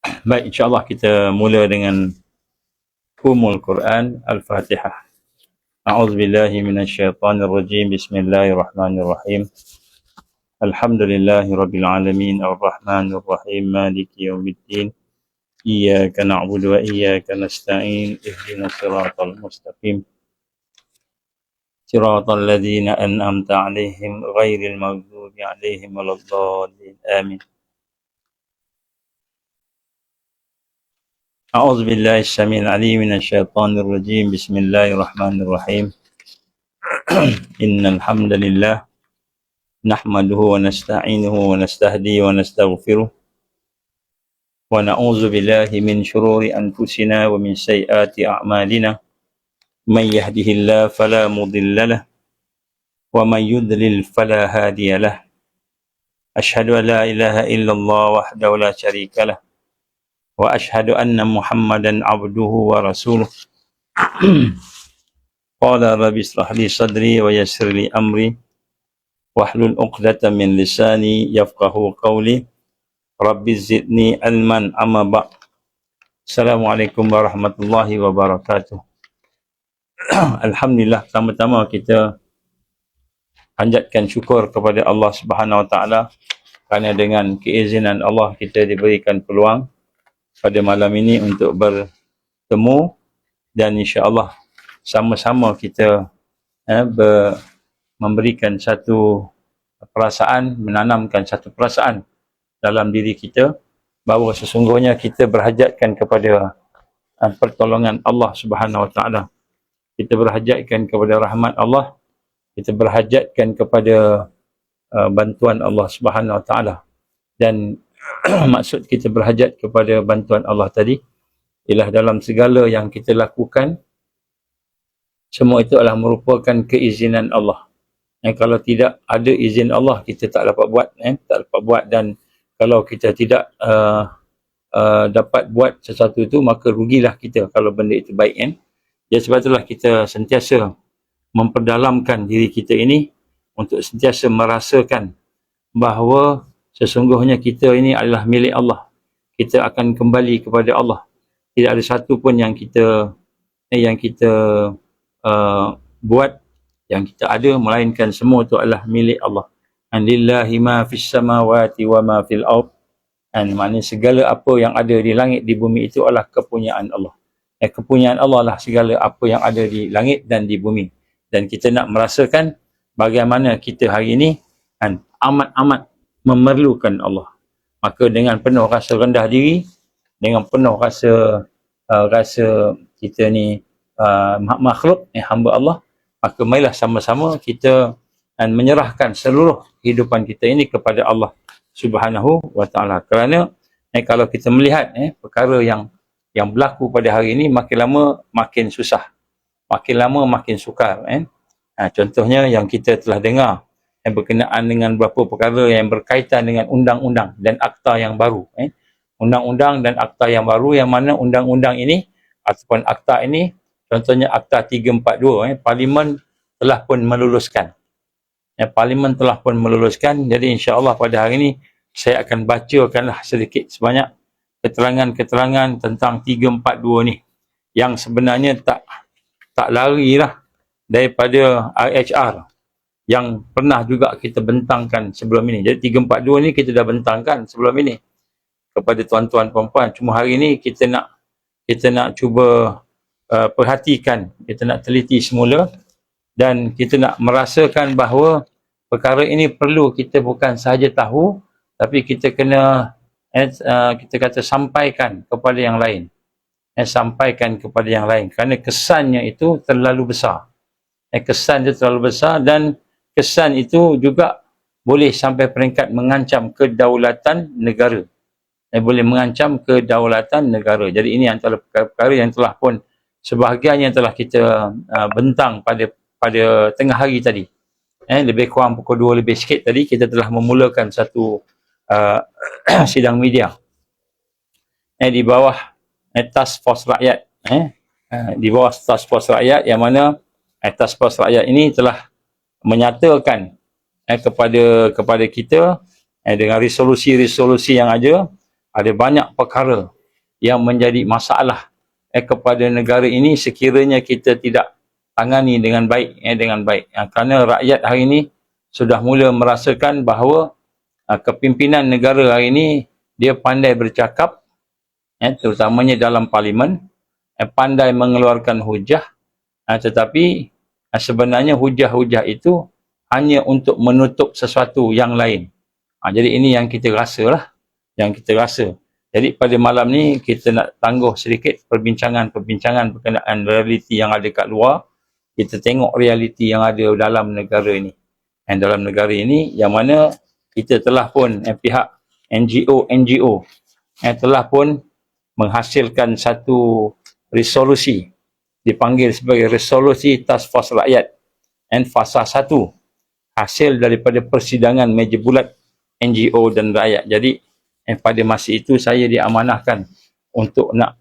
Baik, insyaAllah kita mula dengan Umul Quran Al-Fatihah. A'udzubillahi minasyaitanirrajim. Bismillahirrahmanirrahim. Alhamdulillahi Rabbil Alamin. Ar-Rahmanir-Rahim. Maliki yaumiddin. Iyyaka na'budu wa iyyaka nasta'in. Ihdinas siratal mustaqim. Siratal ladzina an'amta 'alaihim ghairil maghdubi 'alaihim waladdallin. Amin. أعوذ بالله السميع العليم من الشيطان الرجيم. بسم الله الرحمن الرحيم. إن الحمد لله نحمده ونستعينه ونستهديه ونستغفره ونعوذ بالله من شرور أنفسنا ومن سيئات أعمالنا. من يهده الله فلا مضل له ومن يضلل فلا هادي له. أشهد أن لا إله إلا الله وحده لا شريك له وأشهد أن محمدا عبده ورسوله. قال رب اشرح لي صدري ويسر لي أمري واحلل عقدة من لساني يفقه قولي. رب زدني علما. أما بعد. Assalamualaikum warahmatullahi wabarakatuh. Alhamdulillah, pertama-tama kita panjatkan syukur kepada Allah Subhanahu Wa Taala kerana dengan keizinan Allah kita diberikan peluang pada malam ini untuk bertemu dan insya-Allah sama-sama kita memberikan satu perasaan, menanamkan satu perasaan dalam diri kita bahawa sesungguhnya kita berhajatkan kepada pertolongan Allah Subhanahu Wa Taala. Kita berhajatkan kepada rahmat Allah, kita berhajatkan kepada bantuan Allah Subhanahu Wa Taala. Dan maksud kita berhajat kepada bantuan Allah tadi ialah dalam segala yang kita lakukan, semua itu adalah merupakan keizinan Allah. Kalau tidak ada izin Allah, kita tak dapat buat, tak dapat buat. Dan kalau kita tidak dapat buat sesuatu itu, maka rugilah kita kalau benda itu baik. Jadi sebab itulah kita sentiasa memperdalamkan diri kita ini untuk sentiasa merasakan bahawa sesungguhnya kita ini adalah milik Allah. Kita akan kembali kepada Allah. Tidak ada satu pun yang kita buat, yang kita ada, melainkan semua itu adalah milik Allah. Lillahi ma fis samawati wa ma fil ard. Maknanya segala apa yang ada di langit di bumi itu adalah kepunyaan Allah. Kepunyaan Allah lah segala apa yang ada di langit dan di bumi. Dan kita nak merasakan bagaimana kita hari ini amat-amat memerlukan Allah. Maka dengan penuh rasa rendah diri, dengan penuh rasa kita ni makhluk, hamba Allah, maka marilah sama-sama kita menyerahkan seluruh kehidupan kita ini kepada Allah Subhanahu Wa Taala. Kerana kalau kita melihat perkara yang berlaku pada hari ini, makin lama makin susah, makin lama makin sukar. Contohnya yang kita telah dengar yang berkenaan dengan beberapa perkara yang berkaitan dengan undang-undang dan akta yang baru. Undang-undang dan akta yang baru, yang mana undang-undang ini ataupun akta ini, contohnya akta 342, Parlimen telah pun meluluskan. Parlimen telah pun meluluskan. Jadi insya-Allah pada hari ini saya akan bacakanlah sedikit sebanyak keterangan-keterangan tentang 342 ni, yang sebenarnya tak larilah daripada RHR yang pernah juga kita bentangkan sebelum ini. Jadi 342 ni kita dah bentangkan sebelum ini kepada tuan-tuan perempuan. Cuma hari ini kita nak cuba perhatikan, kita nak teliti semula dan kita nak merasakan bahawa perkara ini perlu kita bukan sahaja tahu, tapi kita kena kita kata sampaikan kepada yang lain. Sampaikan kepada yang lain kerana kesannya itu terlalu besar. Kesan itu terlalu besar dan kesan itu juga boleh sampai peringkat mengancam kedaulatan negara. Boleh mengancam kedaulatan negara. Jadi ini antara perkara yang telah pun sebahagian yang telah kita bentang pada tengah hari tadi. Lebih kurang pukul 2 lebih sikit tadi kita telah memulakan satu sidang media di bawah Task Force Rakyat. Di bawah Task Force Rakyat, yang mana Task Force Rakyat ini telah menyatakan kepada kita dengan resolusi-resolusi yang ada ada banyak perkara yang menjadi masalah kepada negara ini sekiranya kita tidak tangani dengan baik, kerana rakyat hari ini sudah mula merasakan bahawa kepimpinan negara hari ini dia pandai bercakap, terutamanya dalam parlimen, pandai mengeluarkan hujah, tetapi sebenarnya hujah-hujah itu hanya untuk menutup sesuatu yang lain. Jadi ini yang kita rasa lah, Jadi pada malam ni kita nak tangguh sedikit perbincangan berkenaan realiti yang ada kat luar. Kita tengok realiti yang ada dalam negara ini. Dan dalam negara ini yang mana kita telah pun pihak NGO telah pun menghasilkan satu resolusi, dipanggil sebagai resolusi Task Force Rakyat fasa 1, hasil daripada persidangan meja bulat NGO dan rakyat. Jadi pada masa itu saya diamanahkan untuk nak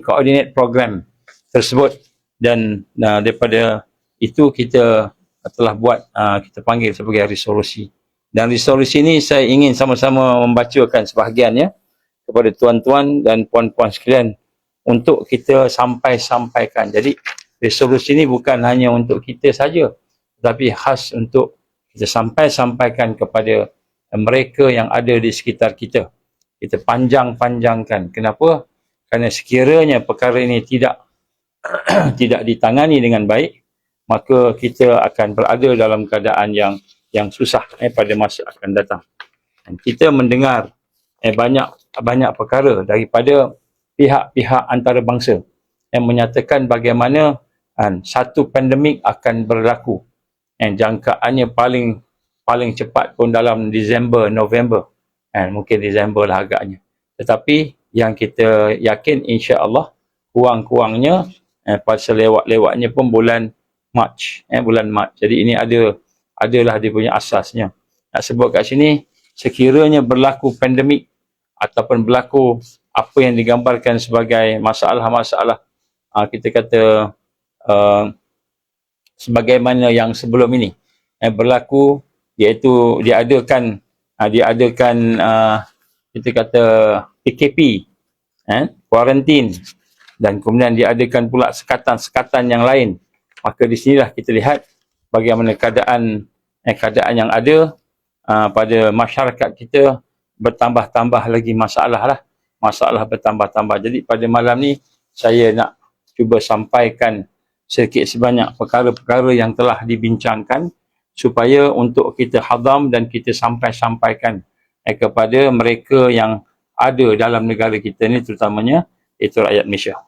koordinate program tersebut, dan daripada itu kita telah buat, kita panggil sebagai resolusi. Dan resolusi ini saya ingin sama-sama membacakan sebahagiannya kepada tuan-tuan dan puan-puan sekalian untuk kita sampaikan. Jadi resolusi ini bukan hanya untuk kita saja, tetapi khas untuk kita sampaikan kepada mereka yang ada di sekitar kita. Kita panjangkan. Kenapa? Kerana sekiranya perkara ini tidak ditangani dengan baik, maka kita akan berada dalam keadaan yang susah pada masa akan datang. Dan kita mendengar banyak perkara daripada pihak-pihak antarabangsa yang menyatakan bagaimana satu pandemik akan berlaku. Jangkaannya paling cepat pun dalam Disember, November. Mungkin Disember lah agaknya. Tetapi yang kita yakin insya-Allah kurang-kurangnya pada selewat-lewatnya pun bulan Mac. Jadi ini adalah dia punya asasnya. Nak sebut kat sini, sekiranya berlaku pandemik ataupun berlaku apa yang digambarkan sebagai masalah-masalah, kita kata sebagaimana yang sebelum ini berlaku, iaitu diadakan kita kata PKP, kuarantin, dan kemudian diadakan pula sekatan yang lain. Maka di sinilah kita lihat bagaimana keadaan yang ada pada masyarakat kita bertambah-tambah lagi masalah bertambah-tambah. Jadi pada malam ni saya nak cuba sampaikan sedikit sebanyak perkara-perkara yang telah dibincangkan supaya untuk kita hadam dan kita sampaikan kepada mereka yang ada dalam negara kita ni, terutamanya itu rakyat Malaysia.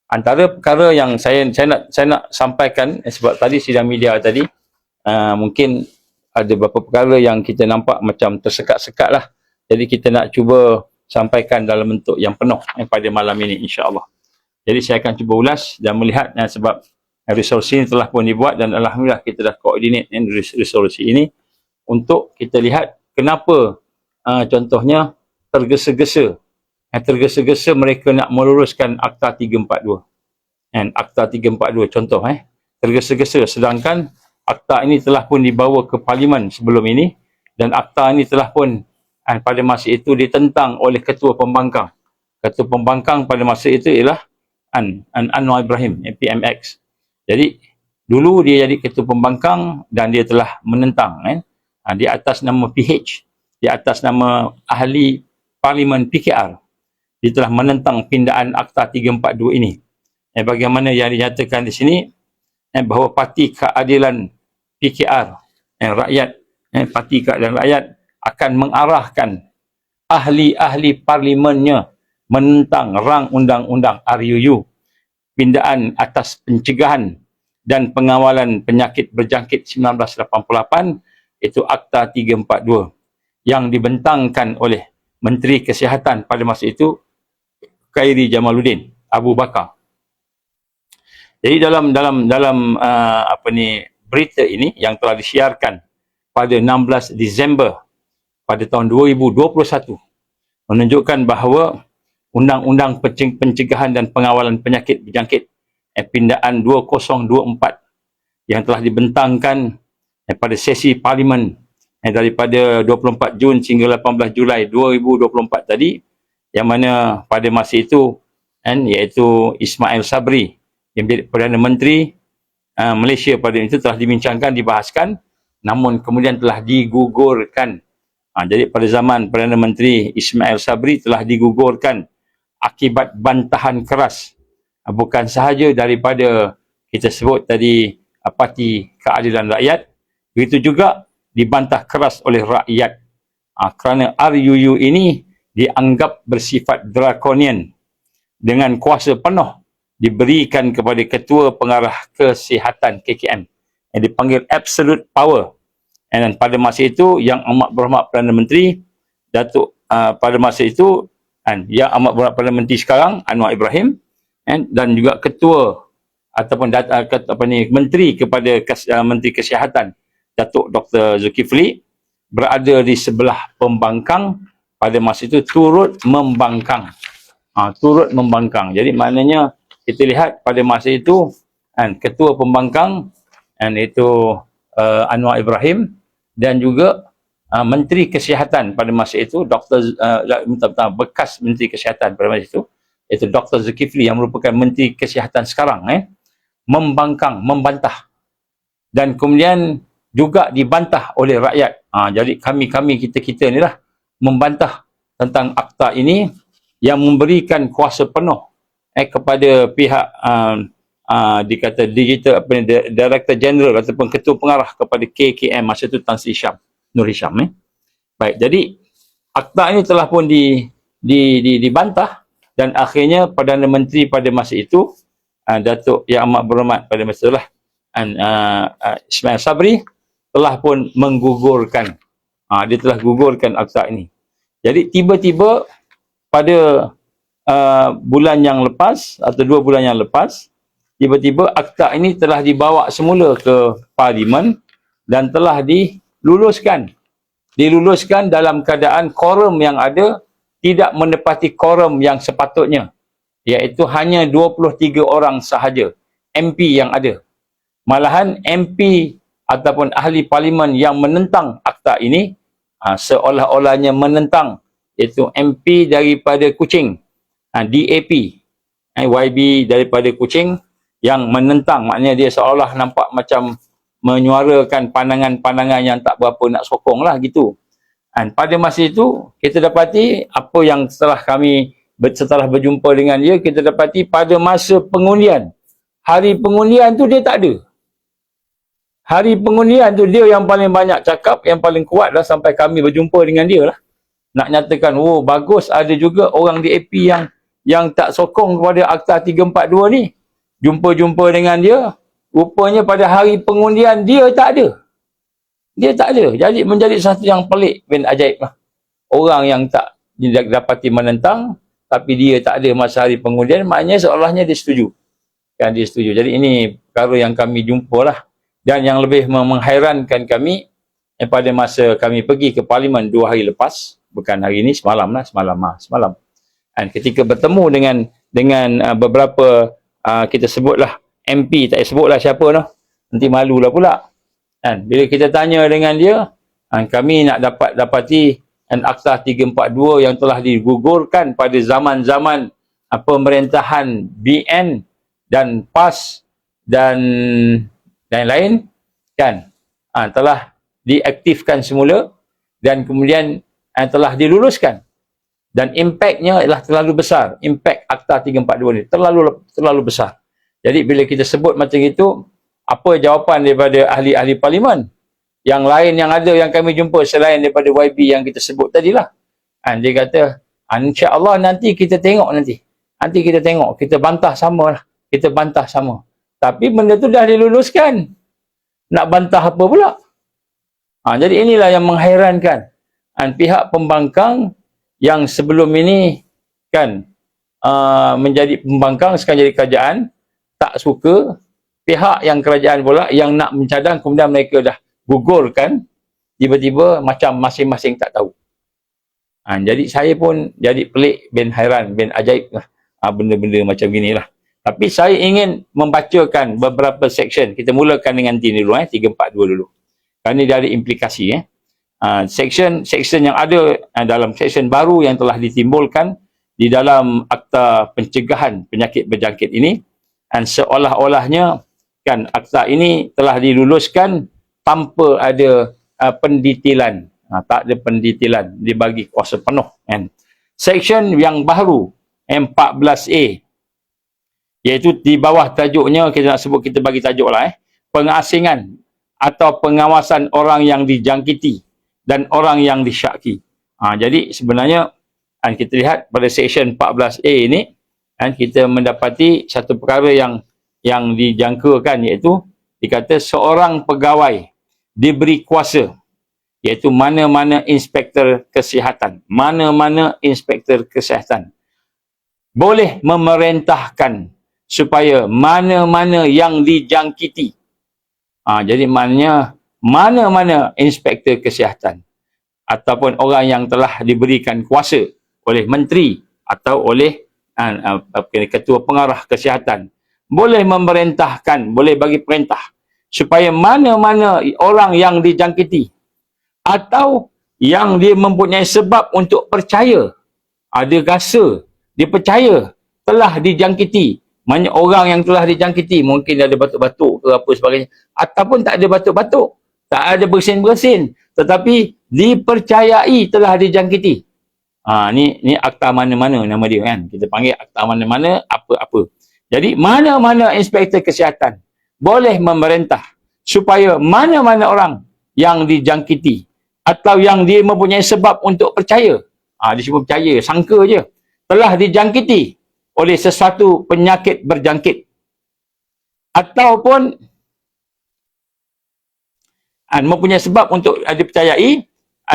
Antara perkara yang saya nak sampaikan, sebab tadi sidang media tadi mungkin ada beberapa perkara yang kita nampak macam tersekat-sekat lah. Jadi kita nak cuba sampaikan dalam bentuk yang penuh pada malam ini insya-Allah. Jadi saya akan cuba ulas dan melihat sebab resolusi ini telah pun dibuat dan alhamdulillah kita dah koordinate resolusi ini untuk kita lihat kenapa contohnya tergesa-gesa mereka nak meluruskan Akta 342. Akta 342 contoh tergesa-gesa, sedangkan akta ini telah pun dibawa ke parlimen sebelum ini, dan akta ini telah pun pada masa itu ditentang oleh Ketua Pembangkang. Ketua Pembangkang pada masa itu ialah Anwar Ibrahim, PMX. Jadi dulu dia jadi Ketua Pembangkang dan dia telah menentang di atas nama PH, di atas nama ahli Parlimen PKR. Dia telah menentang pindaan Akta 342 ini. Bagaimana yang dinyatakan di sini bahawa Parti Keadilan PKR, Parti Keadilan Rakyat akan mengarahkan ahli-ahli parlimennya menentang rang undang-undang RUU, pindaan atas pencegahan dan pengawalan penyakit berjangkit 1988, itu Akta 342 yang dibentangkan oleh Menteri Kesihatan pada masa itu, Khairi Jamaluddin Abu Bakar. Jadi dalam berita ini yang telah disiarkan pada 16 Disember pada tahun 2021 menunjukkan bahawa Undang-Undang Pencegahan dan Pengawalan Penyakit Berjangkit pindaan 2024 yang telah dibentangkan pada sesi Parlimen daripada 24 Jun hingga 18 Julai 2024 tadi, yang mana pada masa itu iaitu Ismail Sabri yang menjadi Perdana Menteri Malaysia pada itu telah dibincangkan, dibahaskan, namun kemudian telah digugurkan. Jadi pada zaman Perdana Menteri Ismail Sabri telah digugurkan akibat bantahan keras, bukan sahaja daripada kita sebut tadi Parti Keadilan Rakyat, begitu juga dibantah keras oleh rakyat kerana RUU ini dianggap bersifat drakonian dengan kuasa penuh diberikan kepada Ketua Pengarah Kesihatan KKM yang dipanggil absolute power. Dan pada masa itu yang amat berhormat Perdana Menteri Datuk pada masa itu yang amat berhormat Perdana Menteri sekarang Anwar Ibrahim dan juga ketua ataupun menteri kepada Menteri Kesihatan Datuk Dr. Zulkifli berada di sebelah pembangkang pada masa itu, turut membangkang. Turut membangkang. Jadi maknanya kita lihat pada masa itu ketua pembangkang itu Anwar Ibrahim dan juga Menteri Kesihatan pada masa itu bekas Menteri Kesihatan pada masa itu iaitu Dr. Zulkifli yang merupakan Menteri Kesihatan sekarang membangkang, membantah, dan kemudian juga dibantah oleh rakyat. Jadi kami kita ni lah membantah tentang akta ini yang memberikan kuasa penuh kepada pihak dikata digital Director General ataupun Ketua Pengarah kepada KKM masa itu Tan Sri Syam, Nur Hisham. Baik, jadi akta ini telah pun dibantah dan akhirnya Perdana Menteri pada masa itu Datuk yang amat berhormat pada masa itulah Ismail Sabri telah pun menggugurkan. Dia telah gugurkan akta ini. Jadi tiba-tiba pada bulan yang lepas atau 2 bulan yang lepas, tiba-tiba akta ini telah dibawa semula ke Parlimen dan telah diluluskan. Diluluskan dalam keadaan quorum yang ada tidak menepati quorum yang sepatutnya, iaitu hanya 23 orang sahaja MP yang ada. Malahan MP ataupun ahli parlimen yang menentang akta ini seolah-olahnya menentang, iaitu MP daripada Kuching, DAP, YB daripada Kuching yang menentang, maknanya dia seolah nampak macam menyuarakan pandangan-pandangan yang tak berapa nak sokong lah gitu. Pada masa itu kita dapati apa yang setelah berjumpa dengan dia, kita dapati pada masa pengundian, hari pengundian tu dia tak ada. Hari pengundian tu dia yang paling banyak cakap, yang paling kuat lah sampai kami berjumpa dengan dia lah. Nak nyatakan, oh bagus ada juga orang DAP yang tak sokong kepada Akta 342 ni. Jumpa-jumpa dengan dia, rupanya pada hari pengundian dia tak ada. Dia tak ada. Jadi menjadi satu yang pelik bin ajaib lah. Orang yang tak dapati menentang, tapi dia tak ada masa hari pengundian, maknanya seolahnya dia setuju. Kan dia setuju. Jadi ini perkara yang kami jumpa lah. Dan yang lebih menghairankan kami, pada masa kami pergi ke Parlimen 2 hari lepas, bukan hari ini, semalam. Dan ketika bertemu dengan beberapa, kita sebutlah MP, tak sebutlah siapa lah, nanti malulah pula. Dan bila kita tanya dengan dia, kami nak dapati Akta 342 yang telah digugurkan pada zaman-zaman pemerintahan BN dan PAS dan lain-lain kan, telah diaktifkan semula dan kemudian telah diluluskan, dan impaknya ialah terlalu besar. Impak Akta 342 ni terlalu besar. Jadi bila kita sebut macam itu, apa jawapan daripada ahli-ahli parlimen yang lain yang ada yang kami jumpa selain daripada YB yang kita sebut tadilah? Dia kata, insya-Allah nanti kita tengok, kita bantah sama lah, kita bantah sama. Tapi benda tu dah diluluskan. Nak bantah apa pula? Jadi inilah yang menghairankan. Pihak pembangkang yang sebelum ini kan menjadi pembangkang, sekarang jadi kerajaan, tak suka. Pihak yang kerajaan pula yang nak mencadang, kemudian mereka dah gugurkan, tiba-tiba macam masing-masing tak tahu. Jadi saya pun jadi pelik, bin hairan, bin ajaib lah. Benda-benda macam ginilah. Tapi saya ingin membacakan beberapa section. Kita mulakan dengan ini dulu, 342 dulu. Kerana dia ada implikasi. Section yang ada dalam section baru yang telah ditimbulkan di dalam Akta Pencegahan Penyakit Berjangkit ini, dan seolah-olahnya kan akta ini telah diluluskan tanpa ada pendetailan, tak ada pendetailan, dibagi kuasa penuh kan. Section yang baru 14A, iaitu di bawah tajuknya, kita nak sebut, kita bagi tajuk lah, pengasingan atau pengawasan orang yang dijangkiti dan orang yang disyaki. Jadi sebenarnya kita lihat pada section 14A ini, kita mendapati satu perkara yang dijangkakan, iaitu dikata seorang pegawai diberi kuasa, iaitu mana-mana inspektor kesihatan, boleh memerintahkan supaya mana-mana yang dijangkiti. Jadi maknanya mana-mana inspektor kesihatan ataupun orang yang telah diberikan kuasa oleh menteri atau oleh ketua pengarah kesihatan, boleh memerintahkan, boleh bagi perintah supaya mana-mana orang yang dijangkiti atau yang dia mempunyai sebab untuk percaya, ada rasa dia percaya telah dijangkiti. Banyak orang yang telah dijangkiti, mungkin ada batuk-batuk ke apa sebagainya, ataupun tak ada batuk-batuk, tak ada bersin-bersin, tetapi dipercayai telah dijangkiti. Ni akta mana-mana nama dia kan. Kita panggil akta mana-mana apa-apa. Jadi mana-mana inspektor kesihatan boleh memerintah supaya mana-mana orang yang dijangkiti atau yang dia mempunyai sebab untuk percaya, dia cuma percaya, sangka je, telah dijangkiti oleh sesuatu penyakit berjangkit, ataupun mempunyai sebab untuk dipercayai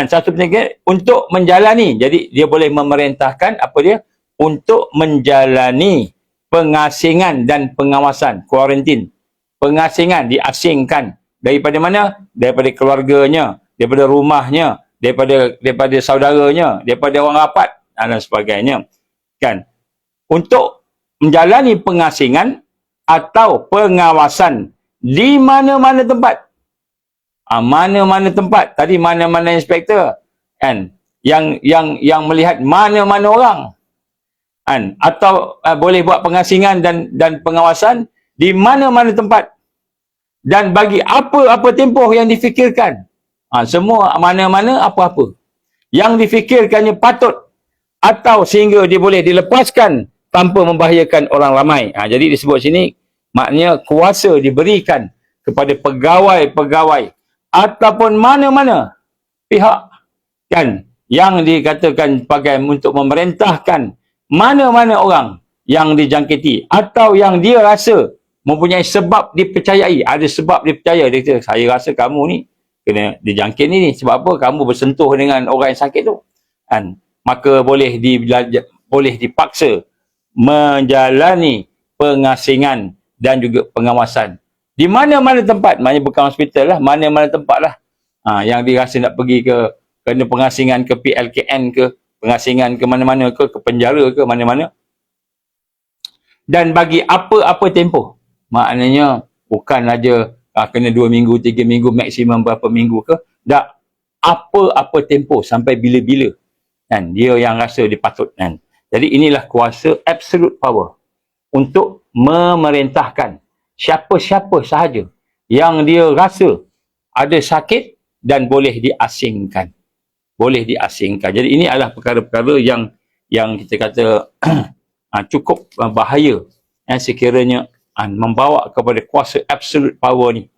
satu penyakit untuk menjalani. Jadi dia boleh memerintahkan apa dia? Untuk menjalani pengasingan dan pengawasan, kuarantin. Pengasingan, diasingkan daripada mana? Daripada keluarganya, daripada rumahnya, daripada saudaranya, daripada orang rapat dan sebagainya. Kan? Untuk menjalani pengasingan atau pengawasan di mana-mana tempat. Mana-mana tempat. Tadi mana-mana inspektor kan, yang melihat mana-mana orang kan, atau boleh buat pengasingan dan pengawasan di mana-mana tempat dan bagi apa-apa tempoh yang difikirkan. Semua mana-mana apa-apa yang difikirkannya patut atau sehingga dia boleh dilepaskan tanpa membahayakan orang ramai. Jadi disebut sini maknanya kuasa diberikan kepada pegawai-pegawai ataupun mana-mana pihak kan, yang dikatakan sebagai untuk memerintahkan mana-mana orang yang dijangkiti atau yang dia rasa mempunyai sebab dipercayai, ada sebab dipercaya. Dia kata, saya rasa kamu ni kena dijangkit ni sebab apa? Kamu bersentuh dengan orang yang sakit tu kan, maka boleh dipaksa menjalani pengasingan dan juga pengawasan di mana-mana tempat. Maknanya bukan hospital lah, mana-mana tempat lah. Yang dia rasa nak pergi kena pengasingan ke PLKN ke, pengasingan ke mana-mana ke penjara ke mana-mana. Dan bagi apa-apa tempoh. Maknanya bukan aja kena 2 minggu, 3 minggu, maksimum berapa minggu ke. Tak, apa-apa tempoh sampai bila-bila. Kan? Dia yang rasa dia patut. Kan? Jadi inilah kuasa absolute power untuk memerintahkan siapa-siapa sahaja yang dia rasa ada sakit dan boleh diasingkan. Boleh diasingkan. Jadi ini adalah perkara-perkara yang kita kata cukup bahaya sekiranya membawa kepada kuasa absolute power ni.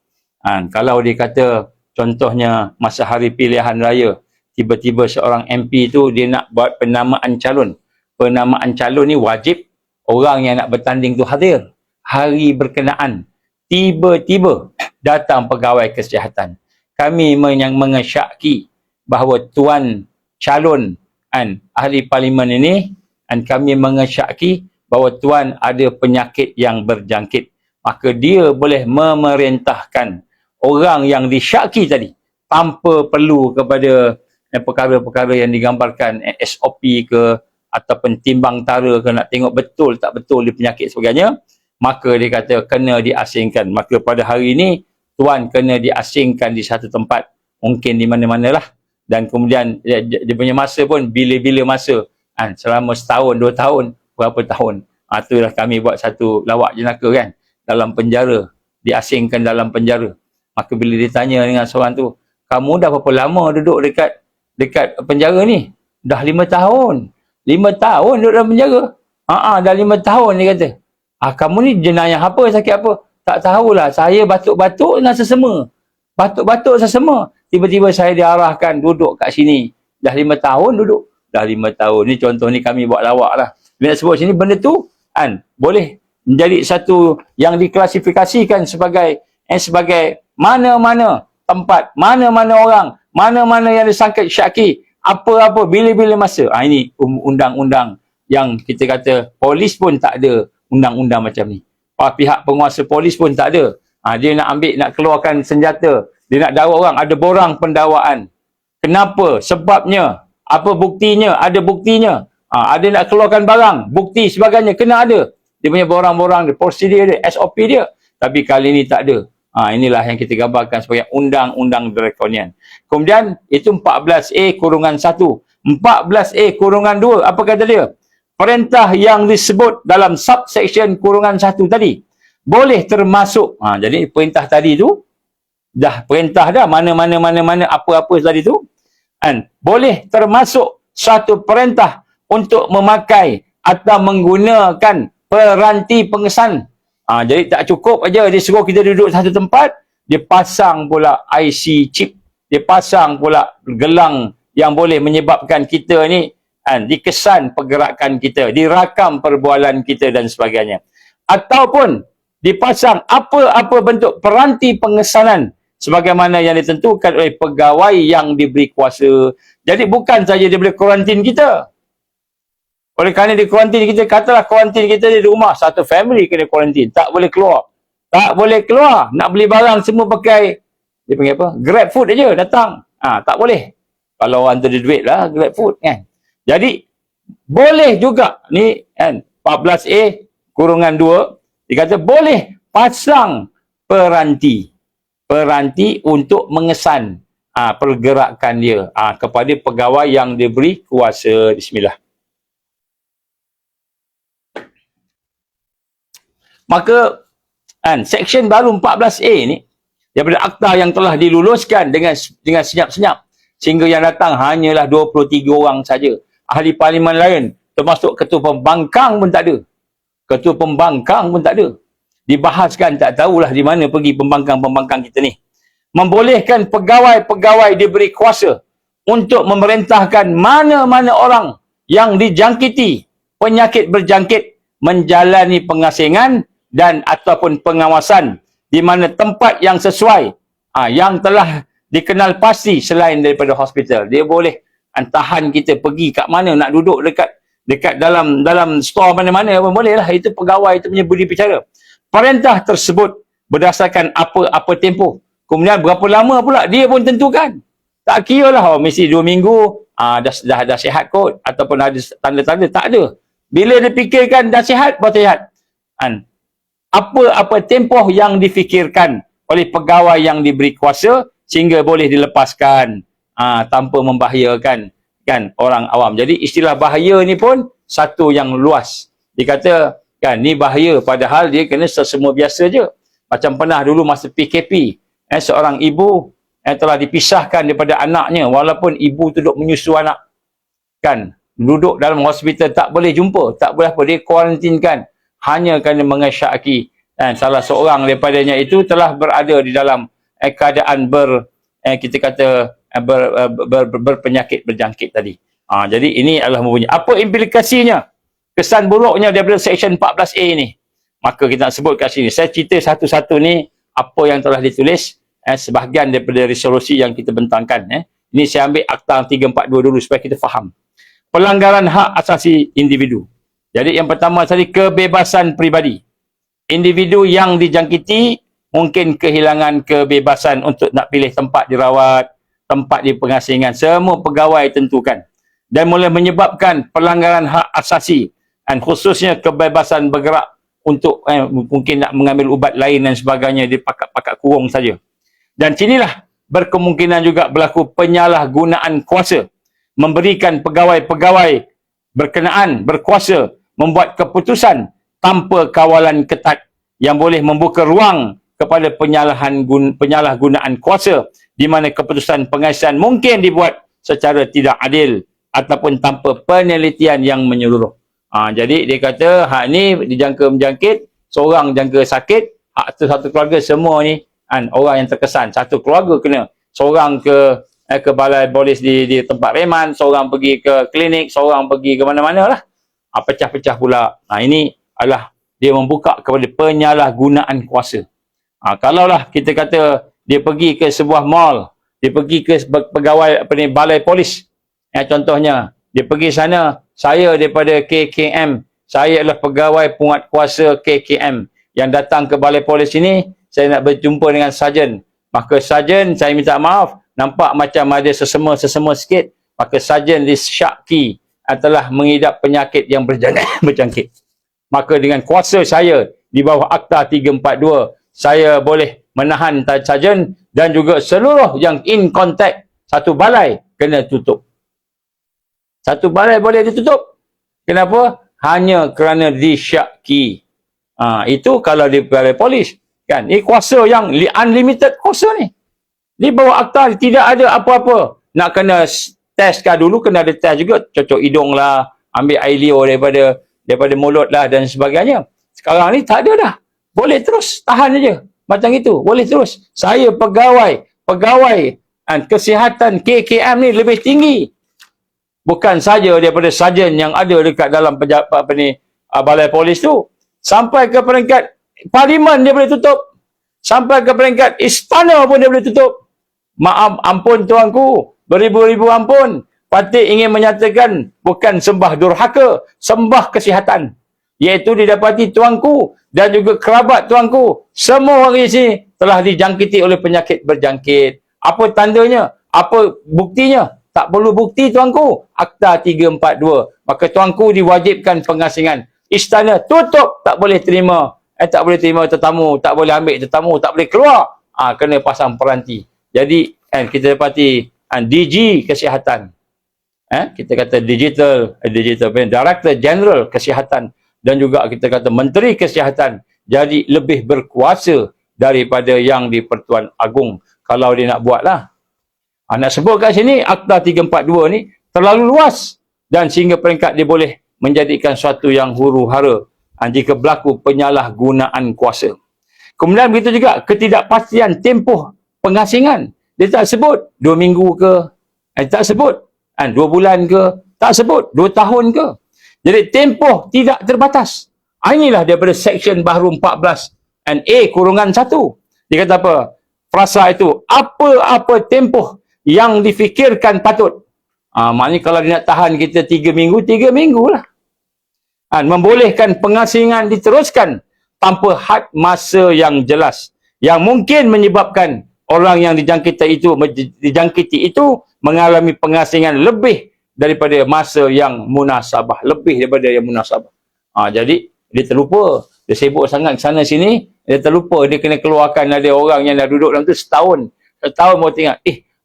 Kalau dia kata contohnya masa hari pilihan raya, tiba-tiba seorang MP tu dia nak buat penamaan calon. Penamaan calon ni wajib orang yang nak bertanding tu hadir. Hari berkenaan, tiba-tiba datang pegawai kesihatan. Kami mengesyaki bahawa tuan calon ahli parlimen ini, kami mengesyaki bahawa tuan ada penyakit yang berjangkit. Maka dia boleh memerintahkan orang yang disyaki tadi tanpa perlu kepada perkara-perkara yang digambarkan SOP ke ataupun timbang tara ke, nak tengok betul tak betul dia penyakit sebagainya. Maka dia kata kena diasingkan. Maka pada hari ini tuan kena diasingkan di satu tempat, mungkin di mana-manalah, dan kemudian dia punya masa pun bila-bila masa, kan, selama setahun, 2 tahun, berapa tahun. Itulah kami buat satu lawak jenaka kan, dalam penjara, diasingkan dalam penjara. Maka bila ditanya dengan seorang tu, kamu dah berapa lama duduk dekat penjara ni? Dah 5 tahun. 5 tahun duduk dalam penjara? Dah 5 tahun, dia kata. Kamu ni jenayah apa, sakit apa? Tak tahulah, saya batuk-batuk dan sesema. Batuk-batuk sesema. Tiba-tiba saya diarahkan duduk kat sini. Dah 5 tahun duduk. Dah 5 tahun. Ni contoh ni kami buat lawak lah. Bila nak sebut sini, benda tu kan boleh menjadi satu yang diklasifikasikan sebagai mana-mana tempat, mana-mana orang, mana-mana yang disangka syaki, apa-apa, bila-bila masa. Ini undang-undang yang kita kata polis pun tak ada undang-undang macam ni. Pihak penguasa polis pun tak ada. Dia nak keluarkan senjata. Dia nak dakwa orang, ada borang pendakwaan. Kenapa? Sebabnya. Apa buktinya? Ada buktinya. Ada nak keluarkan barang, bukti sebagainya, kena ada. Dia punya borang-borang dia, prosedur dia, SOP dia. Tapi kali ini tak ada. Inilah yang kita gambarkan sebagai undang-undang drakonian. Kemudian, itu 14A-1. 14A-2, apa kata dia? Perintah yang disebut dalam subsection -1 tadi boleh termasuk. Jadi perintah tadi tu dah perintah dah mana apa-apa tadi tu kan boleh termasuk satu perintah untuk memakai atau menggunakan peranti pengesan. Jadi tak cukup aja dia suruh kita duduk satu tempat, dia pasang pula IC chip, dia pasang pula gelang yang boleh menyebabkan kita ni dikesan pergerakan kita, dirakam perbualan kita dan sebagainya. Ataupun dipasang apa-apa bentuk peranti pengesanan sebagaimana yang ditentukan oleh pegawai yang diberi kuasa. Jadi bukan saja dia boleh kuarantin kita. Oleh kerana di kuarantin kita, katalah kuarantin kita di rumah, satu family kena kuarantin, tak boleh keluar. Tak boleh keluar, nak beli barang semua pakai, dia panggil apa? Grab food aja datang. Tak boleh. Kalau orang tu ada duit lah, Grab food kan. Jadi, boleh juga ni kan 14A-2 dia kata boleh pasang peranti untuk mengesan pergerakan dia kepada pegawai yang diberi kuasa. Bismillah. Maka seksyen baru 14A ni daripada akta yang telah diluluskan dengan senyap-senyap sehingga yang datang hanyalah 23 orang saja. Ahli parlimen lain, termasuk ketua pembangkang pun tak ada. Ketua pembangkang pun tak ada. Dibahaskan tak tahulah di mana pergi pembangkang-pembangkang kita ni. Membolehkan pegawai-pegawai diberi kuasa untuk memerintahkan mana-mana orang yang dijangkiti penyakit berjangkit menjalani pengasingan dan ataupun pengawasan di mana tempat yang sesuai yang telah dikenal pasti selain daripada hospital. Dia boleh tahan kita pergi kat mana nak duduk dekat dalam store mana-mana pun boleh lah. Itu pegawai itu punya budi bicara. Perintah tersebut berdasarkan apa tempoh. Kemudian berapa lama pula dia pun tentukan. Tak kira lah mesti 2 minggu dah sihat kot ataupun ada tanda-tanda, tak ada. Bila dia fikirkan dah sihat, baru sihat. Apa tempoh yang difikirkan oleh pegawai yang diberi kuasa sehingga boleh dilepaskan tanpa membahayakan orang awam. Jadi istilah bahaya ni pun satu yang luas. Dia kata ni bahaya padahal dia kena sesemua biasa je. Macam pernah dulu masa PKP, seorang ibu telah dipisahkan daripada anaknya walaupun ibu tu duduk menyusu anak. Duduk dalam hospital tak boleh jumpa, tak boleh apa, dia kuarantinkan hanya kerana mengesyaki salah seorang daripadanya itu telah berada di dalam keadaan kita kata berpenyakit berjangkit tadi. Jadi ini adalah mempunyai apa implikasinya, kesan buruknya daripada seksyen 14A ni. Maka kita nak sebut kat sini. Saya cerita satu-satu ni apa yang telah ditulis sebahagian daripada resolusi yang kita bentangkan. Ini saya ambil akta 342 dulu supaya kita faham. Pelanggaran hak asasi individu. Jadi yang pertama tadi kebebasan peribadi. Individu yang dijangkiti mungkin kehilangan kebebasan untuk nak pilih tempat dirawat, tempat di pengasingan, semua pegawai tentukan. Dan mulai menyebabkan pelanggaran hak asasi dan khususnya kebebasan bergerak untuk mungkin nak mengambil ubat lain dan sebagainya di pakat-pakat kurung saja. Dan sinilah berkemungkinan juga berlaku penyalahgunaan kuasa, memberikan pegawai-pegawai berkenaan berkuasa membuat keputusan tanpa kawalan ketat yang boleh membuka ruang kepada penyalahgunaan kuasa, di mana keputusan pengasihan mungkin dibuat secara tidak adil ataupun tanpa penelitian yang menyeluruh. Jadi dia kata hak ni dijangka menjangkit, seorang jangka sakit, hak tu satu keluarga semua ni orang yang terkesan, satu keluarga kena. Seorang ke balai polis di tempat reman, seorang pergi ke klinik, seorang pergi ke mana-mana lah. Pecah-pecah pula. Ini adalah dia membuka kepada penyalahgunaan kuasa. Kalaulah kita kata dia pergi ke sebuah mall, dia pergi ke pegawai balai polis. Contohnya, dia pergi sana, saya daripada KKM, saya adalah pegawai penguatkuasa KKM yang datang ke balai polis ini, saya nak berjumpa dengan sarjan. Maka sarjan, saya minta maaf, nampak macam ada sesema sikit, maka sarjan disyaki telah mengidap penyakit yang berjangkit. Maka dengan kuasa saya di bawah Akta 342, saya boleh menahan sarjan dan juga seluruh yang in contact. Satu balai kena tutup. Satu balai boleh ditutup. Kenapa? Hanya kerana disyaki. Itu kalau di balai polis. Kan? Ini kuasa yang unlimited kuasa ni. Di bawah akta tidak ada apa-apa. Nak kena testkah dulu, kena ada test juga. Cocok hidung lah, ambil air liur daripada mulut lah dan sebagainya. Sekarang ni tak ada dah. Boleh terus, tahan aja. Macam itu, boleh terus. Saya pegawai kesihatan KKM ni lebih tinggi. Bukan saja daripada sarjan yang ada dekat dalam balai polis tu. Sampai ke peringkat parlimen dia boleh tutup. Sampai ke peringkat istana pun dia boleh tutup. Maaf, ampun tuanku. Beribu-ribu ampun. Patut ingin menyatakan bukan sembah durhaka, sembah kesihatan. Iaitu didapati tuanku dan juga kerabat tuanku. Semua orang di sini telah dijangkiti oleh penyakit berjangkit. Apa tandanya? Apa buktinya? Tak perlu bukti tuanku. Akta 342. Maka tuanku diwajibkan pengasingan. Istana tutup. Tak boleh terima. Tak boleh terima tetamu. Tak boleh ambil tetamu. Tak boleh keluar. Kena pasang peranti. Jadi kita dapati DG Kesihatan. Kita kata Digital Director General Kesihatan. Dan juga kita kata Menteri Kesihatan jadi lebih berkuasa daripada yang di Pertuan Agong kalau dia nak buat lah. Nak sebut kat sini Akta 342 ni terlalu luas dan sehingga peringkat dia boleh menjadikan suatu yang huru-hara jika berlaku penyalahgunaan kuasa. Kemudian begitu juga ketidakpastian tempoh pengasingan. Dia tak sebut 2 minggu ke, tak sebut 2 bulan ke, tak sebut 2 tahun ke. Jadi tempoh tidak terbatas. Inilah daripada Seksyen Baharu 14 A-1. Dia kata apa? Frasa itu, apa-apa tempoh yang difikirkan patut. Maknanya kalau dia nak tahan kita 3 minggu lah. Membolehkan pengasingan diteruskan tanpa had masa yang jelas. Yang mungkin menyebabkan orang yang dijangkiti itu mengalami pengasingan lebih daripada masa yang munasabah. Lebih daripada yang munasabah. Jadi, dia terlupa. Dia sibuk sangat sana sini. Dia terlupa. Dia kena keluarkan ada orang yang dah duduk dalam tu setahun. Setahun baru tengok.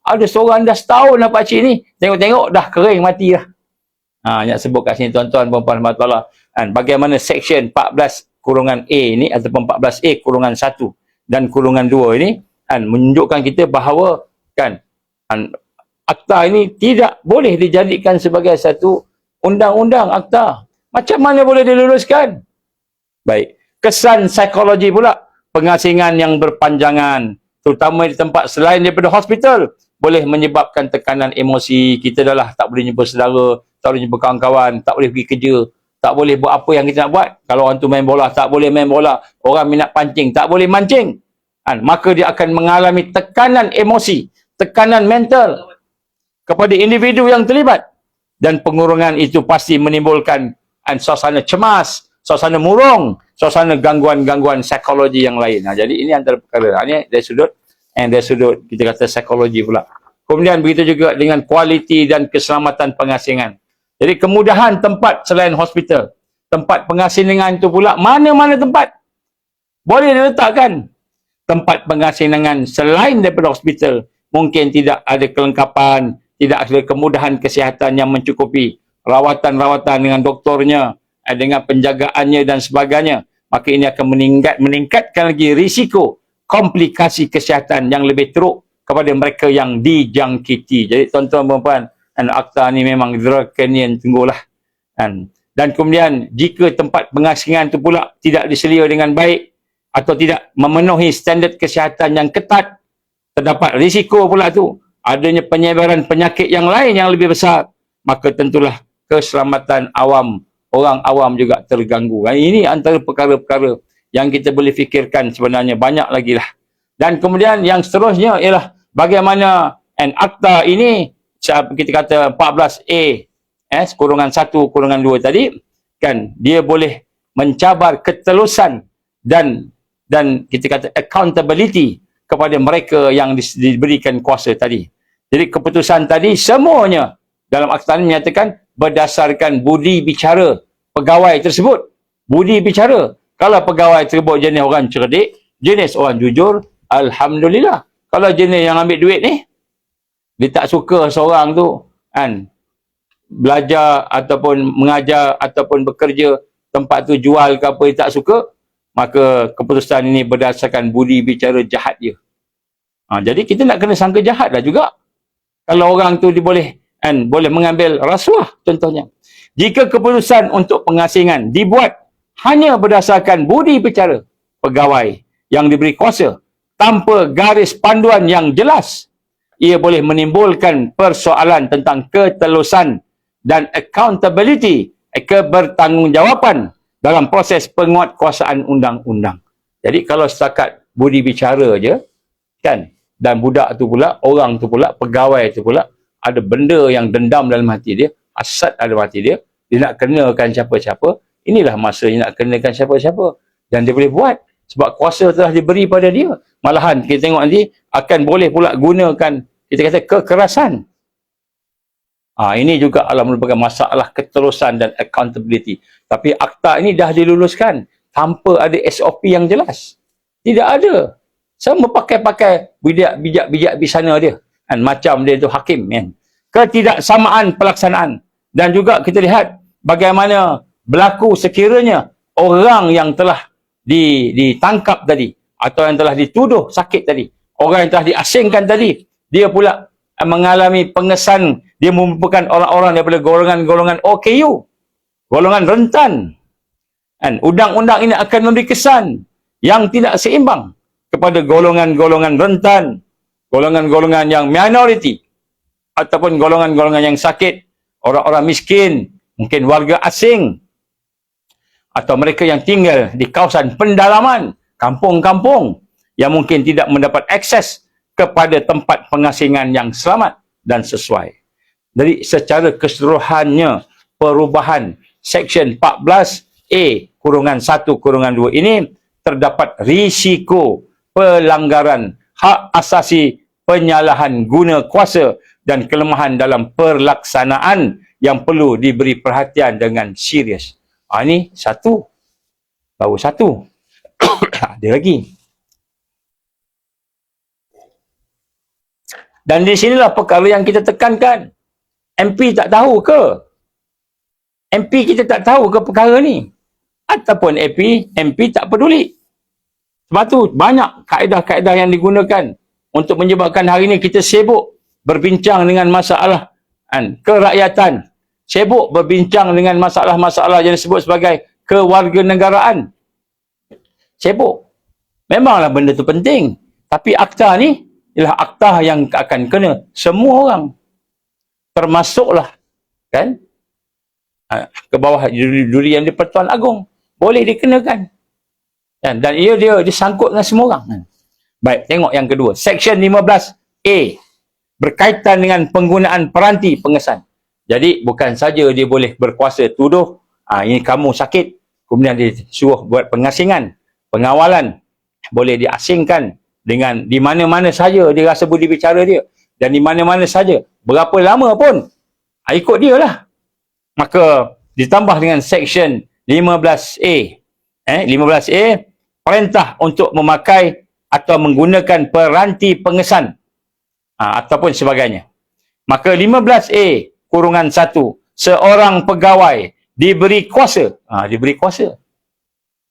Ada seorang dah setahun lah pakcik ni. Tengok-tengok dah kering mati lah. Nak sebut kat sini tuan-tuan, puan-puan, Allah. Bagaimana Seksyen 14 A ni ataupun 14A-1 dan -2 ini menunjukkan kita bahawa akta ini tidak boleh dijadikan sebagai satu undang-undang akta. Macam mana boleh diluluskan? Baik. Kesan psikologi pula. Pengasingan yang berpanjangan. Terutama di tempat selain daripada hospital. Boleh menyebabkan tekanan emosi. Kita dah lah tak boleh jumpa saudara. Tak boleh jumpa kawan-kawan. Tak boleh pergi kerja. Tak boleh buat apa yang kita nak buat. Kalau orang tu main bola, tak boleh main bola. Orang minat pancing, tak boleh mancing. Maka dia akan mengalami tekanan emosi. Tekanan mental. Kepada individu yang terlibat. Dan pengurungan itu pasti menimbulkan suasana cemas, suasana murung, suasana gangguan-gangguan psikologi yang lain. Jadi ini antara perkara. Ini dari sudut kita kata psikologi pula. Kemudian begitu juga dengan kualiti dan keselamatan pengasingan. Jadi kemudahan tempat selain hospital. Tempat pengasingan itu pula mana-mana tempat. Boleh diletakkan tempat pengasingan selain daripada hospital mungkin tidak ada kelengkapan, tidak ada kemudahan kesihatan yang mencukupi, rawatan-rawatan dengan doktornya, dengan penjagaannya dan sebagainya, maka ini akan meningkatkan lagi risiko komplikasi kesihatan yang lebih teruk kepada mereka yang dijangkiti. Jadi tuan-tuan dan puan, akta ni memang draconian tunggulah. Dan kemudian jika tempat pengasingan itu pula tidak diselia dengan baik atau tidak memenuhi standard kesihatan yang ketat, terdapat risiko pula tu adanya penyebaran penyakit yang lain yang lebih besar, maka tentulah keselamatan awam, orang awam juga terganggu. Ini antara perkara-perkara yang kita boleh fikirkan, sebenarnya banyak lagi lah. Dan kemudian yang seterusnya ialah bagaimana akta ini, kita kata 14A kurungan 1 kurungan 2 tadi, kan, dia boleh mencabar ketelusan dan kita kata accountability kepada mereka yang diberikan kuasa tadi. Jadi keputusan tadi semuanya dalam akta ini menyatakan berdasarkan budi bicara pegawai tersebut. Budi bicara. Kalau pegawai tersebut jenis orang cerdik, jenis orang jujur, alhamdulillah. Kalau jenis yang ambil duit ni, dia tak suka seorang tu kan belajar ataupun mengajar ataupun bekerja, tempat tu jual ke apa, dia tak suka, maka keputusan ini berdasarkan budi bicara jahat dia. Jadi kita nak kena sangka jahat lah juga kalau orang tu dia boleh mengambil rasuah contohnya. Jika keputusan untuk pengasingan dibuat hanya berdasarkan budi bicara pegawai yang diberi kuasa tanpa garis panduan yang jelas, ia boleh menimbulkan persoalan tentang ketelusan dan accountability, kebertanggungjawaban dalam proses penguatkuasaan undang-undang. Jadi kalau setakat budi bicara je, kan, dan budak tu pula, orang tu pula, pegawai tu pula, ada benda yang dendam dalam hati dia, hasad dalam hati dia, dia nak kenakan siapa-siapa, inilah masanya nak kenakan siapa-siapa. Dan dia boleh buat, sebab kuasa telah diberi pada dia. Malahan kita tengok nanti, akan boleh pula gunakan, kita kata kekerasan. Ini juga adalah merupakan masalah keterusan dan accountability. Tapi akta ini dah diluluskan tanpa ada SOP yang jelas. Tidak ada. Semua pakai-pakai bijak-bijak bisana dia. Macam dia tu hakim. Ketidaksamaan pelaksanaan. Dan juga kita lihat bagaimana berlaku sekiranya orang yang telah ditangkap tadi, atau yang telah dituduh sakit tadi, orang yang telah diasingkan tadi, dia pula mengalami pengesan, dia merupakan orang-orang daripada golongan-golongan OKU, golongan rentan. Undang-undang ini akan memberi kesan yang tidak seimbang kepada golongan-golongan rentan, golongan-golongan yang minoriti, ataupun golongan-golongan yang sakit, orang-orang miskin, mungkin warga asing, atau mereka yang tinggal di kawasan pendalaman, kampung-kampung, yang mungkin tidak mendapat akses kepada tempat pengasingan yang selamat dan sesuai. Jadi secara keseluruhannya, perubahan Seksyen 14A kurungan 1 kurungan 2 ini terdapat risiko pelanggaran hak asasi, penyalahan guna kuasa dan kelemahan dalam pelaksanaan yang perlu diberi perhatian dengan serius. Ini satu. Baru satu. Ada lagi. Dan di sinilah perkara yang kita tekankan. MP tak tahu ke? MP kita tak tahu ke perkara ni? Ataupun MP tak peduli. Sebab tu banyak kaedah-kaedah yang digunakan untuk menyebabkan hari ini kita sibuk berbincang dengan masalah kerakyatan. Sibuk berbincang dengan masalah-masalah yang disebut sebagai kewarganegaraan. Sibuk. Memanglah benda tu penting. Tapi akta ni ialah akta yang akan kena semua orang. Termasuklah kan ke bawah durian di Pertuan Agong. Boleh dikenakan. Dan ia disangkut dengan semua orang. Baik, tengok yang kedua. Seksyen 15A berkaitan dengan penggunaan peranti pengesan. Jadi bukan saja dia boleh berkuasa tuduh, ini kamu sakit, kemudian dia suruh buat pengasingan, pengawalan, boleh diasingkan dengan di mana-mana saja dia rasa budi bicara dia, dan di mana-mana saja, berapa lama pun, ikut dia lah. Maka ditambah dengan Seksyen 15A. 15A, perintah untuk memakai atau menggunakan peranti pengesan ataupun sebagainya. Maka 15A kurungan 1, seorang pegawai diberi kuasa. Diberi kuasa.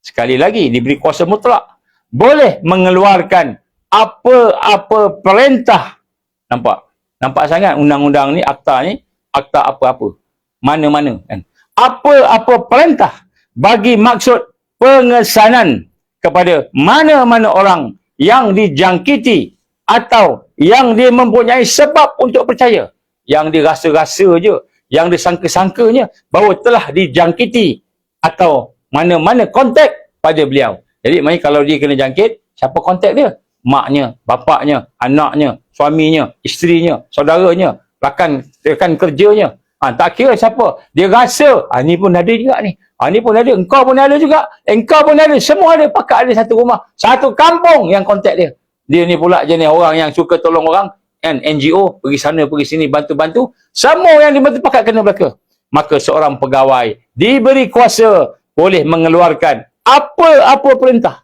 Sekali lagi, diberi kuasa mutlak. Boleh mengeluarkan apa-apa perintah. Nampak? Nampak sangat undang-undang ni, akta apa-apa. Mana-mana. Kan? Apa-apa perintah bagi maksud pengesanan kepada mana-mana orang yang dijangkiti atau yang dia mempunyai sebab untuk percaya. Yang dia rasa-rasa je, yang dia sangka-sangkanya bahawa telah dijangkiti atau mana-mana kontak pada beliau. Jadi maknanya kalau dia kena jangkit, siapa kontak dia? Maknya, bapaknya, anaknya, suaminya, isterinya, saudaranya, rakan kerjanya. Tak kira siapa. Dia rasa, ni pun ada juga ni. Ni pun ada, engkau pun ada juga. Engkau pun ada, semua ada. Pakat ada satu rumah, satu kampung yang kontak dia. Dia ni pula jenis orang yang suka tolong orang. Kan, NGO, pergi sana, pergi sini, bantu-bantu. Semua yang dibantu pakat kena belaka. Maka seorang pegawai diberi kuasa boleh mengeluarkan apa-apa perintah.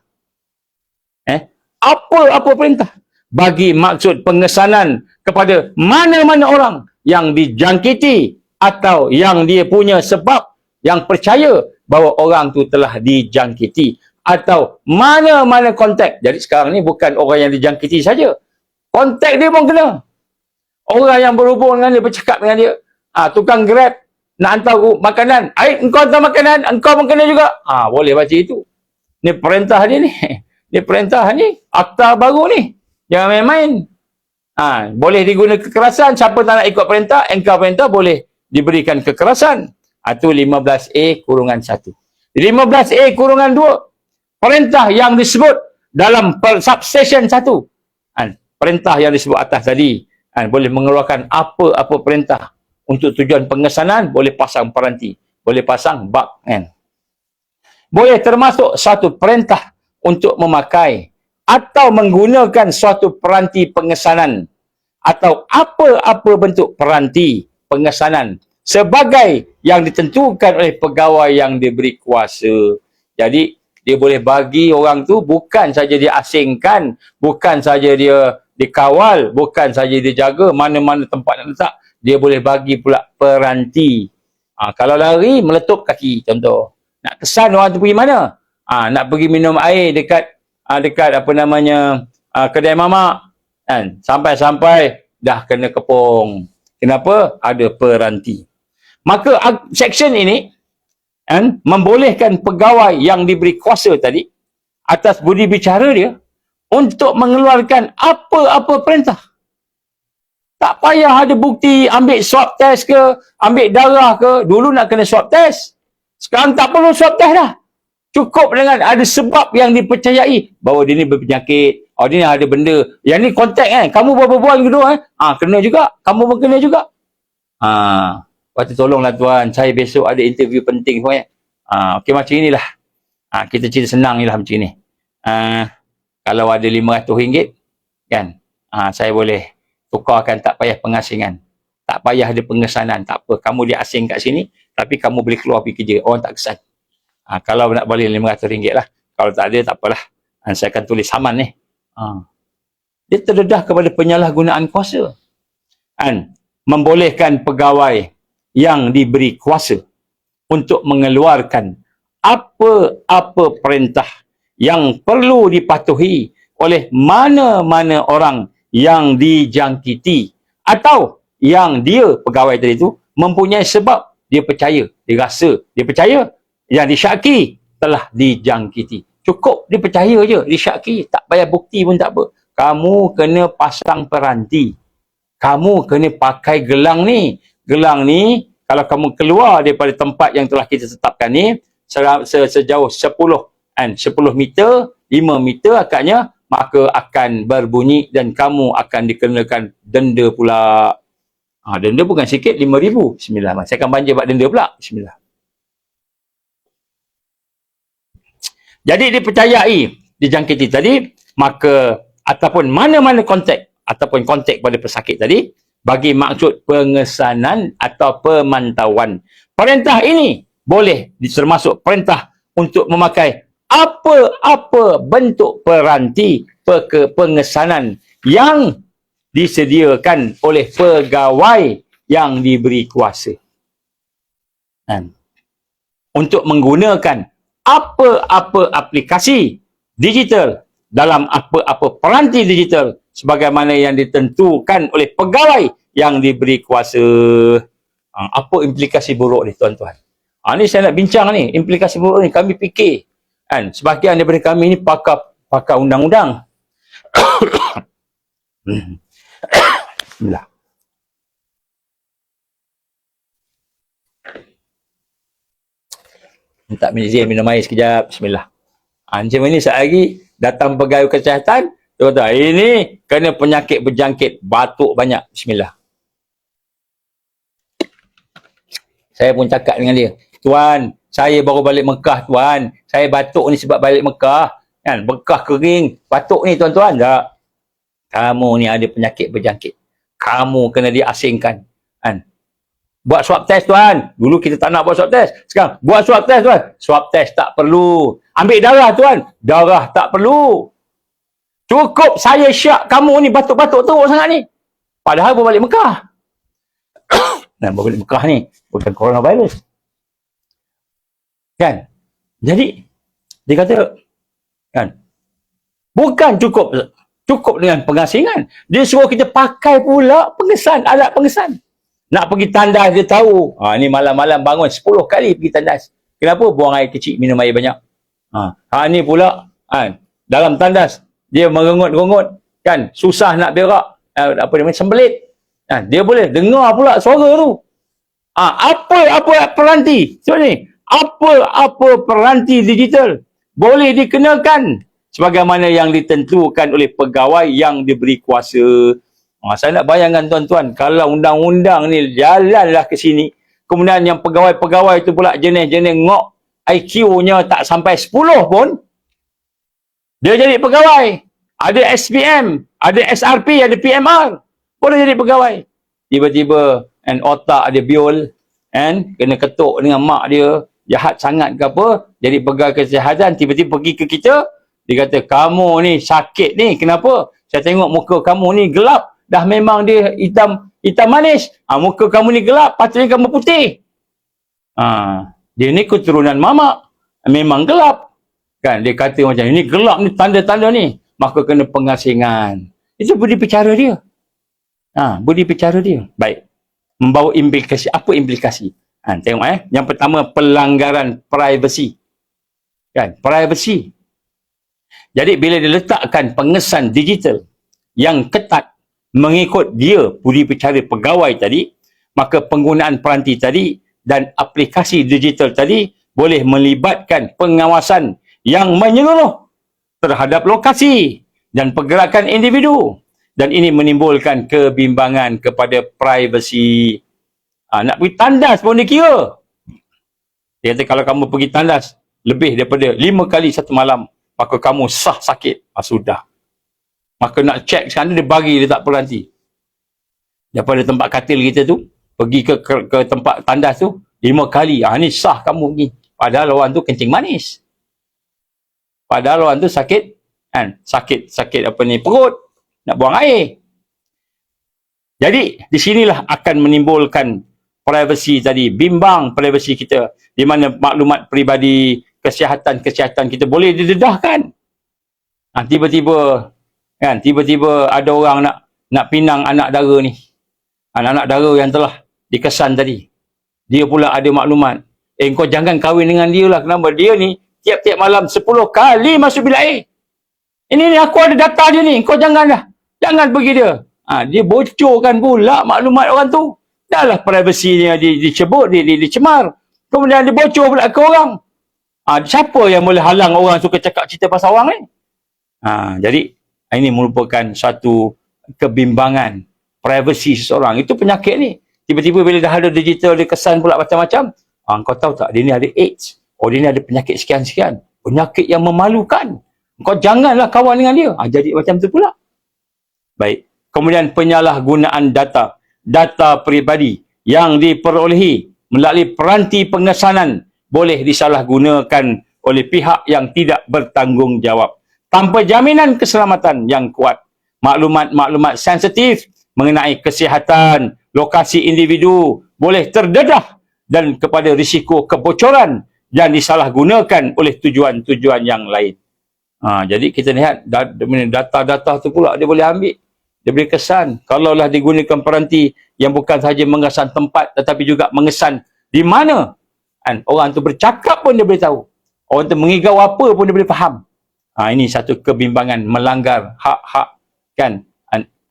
Apa-apa perintah bagi maksud pengesanan kepada mana-mana orang yang dijangkiti atau yang dia punya sebab yang percaya bahawa orang tu telah dijangkiti atau mana-mana kontak. Jadi sekarang ni bukan orang yang dijangkiti saja. Kontak dia pun kena. Orang yang berhubung dengan dia, bercakap dengan dia. Tukang Grab nak hantar makanan. Engkau hantar makanan, engkau pun kena juga. Boleh baca itu. Ni perintah dia ni. Ni perintah ni. Akta baru ni. Jangan main-main. Boleh digunakan kekerasan. Siapa tak nak ikut perintah, engkau perintah boleh diberikan kekerasan. Itu 15A kurungan 1. 15A kurungan 2. Perintah yang disebut dalam subsection 1. Perintah yang disebut atas tadi. Boleh mengeluarkan apa-apa perintah. Untuk tujuan pengesanan, boleh pasang peranti. Boleh pasang bak. Boleh termasuk satu perintah untuk memakai atau menggunakan suatu peranti pengesanan atau apa-apa bentuk peranti pengesanan sebagai yang ditentukan oleh pegawai yang diberi kuasa. Jadi, dia boleh bagi orang tu bukan saja dia asingkan, bukan saja dia dikawal, bukan saja dia jaga mana-mana tempat nak letak, dia boleh bagi pula peranti. Kalau lari, meletup kaki contoh. Nak kesan orang tu pergi mana? Nak pergi minum air dekat apa namanya kedai mamak, kan? Sampai-sampai dah kena kepung. Kenapa? Ada peranti. Maka section ini membolehkan pegawai yang diberi kuasa tadi atas budi bicara dia untuk mengeluarkan apa-apa perintah. Tak payah ada bukti, ambil swab test ke, ambil darah ke. Dulu nak kena swab test. Sekarang tak perlu swab test dah. Cukup dengan ada sebab yang dipercayai bahawa dia ni berpenyakit, dia ni ada benda. Yang ni kontak kan. Kamu berbual gitu kena juga. Kamu pun kena juga. Waktu tolonglah tuan, saya besok ada interview penting semuanya. Okey macam inilah. Kita cerita senang ni lah macam ni. Kalau ada RM500 kan, saya boleh tukarkan, tak payah pengasingan. Tak payah ada pengesanan, tak apa. Kamu dia asing kat sini, tapi kamu boleh keluar pergi kerja. Orang tak kesan. Kalau nak balik RM500 lah. Kalau tak ada, tak apalah. Saya akan tulis saman ni. Dia terdedah kepada penyalahgunaan kuasa. Membolehkan pegawai yang diberi kuasa untuk mengeluarkan apa-apa perintah yang perlu dipatuhi oleh mana-mana orang yang dijangkiti atau yang dia, pegawai tadi itu, mempunyai sebab dia percaya, dia rasa, dia percaya yang disyaki telah dijangkiti. Cukup dia percaya je, disyaki, tak payah bukti pun tak apa. Kamu kena pasang peranti. Kamu kena pakai gelang ni. Gelang ni, kalau kamu keluar daripada tempat yang telah kita tetapkan ni, sejauh 10 meter, 5 meter akadnya, maka akan berbunyi dan kamu akan dikenakan denda pula. Denda bukan sikit, RM5,000. Bismillah. Saya akan banjir buat denda pula. Bismillah. Jadi dipercayai, dijangkiti tadi, maka ataupun mana-mana kontak ataupun kontak pada pesakit tadi bagi maksud pengesanan atau pemantauan. Perintah ini boleh termasuk perintah untuk memakai apa-apa bentuk peranti pengesanan yang disediakan oleh pegawai yang diberi kuasa. Kan? Untuk menggunakan apa-apa aplikasi digital dalam apa-apa peranti digital sebagaimana yang ditentukan oleh pegawai yang diberi kuasa. Apa implikasi buruk ni tuan-tuan? Ni saya nak bincang ni, implikasi buruk ni kami fikir. Kan? Sebahagian daripada kami ni pakar undang-undang. Bismillah. Minta izin minum air sekejap. Bismillah. Macam ni sehari datang pegawai kesihatan, tuan-tuan, ini kena penyakit berjangkit, batuk banyak. Bismillah. Saya pun cakap dengan dia, tuan, saya baru balik Mekah, tuan. Saya batuk ni sebab balik Mekah. Kan? Bekah kering, batuk ni, tuan-tuan. Tak. Kamu ni ada penyakit berjangkit. Kamu kena diasingkan. Kan? Buat swab test, tuan. Dulu kita tak nak buat swab test. Sekarang, buat swab test, tuan. Swab test tak perlu. Ambil darah, tuan. Darah tak perlu. Cukup saya syak kamu ni batuk-batuk teruk sangat ni. Padahal baru balik Mekah. Dan baru balik Mekah ni bukan coronavirus. Kan? Jadi, dia kata, kan? Bukan cukup dengan pengasingan. Dia suruh kita pakai pula pengesan, alat pengesan. Nak pergi tandas dia tahu. Ni malam-malam bangun 10 kali pergi tandas. Kenapa? Buang air kecil, minum air banyak. Ni pula dalam tandas dia merengut-rengut, kan? Susah nak berak. Apa namanya? Sembelit. Dia boleh dengar pula suara tu. Apa peranti? So ni, apa peranti digital boleh dikenakan sebagaimana yang ditentukan oleh pegawai yang diberi kuasa. Saya nak bayangkan tuan-tuan, kalau undang-undang ni jalanlah ke sini, kemudian yang pegawai-pegawai tu pula jenis-jenis ngok, IQ-nya tak sampai 10 pun, dia jadi pegawai. Ada SPM, ada SRP, ada PMR, boleh jadi pegawai. Tiba-tiba otak dia biol, kena ketuk dengan mak dia, jahat sangat ke apa, jadi pegawai kesihatan, tiba-tiba pergi ke kita, dia kata, kamu ni sakit ni, kenapa? Saya tengok muka kamu ni gelap. Dah memang dia hitam manis. Muka kamu ni gelap, patutnya kamu putih. Dia ni keturunan mamak. Memang gelap. Kan? Dia kata macam ini gelap ni, tanda-tanda ni. Maka kena pengasingan. Itu budi bicara dia. Budi bicara dia. Baik. Membawa implikasi. Apa implikasi? Tengok Yang pertama, pelanggaran privasi. Kan? Privasi. Jadi bila diletakkan pengesan digital yang ketat mengikut dia budi bicara pegawai tadi, maka penggunaan peranti tadi dan aplikasi digital tadi boleh melibatkan pengawasan yang menyeluruh terhadap lokasi dan pergerakan individu, dan ini menimbulkan kebimbangan kepada privasi. Nak pergi tandas pun dikira. Dia kata kalau kamu pergi tandas lebih daripada 5 kali satu malam, maka kamu sah sakit. Sudah. Maka nak cek sekarang dia bagi letak peranti. Daripada tempat katil kita tu, pergi ke tempat tandas tu, 5 kali. Ni sah kamu pergi. Padahal orang tu kencing manis. Padahal orang tu sakit, kan? Sakit apa ni, perut. Nak buang air. Jadi, di sinilah akan menimbulkan privasi tadi, bimbang privasi kita. Di mana maklumat peribadi, kesihatan kita boleh didedahkan. Tiba-tiba ada orang nak pinang anak dara ni. Anak dara yang telah dikesan tadi. Dia pula ada maklumat. Kau jangan kahwin dengan dia lah. Kenapa? Dia ni tiap-tiap malam 10 kali masuk bilik air. Ini aku ada data dia ni. Kau janganlah. Jangan pergi dia. Dia bocorkan pula maklumat orang tu. Dah lah privasinya dicebut, dicemar. Kemudian dia bocor pula ke orang. Siapa yang boleh halang orang suka cakap cerita pasal orang ni? Jadi, ini merupakan satu kebimbangan privasi seseorang. Itu penyakit ni. Tiba-tiba bila dah ada digital, dia kesan pula macam-macam. Kau tahu tak, dia ni ada AIDS. Dia ni ada penyakit sekian-sekian. Penyakit yang memalukan. Kau janganlah kawan dengan dia. Jadi macam tu pula. Baik. Kemudian penyalahgunaan data. Data peribadi yang diperolehi melalui peranti pengesanan boleh disalahgunakan oleh pihak yang tidak bertanggungjawab tanpa jaminan keselamatan yang kuat. maklumat-maklumat sensitif mengenai kesihatan, lokasi individu boleh terdedah dan kepada risiko kebocoran dan disalahgunakan oleh tujuan-tujuan yang lain. Jadi kita lihat data-data tu pula dia boleh ambil. Dia boleh kesan. Kalaulah digunakan peranti yang bukan sahaja mengesan tempat tetapi juga mengesan di mana orang tu bercakap pun dia boleh tahu. Orang tu mengigau apa pun dia boleh faham. Ini satu kebimbangan melanggar hak-hak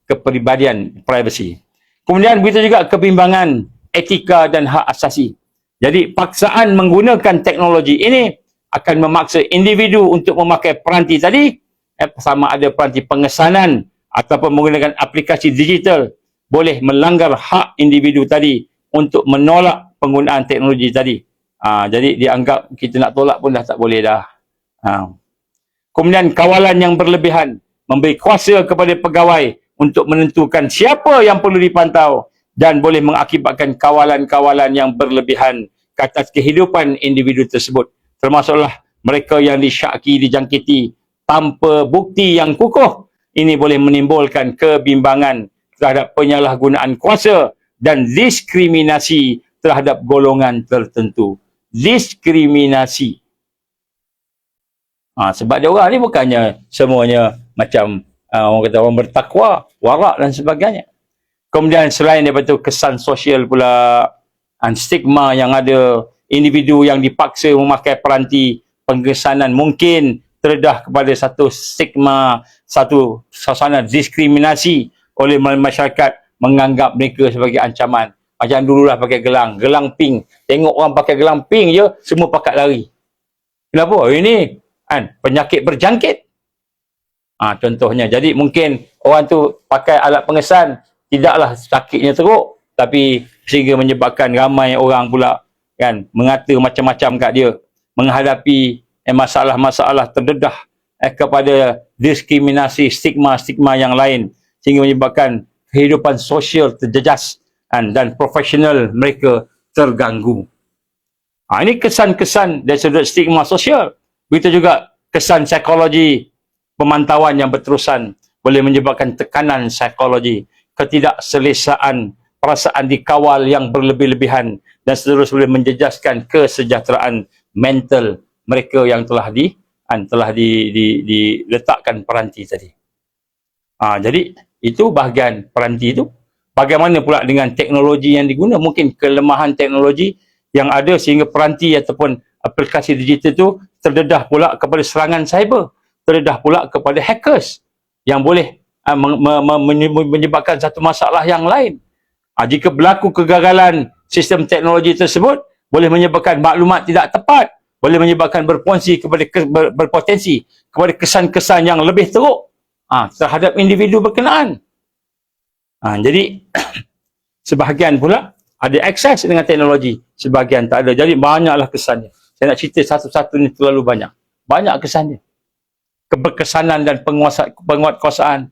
kepribadian, privacy. Kemudian begitu juga kebimbangan etika dan hak asasi. Jadi paksaan menggunakan teknologi ini akan memaksa individu untuk memakai peranti tadi, sama ada peranti pengesanan ataupun menggunakan aplikasi digital, boleh melanggar hak individu tadi untuk menolak penggunaan teknologi tadi. Jadi dianggap kita nak tolak pun dah tak boleh dah. Kemudian kawalan yang berlebihan, memberi kuasa kepada pegawai untuk menentukan siapa yang perlu dipantau dan boleh mengakibatkan kawalan-kawalan yang berlebihan ke atas kehidupan individu tersebut. Termasuklah mereka yang disyaki dijangkiti tanpa bukti yang kukuh. Ini boleh menimbulkan kebimbangan terhadap penyalahgunaan kuasa dan diskriminasi terhadap golongan tertentu. Diskriminasi. Sebab dia orang ni bukannya semuanya macam orang kata orang bertakwa, warak dan sebagainya. Kemudian selain daripada itu kesan sosial pula, stigma yang ada, individu yang dipaksa memakai peranti pengesanan mungkin terdedah kepada satu stigma, satu suasana diskriminasi oleh masyarakat menganggap mereka sebagai ancaman. Macam dululah pakai gelang pink. Tengok orang pakai gelang pink je, semua pakat lari. Kenapa? Ini penyakit berjangkit. Contohnya. Jadi mungkin orang tu pakai alat pengesan, tidaklah sakitnya teruk, tapi sehingga menyebabkan ramai orang pula mengata macam-macam kat dia, menghadapi masalah-masalah terdedah kepada diskriminasi, stigma-stigma yang lain, sehingga menyebabkan kehidupan sosial terjejas dan profesional mereka terganggu. Ini kesan-kesan dari sudut stigma sosial. Begitu juga kesan psikologi, pemantauan yang berterusan boleh menyebabkan tekanan psikologi, ketidakselesaan, perasaan dikawal yang berlebih-lebihan dan seterusnya boleh menjejaskan kesejahteraan mental mereka yang telah diletakkan peranti tadi. Jadi itu bahagian peranti itu. Bagaimana pula dengan teknologi yang diguna? Mungkin kelemahan teknologi yang ada sehingga peranti ataupun aplikasi digital itu terdedah pula kepada serangan cyber, terdedah pula kepada hackers yang boleh menyebabkan satu masalah yang lain. Jika berlaku kegagalan sistem teknologi tersebut, boleh menyebabkan maklumat tidak tepat, boleh menyebabkan berpotensi kepada kesan-kesan yang lebih teruk terhadap individu berkenaan. Jadi sebahagian pula ada akses dengan teknologi, sebahagian tak ada. Jadi banyaklah kesannya. Saya nak cerita satu-satu ni terlalu banyak. Banyak kesannya. Keberkesanan dan penguatkuasaan,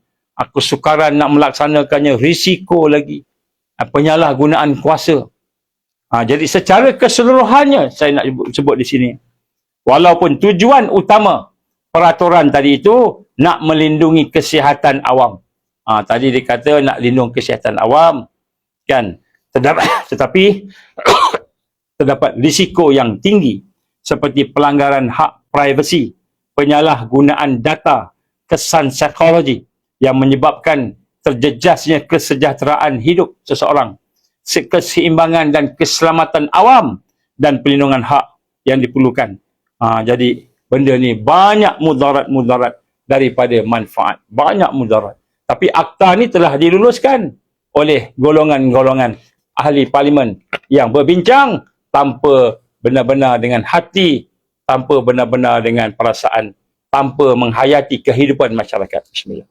kesukaran nak melaksanakannya, risiko lagi, penyalahgunaan kuasa. Jadi secara keseluruhannya saya nak sebut di sini. Walaupun tujuan utama peraturan tadi itu nak melindungi kesihatan awam. Tadi dia kata nak lindung kesihatan awam, kan? Tetapi terdapat risiko yang tinggi seperti pelanggaran hak privasi, penyalahgunaan data, kesan psikologi yang menyebabkan terjejasnya kesejahteraan hidup seseorang, keseimbangan dan keselamatan awam dan perlindungan hak yang diperlukan. Jadi benda ni banyak mudarat-mudarat daripada manfaat. Banyak mudarat. Tapi akta ni telah diluluskan oleh golongan-golongan ahli parlimen yang berbincang tanpa benar-benar dengan hati, tanpa benar-benar dengan perasaan, tanpa menghayati kehidupan masyarakat. Bismillah.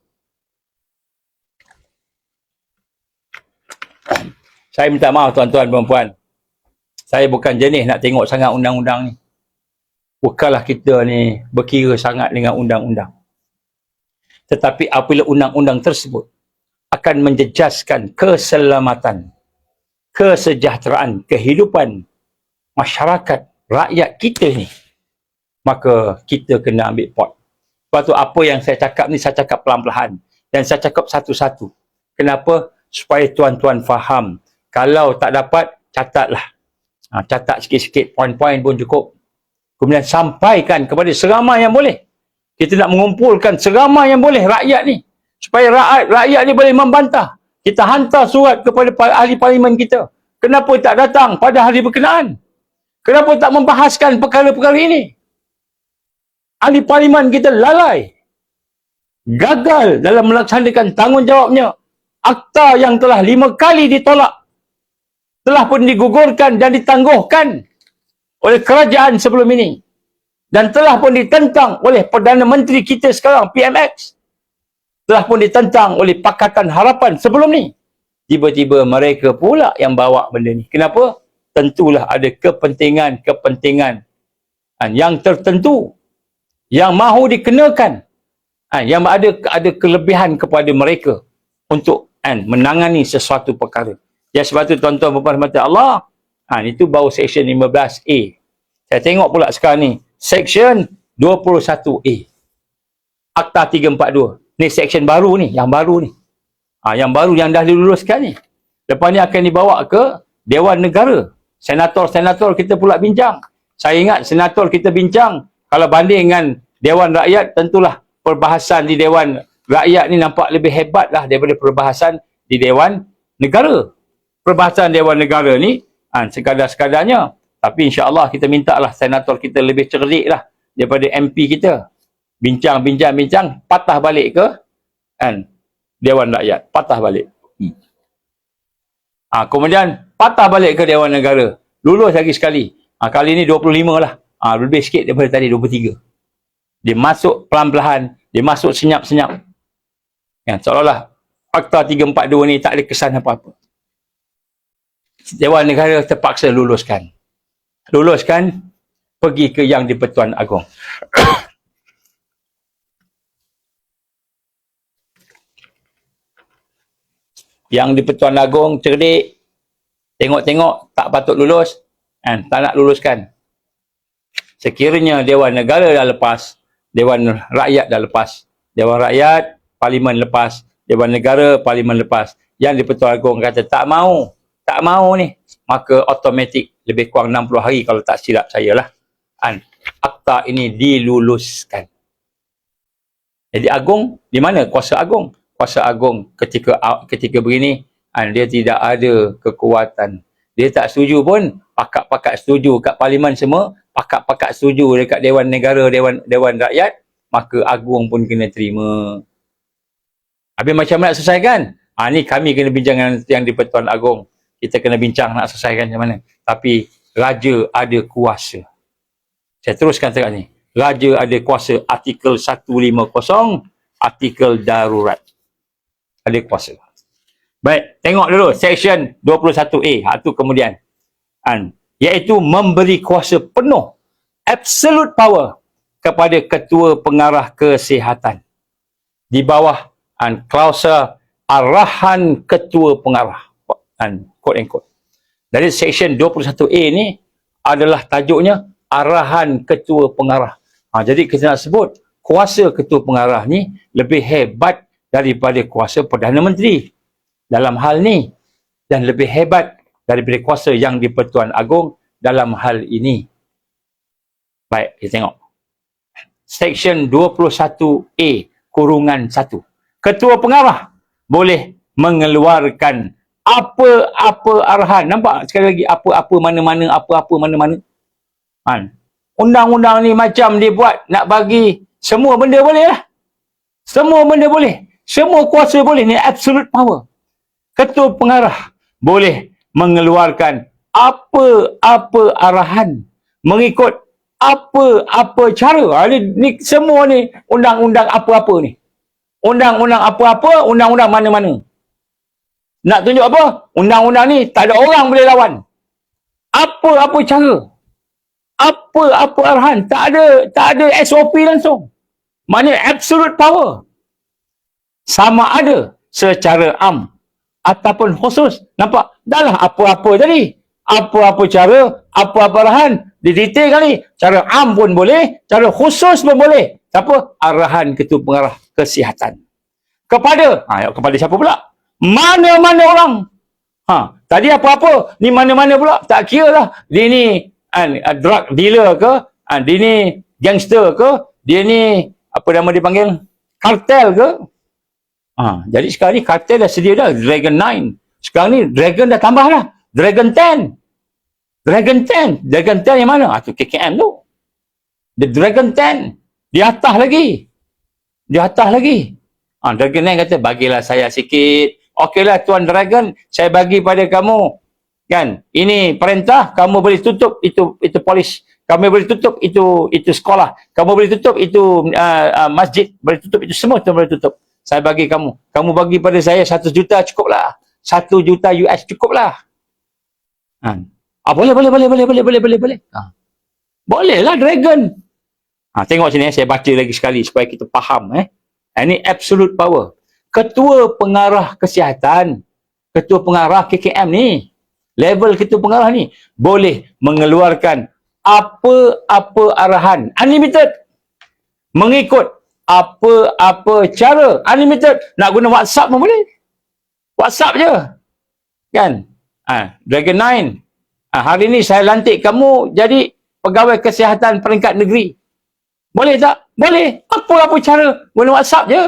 Saya minta maaf tuan-tuan dan puan-puan. Saya bukan jenis nak tengok sangat undang-undang ni. Bukanlah kita ni berkira sangat dengan undang-undang. Tetapi apabila undang-undang tersebut akan menjejaskan keselamatan, kesejahteraan, kehidupan masyarakat, rakyat kita ni, maka kita kena ambil pot. Sebab tu apa yang saya cakap ni, saya cakap pelan-pelan. Dan saya cakap satu-satu. Kenapa? Supaya tuan-tuan faham. Kalau tak dapat, catatlah. Catat sikit-sikit, poin-poin pun cukup. Kemudian sampaikan kepada seramai yang boleh. Kita nak mengumpulkan seramai yang boleh rakyat ni. Supaya rakyat ni boleh membantah. Kita hantar surat kepada ahli parlimen kita. Kenapa tak datang pada hari berkenaan? Kenapa tak membahaskan perkara-perkara ini? Ahli parlimen kita lalai. Gagal dalam melaksanakan tanggungjawabnya. Akta yang telah 5 kali ditolak telah pun digugurkan dan ditangguhkan oleh kerajaan sebelum ini. Dan telah pun ditentang oleh Perdana Menteri kita sekarang, PMX. Telah pun ditentang oleh Pakatan Harapan sebelum ni. Tiba-tiba mereka pula yang bawa benda ni. Kenapa? Tentulah ada kepentingan-kepentingan yang tertentu yang mahu dikenakan, yang ada kelebihan kepada mereka untuk menangani sesuatu perkara. Ya, sebab tu tuan-tuan puan-puan mata Allah, itu baru section 15A. Saya tengok pula sekarang ni, section 21A. Akta 342. Ni section baru ni, yang baru ni. Yang baru yang dah diluluskan ni. Lepas ni akan dibawa ke Dewan Negara. Senator-senator kita pula bincang. Saya ingat senator kita bincang, kalau banding dengan Dewan Rakyat, tentulah perbahasan di Dewan Rakyat ni nampak lebih hebat lah daripada perbahasan di Dewan Negara. Perbahasan Dewan Negara ni sekadar-sekadarnya. Tapi insya-Allah kita minta lah senator kita lebih cerdik lah daripada MP kita. Bincang, patah balik ke Dewan Rakyat. Patah balik. Kemudian patah balik ke Dewan Negara. Lulus lagi sekali. Kali ni 25 lah. Lebih sikit daripada tadi 23. Dia masuk pelan-pelan. Dia masuk senyap-senyap. Seolah-olah Akta 342 ni tak ada kesan apa-apa. Dewan Negara terpaksa luluskan. Pergi ke Yang di-Pertuan Agong. Yang di-Pertuan Agong cerdik. Tengok-tengok tak patut lulus. Tak nak luluskan. Sekiranya Dewan Negara dah lepas, Dewan Rakyat dah lepas. Dewan Rakyat, Parlimen lepas. Dewan Negara, Parlimen lepas. Yang di-Pertuan Agong kata tak mau ni. Maka automatik lebih kurang 60 hari kalau tak silap saya lah. Akta ini diluluskan. Jadi Agong, di mana kuasa Agong? Kuasa Agong ketika begini, dia tidak ada kekuatan. Dia tak setuju pun, pakat-pakat setuju kat Parlimen semua, pakat-pakat setuju dekat Dewan Negara, Dewan Rakyat, maka Agong pun kena terima. Habis macam mana nak selesaikan? Ni kami kena bincang dengan Yang di-Pertuan Agong. Kita kena bincang nak selesaikan macam mana. Tapi Raja ada kuasa. Saya teruskan terang ni. Raja ada kuasa. Artikel 150, artikel darurat. Ada kuasa. Baik, tengok dulu section 21A. Itu kemudian. Iaitu memberi kuasa penuh, absolute power kepada Ketua Pengarah Kesihatan. Di bawah klausa arahan Ketua Pengarah. Quote and quote. Dari section 21A ni adalah tajuknya arahan Ketua Pengarah. Jadi kita nak sebut kuasa Ketua Pengarah ni lebih hebat daripada kuasa Perdana Menteri dalam hal ni, dan lebih hebat daripada kuasa Yang di-Pertuan Agong dalam hal ini. Baik, kita tengok. Section 21A kurungan 1. Ketua Pengarah boleh mengeluarkan apa-apa arahan. Nampak sekali lagi, apa-apa mana-mana, apa-apa mana-mana. Undang-undang ni macam dia buat nak bagi semua benda boleh lah. Semua benda boleh. Semua kuasa boleh. Ni absolute power. Ketua Pengarah boleh mengeluarkan apa-apa arahan mengikut apa-apa cara. Ni semua ni undang-undang apa-apa ni. Undang-undang apa-apa, undang-undang mana-mana. Nak tunjuk apa? Undang-undang ni tak ada orang boleh lawan. Apa-apa cara. Apa-apa arahan. Tak ada SOP langsung. Maknanya absolute power. Sama ada secara am ataupun khusus. Nampak? Dah lah apa-apa tadi. Apa-apa cara, apa-apa arahan. Didetail kali. Cara am pun boleh, cara khusus pun boleh. Siapa? Arahan Ketua Pengarah Kesihatan. kepada kepada siapa pula? Mana-mana orang. Tadi apa-apa, ni mana-mana pula, tak kira lah. Dia ni drug dealer ke, dia ni gangster ke, dia ni apa nama dia panggil, kartel ke. Jadi sekarang ni kartel dah sedia dah, Dragon 9. Sekarang ni Dragon dah tambah dah, Dragon 10. Dragon 10 yang mana? Tu KKM tu. The Dragon 10. Di atas lagi. Dragon 9 kata, bagilah saya sikit. Okeylah Tuan Dragon, saya bagi pada kamu. Kan? Ini perintah, kamu boleh tutup itu polis. Kamu boleh tutup itu sekolah. Kamu boleh tutup itu masjid. Boleh tutup itu semua, tu boleh tutup. Saya bagi kamu. Kamu bagi pada saya 1 juta cukuplah. 1 juta US cukuplah. Boleh. Boleh lah Dragon. Tengok sini, saya baca lagi sekali supaya kita faham. Ini absolute power. Ketua pengarah kesihatan, ketua pengarah KKM ni, level ketua pengarah ni, boleh mengeluarkan apa-apa arahan. Unlimited. Mengikut apa-apa cara. Unlimited. Nak guna WhatsApp pun boleh. WhatsApp je. Kan? Dragon 9. Hari ni saya lantik kamu jadi pegawai kesihatan peringkat negeri. Boleh tak? Boleh. Apa-apa cara. Guna WhatsApp je.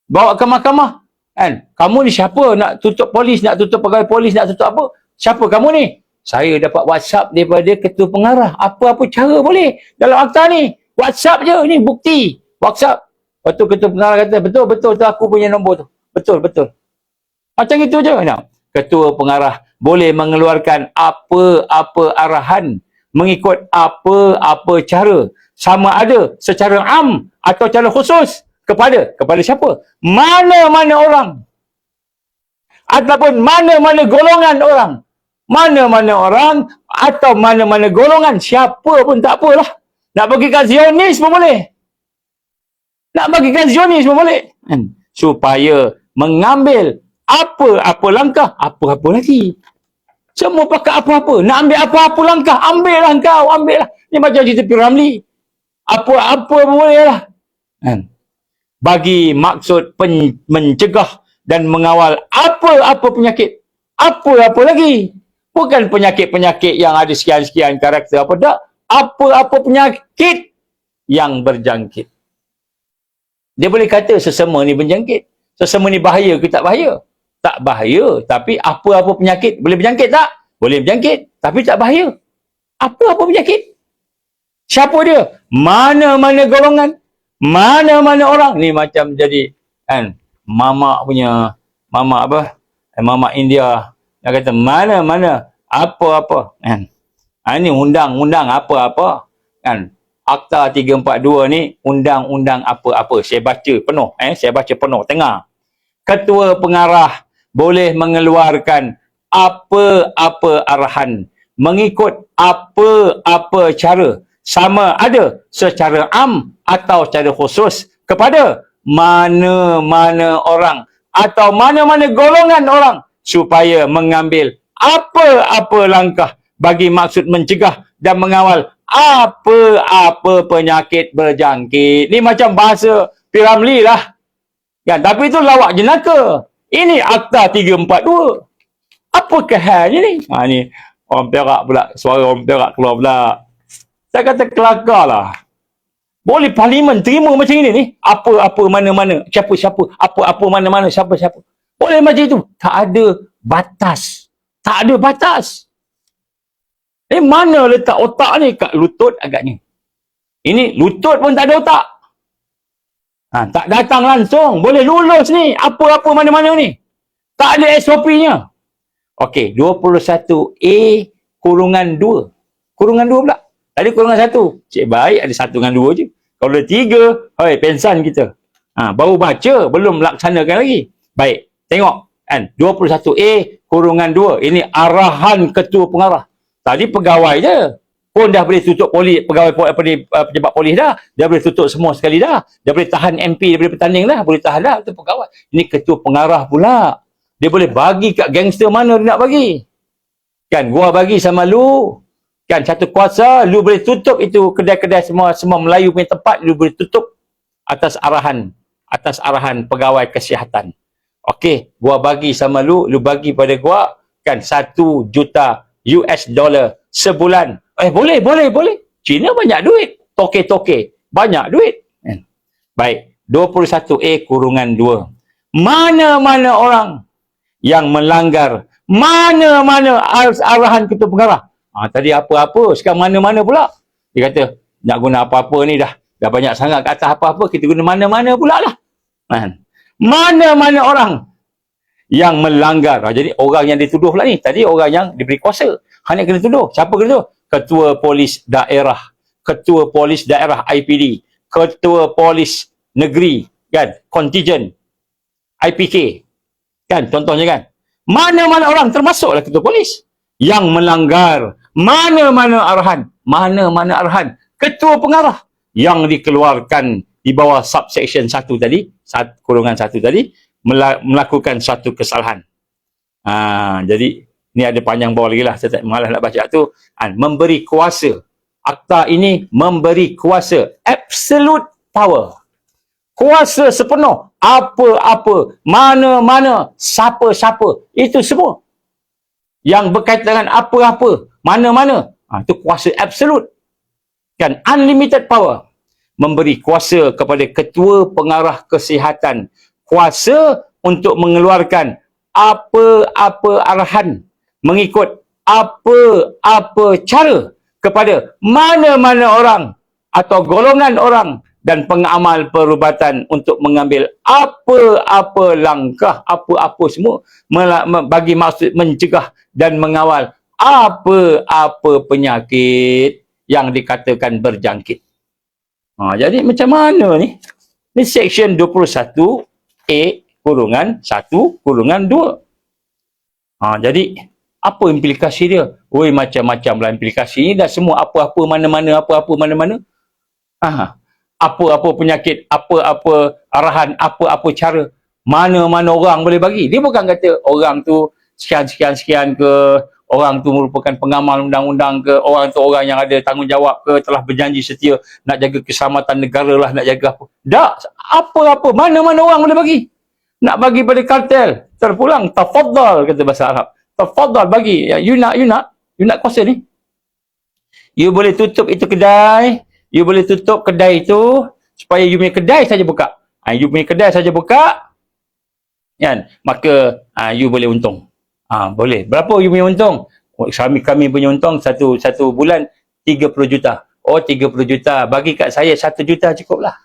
Bawa ke mahkamah. Kan? Kamu ni siapa? Nak tutup polis, nak tutup pegawai polis, nak tutup apa? Siapa kamu ni? Saya dapat WhatsApp daripada ketua pengarah. Apa-apa cara boleh. Dalam akta ni. WhatsApp je. Ni bukti. WhatsApp. Lepas tu ketua pengarah kata, betul tu aku punya nombor tu. Betul. Macam itu je. Ketua pengarah boleh mengeluarkan apa-apa arahan mengikut apa-apa cara. Sama ada secara am atau secara khusus. Kepada siapa? Mana-mana orang. Ataupun mana-mana golongan orang. Mana-mana orang atau mana-mana golongan. Siapa pun tak apalah. Nak bagikan Zionis pun boleh. Supaya mengambil apa-apa langkah. Apa-apa lagi. Semua pakai apa-apa. Nak ambil apa-apa langkah. Ambil lah. Ni macam cerita Piramli. Apa-apa pun boleh lah. Bagi maksud mencegah dan mengawal apa-apa penyakit. Apa-apa lagi. Bukan penyakit-penyakit yang ada sekian-sekian karakter apa tak. Apa-apa penyakit yang berjangkit. Dia boleh kata sesama ni berjangkit. Sesama ni bahaya ke tak bahaya? Tak bahaya. Tapi apa-apa penyakit boleh berjangkit tak? Boleh berjangkit. Tapi tak bahaya. Apa-apa penyakit? Siapa dia? Mana-mana golongan. Mana-mana orang. Ni macam jadi mamak India. Dia kata mana-mana apa-apa. Ini undang-undang apa-apa. Akta 342 ni undang-undang apa-apa. Saya baca penuh. Tengah. Ketua pengarah boleh mengeluarkan apa-apa arahan mengikut apa-apa cara. Sama ada secara am atau secara khusus kepada mana-mana orang atau mana-mana golongan orang supaya mengambil apa-apa langkah bagi maksud mencegah dan mengawal apa-apa penyakit berjangkit. Ni macam bahasa Piramli lah. Kan? Tapi itu lawak jenaka. Ini Akta 342. Apa kehalnya ni? Ni orang Perak pula. Suara orang Perak keluar pula. Saya kata kelakar lah. Boleh parlimen terima macam ini ni? Apa-apa mana-mana, siapa-siapa, apa-apa mana-mana, siapa-siapa. Boleh macam itu. Tak ada batas. Mana letak otak ni? Kat lutut agaknya. Ini lutut pun tak ada otak. Tak datang langsung. Boleh lulus ni. Apa-apa mana-mana ni. Tak ada SOP-nya. Okey, 21A kurungan 2. Kurungan 2 pula. Tadi kurungan 1. Cik baik ada 1 dengan 2 je. Kalau ada 3, pensan kita. Baru baca, belum laksanakan lagi. Baik, tengok. 21A kurungan 2. Ini arahan ketua pengarah. Tadi pegawai je. Pun dah boleh tutup polis, pegawai pejabat polis dah. Dia boleh tutup semua sekali dah. Dia boleh tahan MP, dia boleh bertanding dah. Boleh tahan dah, itu pegawai. Ini ketua pengarah pula. Dia boleh bagi kat gangster mana dia nak bagi. Kan, gua bagi sama lu. Kan, satu kuasa, lu boleh tutup itu kedai-kedai semua Melayu punya tempat, lu boleh tutup atas arahan atas arahan pegawai kesihatan. Okey, gua bagi sama lu bagi pada gua kan 1 juta US dollar sebulan. Boleh. China banyak duit. Toke banyak duit. Baik, 21A-2. Mana-mana orang yang melanggar mana-mana arahan ketua pengarah. Tadi apa-apa, sekarang mana-mana pula. Dia kata, nak guna apa-apa ni dah banyak sangat kat atas apa-apa, kita guna mana-mana pula lah. Mana-mana orang yang melanggar. Jadi orang yang dituduh pula ni, tadi orang yang diberi kuasa. Hanya kena tuduh. Siapa kena tuduh? Ketua Polis Daerah IPD, Ketua Polis Negeri, kan, Kontijen IPK, kan, contohnya kan. Mana-mana orang, termasuklah ketua polis yang melanggar mana-mana arahan ketua pengarah yang dikeluarkan di bawah subsection 1 tadi, kurungan 1 tadi, melakukan suatu kesalahan. Jadi ni ada panjang bawah lagi lah, saya tak malas nak baca tu. Memberi kuasa. Akta ini memberi kuasa, absolute power. Kuasa sepenuh, apa-apa, mana-mana, siapa-siapa, itu semua yang berkaitan dengan apa-apa, mana-mana, itu kuasa absolut, kan, unlimited power. Memberi kuasa kepada ketua pengarah kesihatan, kuasa untuk mengeluarkan apa-apa arahan, mengikut apa-apa cara kepada mana-mana orang atau golongan orang dan pengamal perubatan untuk mengambil apa-apa langkah, apa-apa semua bagi maksud mencegah dan mengawal apa-apa penyakit yang dikatakan berjangkit. Jadi macam mana ni? Ni section 21A-1-2. Jadi apa implikasi dia? Macam-macam lah implikasi ni, dah semua apa-apa mana-mana, apa-apa penyakit, apa-apa arahan, apa-apa cara, mana-mana orang boleh bagi. Dia bukan kata orang tu sekian-sekian ke, orang tu merupakan pengamal undang-undang ke, orang tu orang yang ada tanggungjawab ke, telah berjanji setia nak jaga keselamatan negara lah, nak jaga apa. Tak, apa-apa, mana-mana orang boleh bagi. Nak bagi pada kartel, terpulang, tafaddal kata bahasa Arab. Tafaddal bagi, you nak kuasa ni. You boleh tutup itu kedai, you boleh tutup kedai itu supaya you punya kedai saja buka. You punya kedai saja buka, kan? Maka you boleh untung. Boleh. Berapa you punya untung? Kami punya untung satu bulan 30 juta. 30 juta. Bagi kat saya 1 juta cukuplah.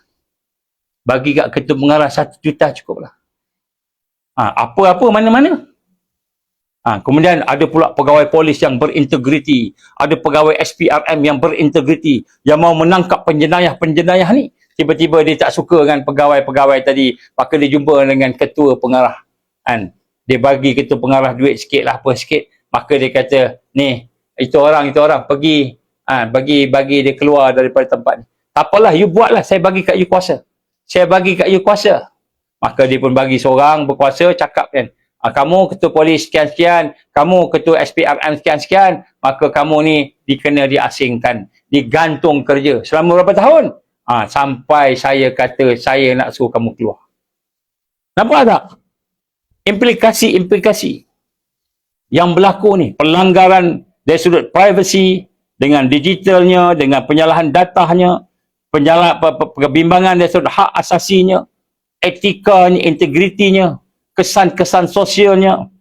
Bagi kat ketua pengarah 1 juta cukuplah. Apa-apa mana-mana. Kemudian ada pula pegawai polis yang berintegriti, ada pegawai SPRM yang berintegriti, yang mau menangkap penjenayah ni. Tiba-tiba dia tak suka dengan pegawai-pegawai tadi, maka dia jumpa dengan ketua pengarah. Dia bagi ketua pengarah duit sikit lah, apa sikit. Maka dia kata, ni, itu orang, pergi, bagi dia keluar daripada tempat ni. Tak apalah, you buatlah, saya bagi kat you kuasa. Maka dia pun bagi seorang berkuasa, cakap kan, kamu ketua polis sekian-sekian, kamu ketua SPRM sekian-sekian, maka kamu ni dikena diasingkan, digantung kerja. Selama berapa tahun? Sampai saya kata saya nak suruh kamu keluar. Nampak tak? Implikasi yang berlaku ni, pelanggaran dari sudut privacy, dengan digitalnya, dengan penyalahan datanya, kebimbangan dari sudut hak asasinya, etikanya, integritinya, kesan-kesan sosialnya,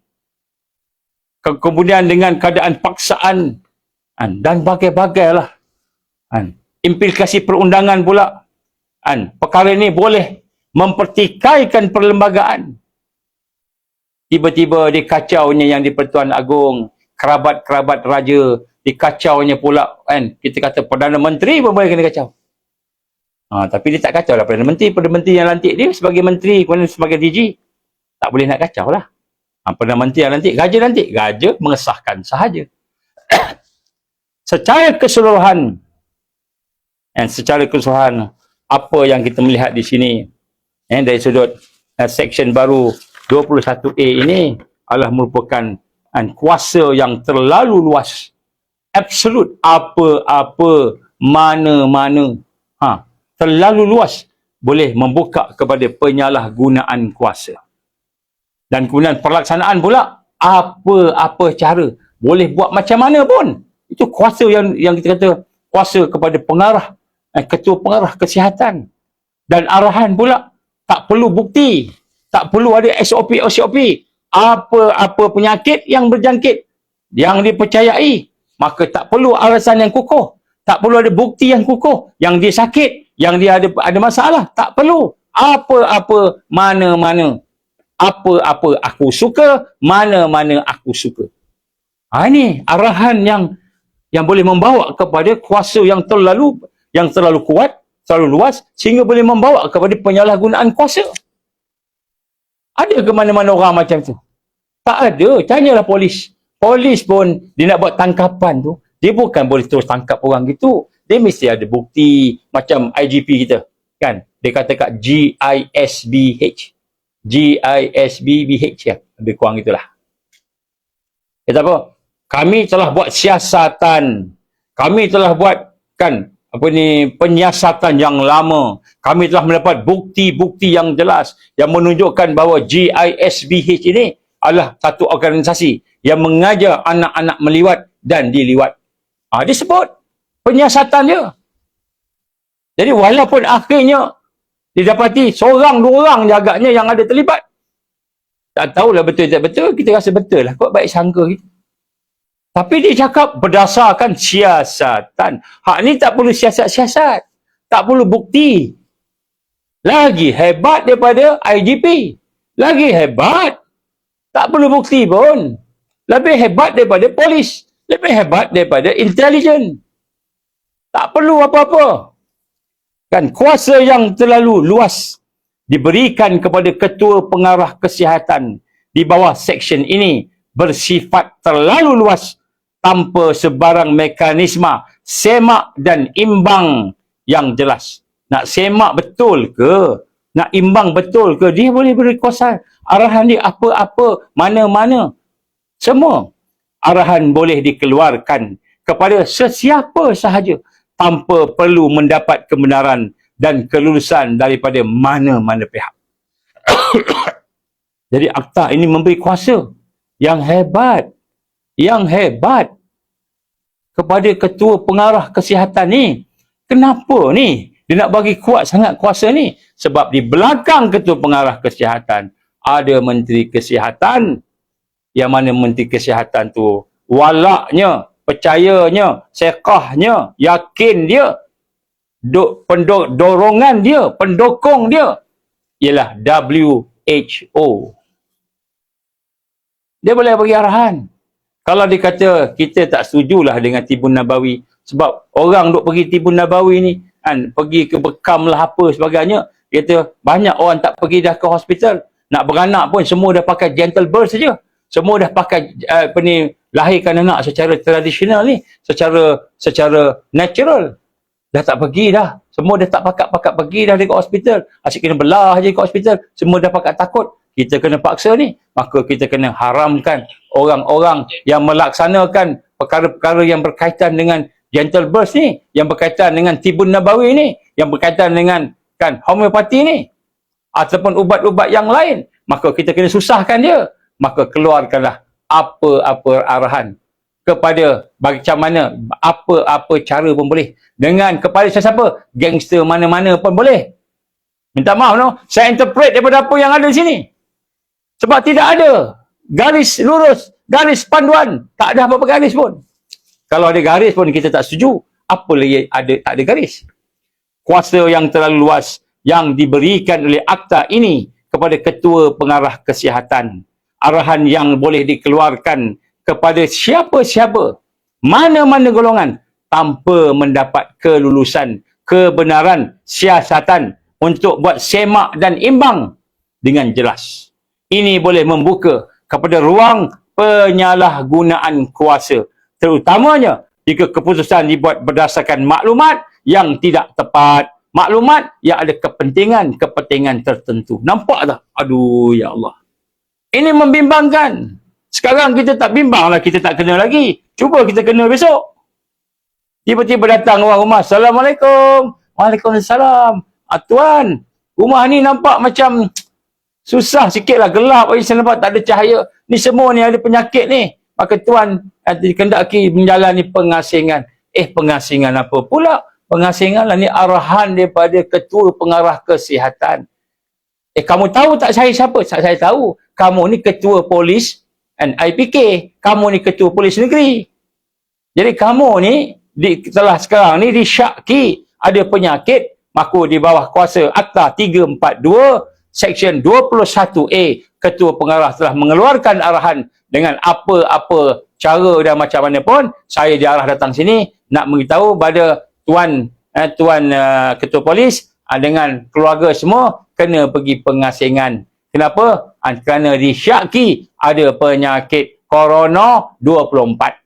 kemudian dengan keadaan paksaan, dan bagai-bagai lah. Implikasi perundangan pula. Perkara ini boleh mempertikaikan perlembagaan. Tiba-tiba dikacaunya yang di Pertuan Agong, kerabat-kerabat raja, dikacaunya pula, kita kata Perdana Menteri pun boleh kena kacau. Tapi dia tak kacau lah Perdana Menteri yang lantik dia sebagai menteri, kemudian sebagai DG. Tak boleh nak kacau lah. Perdana Menteri yang lantik, Gaja mengesahkan sahaja. Secara keseluruhan, apa yang kita melihat di sini, dari sudut section baru 21A ini adalah merupakan kuasa yang terlalu luas. Absolut, apa-apa, mana-mana. Terlalu luas. boleh membuka kepada penyalahgunaan kuasa. Dan kemudian pelaksanaan pula, apa-apa cara, boleh buat macam mana pun. Itu kuasa yang kita kata, kuasa kepada pengarah, ketua pengarah kesihatan. Dan arahan pula, tak perlu bukti, tak perlu ada SOP. Apa-apa penyakit yang berjangkit, yang dipercayai, maka tak perlu alasan yang kukuh, tak perlu ada bukti yang kukuh, yang dia sakit, yang dia ada masalah, tak perlu. Apa-apa, mana-mana. Apa-apa aku suka, mana-mana aku suka. Ini arahan yang boleh membawa kepada kuasa yang terlalu kuat, terlalu luas, sehingga boleh membawa kepada penyalahgunaan kuasa. Ada ke mana-mana orang macam tu? Tak ada. Tanyalah polis. Polis pun, dia nak buat tangkapan tu, dia bukan boleh terus tangkap orang gitu. Dia mesti ada bukti, macam IGP kita. Kan? Dia kata kat GISBH. GISBH ya. Lebih kurang itulah. Kata apa? Kami telah buat siasatan. Kami telah buat penyiasatan yang lama. Kami telah mendapat bukti-bukti yang jelas yang menunjukkan bahawa GISBH ini adalah satu organisasi yang mengajar anak-anak meliwat dan diliwat. Dia sebut penyiasatan dia. Jadi walaupun akhirnya didapati seorang, dua orang je agaknya yang ada terlibat. Tak tahulah betul tak betul, kita rasa betul lah kot, baik sangka kita. Tapi dia cakap berdasarkan siasatan. Hak ni tak perlu siasat-siasat. Tak perlu bukti. Lagi hebat daripada IGP. Lagi hebat. Tak perlu bukti pun. Lebih hebat daripada polis. Lebih hebat daripada intelijen. Tak perlu apa-apa. Kan kuasa yang terlalu luas diberikan kepada ketua pengarah kesihatan di bawah seksyen ini bersifat terlalu luas tanpa sebarang mekanisme semak dan imbang yang jelas. Nak semak betul ke? Nak imbang betul ke? Dia boleh beri kuasa. Arahan dia apa-apa, mana-mana. Semua arahan boleh dikeluarkan kepada sesiapa sahaja tanpa perlu mendapat kebenaran dan kelulusan daripada mana-mana pihak. Jadi akta ini memberi kuasa yang hebat kepada ketua pengarah kesihatan ni. Kenapa ni dia nak bagi kuat sangat kuasa ni? Sebab di belakang ketua pengarah kesihatan ada menteri kesihatan, yang mana menteri kesihatan tu walaknya, percayanya, sekahnya, yakin dia, dorongan dia, pendukung dia ialah WHO. Dia boleh bagi arahan. Kalau dia kata kita tak setujulah dengan Tibun Nabawi sebab orang duk pergi Tibun Nabawi ni kan, pergi ke bekam lah apa sebagainya, dia kata banyak orang tak pergi dah ke hospital, nak beranak pun semua dah pakai gentle birth saja, semua dah pakai lahirkan anak secara tradisional ni, secara natural, dah tak pergi dah, semua dah tak pakat pergi dah dekat hospital, asyik kena belah je dekat hospital, semua dah pakat takut. Kita kena paksa ni, maka kita kena haramkan orang-orang yang melaksanakan perkara-perkara yang berkaitan dengan gentle birth ni, yang berkaitan dengan Tibun Nabawi ni, yang berkaitan dengan homeopati ni, ataupun ubat-ubat yang lain, maka kita kena susahkan dia. Maka keluarkanlah apa-apa arahan kepada macam mana, apa-apa cara pun boleh, dengan kepada siapa, gangster mana-mana pun boleh. Minta maaf no, saya interpret daripada apa yang ada di sini. Sebab tidak ada garis lurus, garis panduan. Tak ada apa-apa garis pun. Kalau ada garis pun kita tak setuju. Apa lagi tak ada garis? Kuasa yang terlalu luas yang diberikan oleh akta ini kepada ketua pengarah kesihatan. Arahan yang boleh dikeluarkan kepada siapa-siapa, mana-mana golongan, tanpa mendapat kelulusan, kebenaran, siasatan untuk buat semak dan imbang dengan jelas. Ini boleh membuka kepada ruang penyalahgunaan kuasa, terutamanya jika keputusan dibuat berdasarkan maklumat yang tidak tepat, maklumat yang ada kepentingan tertentu. Nampak tak? Aduh, ya Allah. Ini membimbangkan. Sekarang kita tak bimbang lah, kita tak kena lagi. Cuba kita kena besok. Tiba-tiba datang orang rumah, Assalamualaikum. Waalaikumsalam. Tuan, Rumah ni nampak macam susah sikit lah, gelap, saya nampak tak ada cahaya. Ni semua ni ada penyakit ni. Maka tuan dikendaki menjalani pengasingan. Pengasingan apa pula? Pengasingan lah ni arahan daripada ketua pengarah kesihatan. Kamu tahu tak saya siapa? Saya tahu. Kamu ni ketua polis and IPK. Kamu ni ketua polis negeri. Jadi kamu ni telah sekarang ni disyaki ada penyakit, maka di bawah kuasa Akta 342 Seksyen 21A, Ketua Pengarah telah mengeluarkan arahan dengan apa-apa cara dan macam mana pun. Saya diarah datang sini nak beritahu pada tuan Ketua Polis dengan keluarga semua kena pergi pengasingan. Kenapa? Kerana disyaki ada penyakit Corona 24.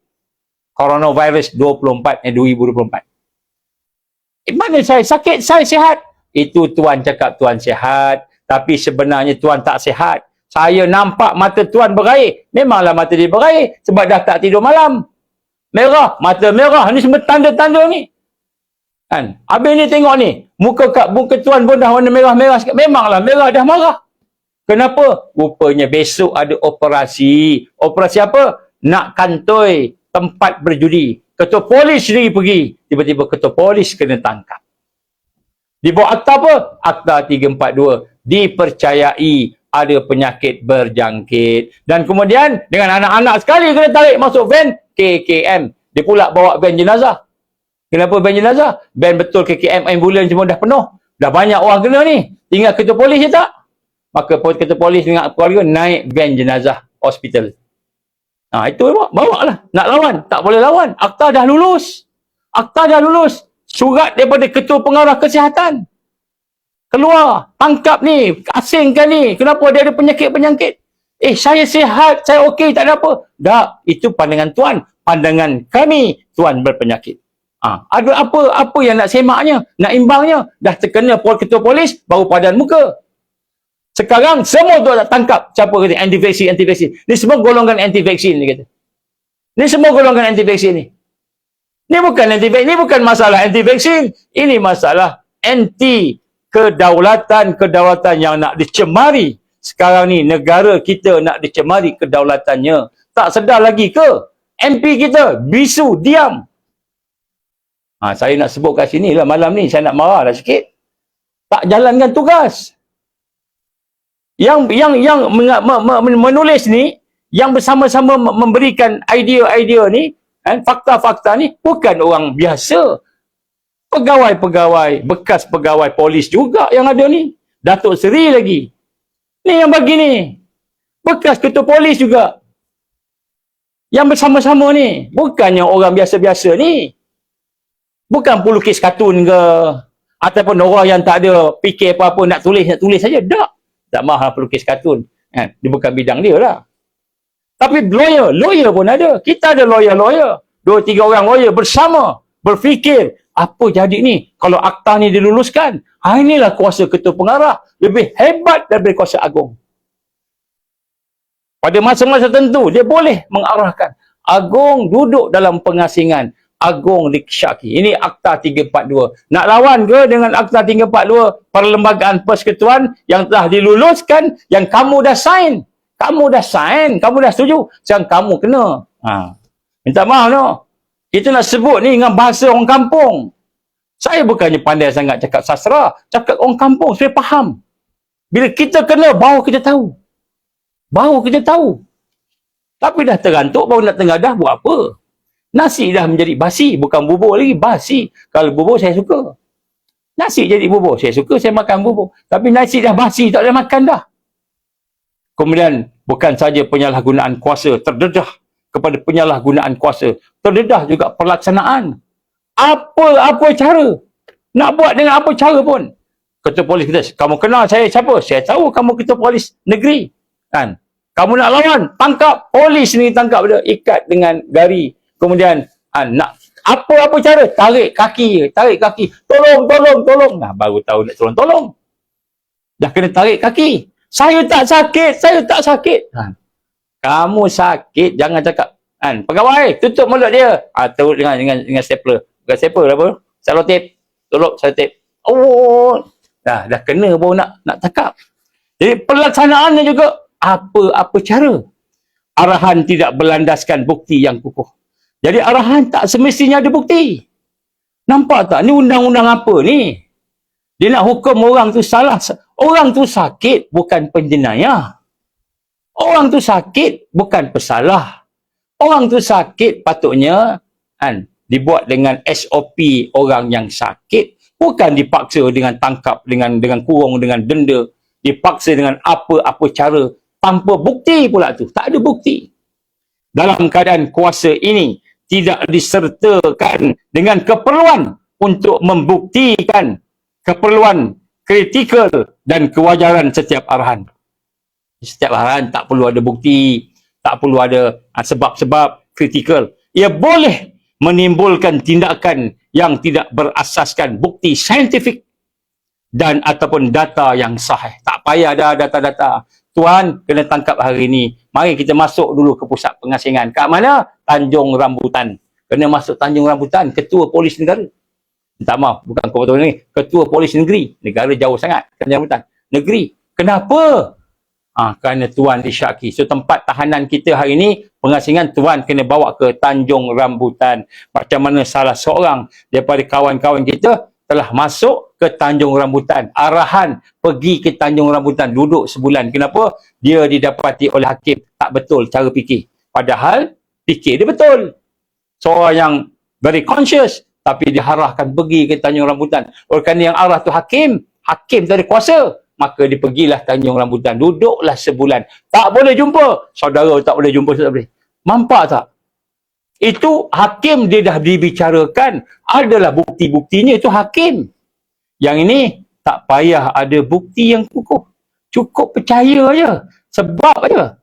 Coronavirus 2024. Mana saya sakit, saya sihat. Itu tuan cakap tuan sihat. Tapi sebenarnya tuan tak sihat. Saya nampak mata tuan berair. Memanglah mata dia berair. Sebab dah tak tidur malam. Merah. Mata merah. Ni semua tanda-tanda ni. Kan? Habis ni tengok ni. Muka tuan pun dah warna merah-merah sikit. Memanglah merah dah marah. Kenapa? Rupanya besok ada operasi. Operasi apa? Nak kantoi tempat berjudi. Ketua polis sendiri pergi. Tiba-tiba ketua polis kena tangkap. Di bawah akta apa? Akta 342. Dipercayai ada penyakit berjangkit. Dan kemudian dengan anak-anak sekali kena tarik masuk van KKM. Dia pula bawa van jenazah. Kenapa van jenazah? Van betul KKM ambulans semua dah penuh. Dah banyak orang kena ni. Tinggal ketua polis je tak? Maka ketua polis dengan keluarga naik van jenazah hospital. Itu bawa lah. Nak lawan. Tak boleh lawan. Akta dah lulus. Akta dah lulus. Surat daripada ketua pengarah kesihatan. Keluar, tangkap ni, asingkan ni. Kenapa dia ada penyakit-penyakit? Saya sihat, saya okey, tak ada apa. Tak, itu pandangan tuan. Pandangan kami, tuan berpenyakit. Ada apa yang nak semaknya, nak imbangnya. Dah terkena ketua polis, baru padan muka. Sekarang, semua tuan nak tangkap. Siapa kata anti-vaksin. Ni semua golongan anti-vaksin, dia kata. Ni semua golongan anti-vaksin ni. Ni bukan anti-vaksin, ni bukan masalah anti-vaksin. Ini masalah anti kedaulatan yang nak dicemari. Sekarang ni negara kita nak dicemari kedaulatannya. Tak sedar lagi ke? MP kita bisu, diam. Saya nak sebut kat sini lah malam ni. Saya nak marah dah sikit. Tak jalankan tugas. Yang menulis ni, yang bersama-sama memberikan idea-idea ni, fakta-fakta ni, bukan orang biasa. Pegawai-pegawai, bekas pegawai polis juga yang ada ni. Datuk Seri lagi. Ni yang bagi ni. Bekas ketua polis juga. Yang bersama-sama ni. Bukannya orang biasa-biasa ni. Bukan pelukis kartun ke. Ataupun orang yang tak ada fikir apa-apa nak tulis saja. Tak mahal pelukis kartun. Dia bukan bidang dia lah. Tapi lawyer pun ada. Kita ada lawyer. 2-3 orang lawyer bersama. Berfikir. Apa jadi ni kalau akta ni diluluskan? Inilah kuasa ketua pengarah. Lebih hebat daripada kuasa agung. Pada masa-masa tertentu, dia boleh mengarahkan. Agung duduk dalam pengasingan. Agung disyaki. Ini akta 342. Nak lawan ke dengan akta 342 perlembagaan persekutuan yang telah diluluskan, yang kamu dah sign? Kamu dah setuju. Sekarang kamu kena. Minta maaf no. Kita nak sebut ni dengan bahasa orang kampung. Saya bukannya pandai sangat cakap sastra. Cakap orang kampung, saya faham. Bila kita kena, baru kita tahu. Tapi dah terantuk, baru nak tengadah, buat apa? Nasi dah menjadi basi. Bukan bubur lagi, basi. Kalau bubur, saya suka. Nasi jadi bubur. Saya suka, saya makan bubur. Tapi nasi dah basi, tak boleh makan dah. Kemudian, bukan saja penyalahgunaan kuasa terdedah kepada penyalahgunaan kuasa. Terdedah juga pelaksanaan. Apa cara? Nak buat dengan apa cara pun. Ketua polis kita, kamu kenal saya siapa? Saya tahu kamu ketua polis negeri. Kan? Kamu nak lawan, tangkap. Polis ni tangkap dia, ikat dengan gari. Kemudian, nak apa cara? Tarik kaki. Tolong. Baru tahu nak tolong. Dah kena tarik kaki. Saya tak sakit. Kamu sakit, jangan cakap. Pegawai, tutup mulut dia. Turut dengan stapler. Bukan stapler apa? Selotip. Tolong selotip. Dah kena baru nak tangkap. Jadi pelaksanaannya juga apa cara. Arahan tidak berlandaskan bukti yang kukuh. Jadi arahan tak semestinya ada bukti. Nampak tak? Ni undang-undang apa ni? Dia nak hukum orang tu salah. Orang tu sakit bukan penjenayah. Orang tu sakit bukan pesalah. Orang tu sakit patutnya dibuat dengan SOP orang yang sakit. Bukan dipaksa dengan tangkap, dengan kurung, dengan denda. Dipaksa dengan apa-apa cara. Tanpa bukti pula tu. Tak ada bukti. Dalam keadaan kuasa ini tidak disertakan dengan keperluan untuk membuktikan keperluan kritikal dan kewajaran setiap arahan. Setiap arahan tak perlu ada bukti, tak perlu ada sebab-sebab kritikal. Ia boleh menimbulkan tindakan yang tidak berasaskan bukti saintifik dan ataupun data yang sahih. Tak payah dah data-data. Tuan kena tangkap hari ini. Mari kita masuk dulu ke pusat pengasingan. Kat mana? Tanjung Rambutan. Kena masuk Tanjung Rambutan. Ketua Polis Negara. Minta maaf, bukan ketua ni. Ketua Polis Negeri. Negara jauh sangat. Tanjung Rambutan. Negeri. Kenapa? Kerana Tuan disyaki. So tempat tahanan kita hari ini, pengasingan Tuan kena bawa ke Tanjung Rambutan. Macam mana salah seorang daripada kawan-kawan kita telah masuk ke Tanjung Rambutan. Arahan pergi ke Tanjung Rambutan. Duduk sebulan. Kenapa? Dia didapati oleh hakim tak betul cara fikir. Padahal fikir dia betul. Seorang yang very conscious tapi diarahkan pergi ke Tanjung Rambutan. Oleh kerana yang arah tu hakim tu ada kuasa. Maka dia pergilah Tanjung Rambutan. Duduklah sebulan. Tak boleh jumpa. Saudara tak boleh jumpa. Tak boleh. Mampak tak? Itu hakim dia dah dibicarakan. Adalah bukti-buktinya. Itu hakim. Yang ini tak payah ada bukti yang kukuh. Cukup percaya aja. Sebab aja.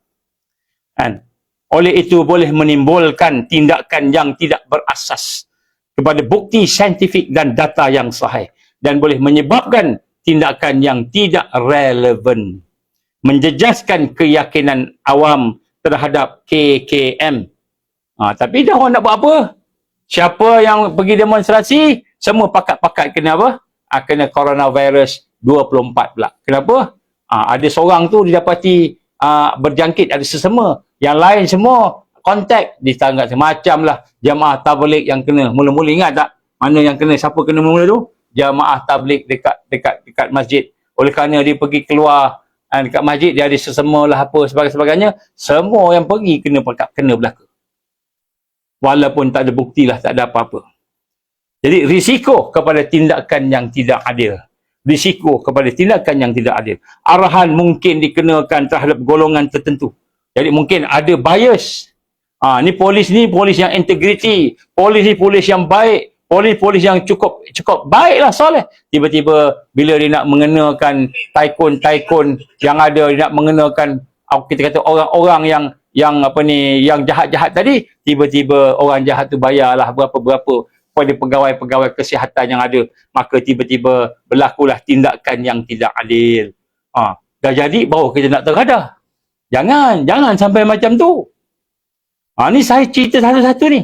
Oleh itu boleh menimbulkan tindakan yang tidak berasas kepada bukti saintifik dan data yang sahih. Dan boleh menyebabkan tindakan yang tidak relevan. Menjejaskan keyakinan awam terhadap KKM. Tapi dah orang nak buat apa? Siapa yang pergi demonstrasi, semua pakat-pakat kena apa? Kena coronavirus 24 pula. Kenapa? Ada seorang tu didapati berjangkit, ada sesama. Yang lain semua kontak ditangkap. Macam lah jamaah tabligh yang kena. Mula-mula ingat tak? Mana yang kena? Siapa kena mula-mula tu? Jamaah tabligh dekat masjid. Oleh kerana dia pergi keluar dekat masjid, dia ada sesama lah apa sebagainya. Semua yang pergi kena belaka. Walaupun tak ada bukti lah, tak ada apa-apa. Jadi risiko kepada tindakan yang tidak adil. Risiko kepada tindakan yang tidak adil. Arahan mungkin dikenakan terhadap golongan tertentu. Jadi mungkin ada bias. Ni polis yang integriti. Polis ni polis yang baik. Polis yang cukup baiklah, soleh. Tiba-tiba bila dia nak mengenakan tycoon yang ada, dia nak mengenakan kita kata orang-orang yang jahat-jahat tadi, tiba-tiba orang jahat tu bayarlah berapa-berapa pada pegawai-pegawai kesihatan yang ada, maka tiba-tiba berlakulah tindakan yang tidak adil. Dah jadi baru kita nak tergadah. Jangan sampai macam tu. Ni saya cerita satu-satu ni.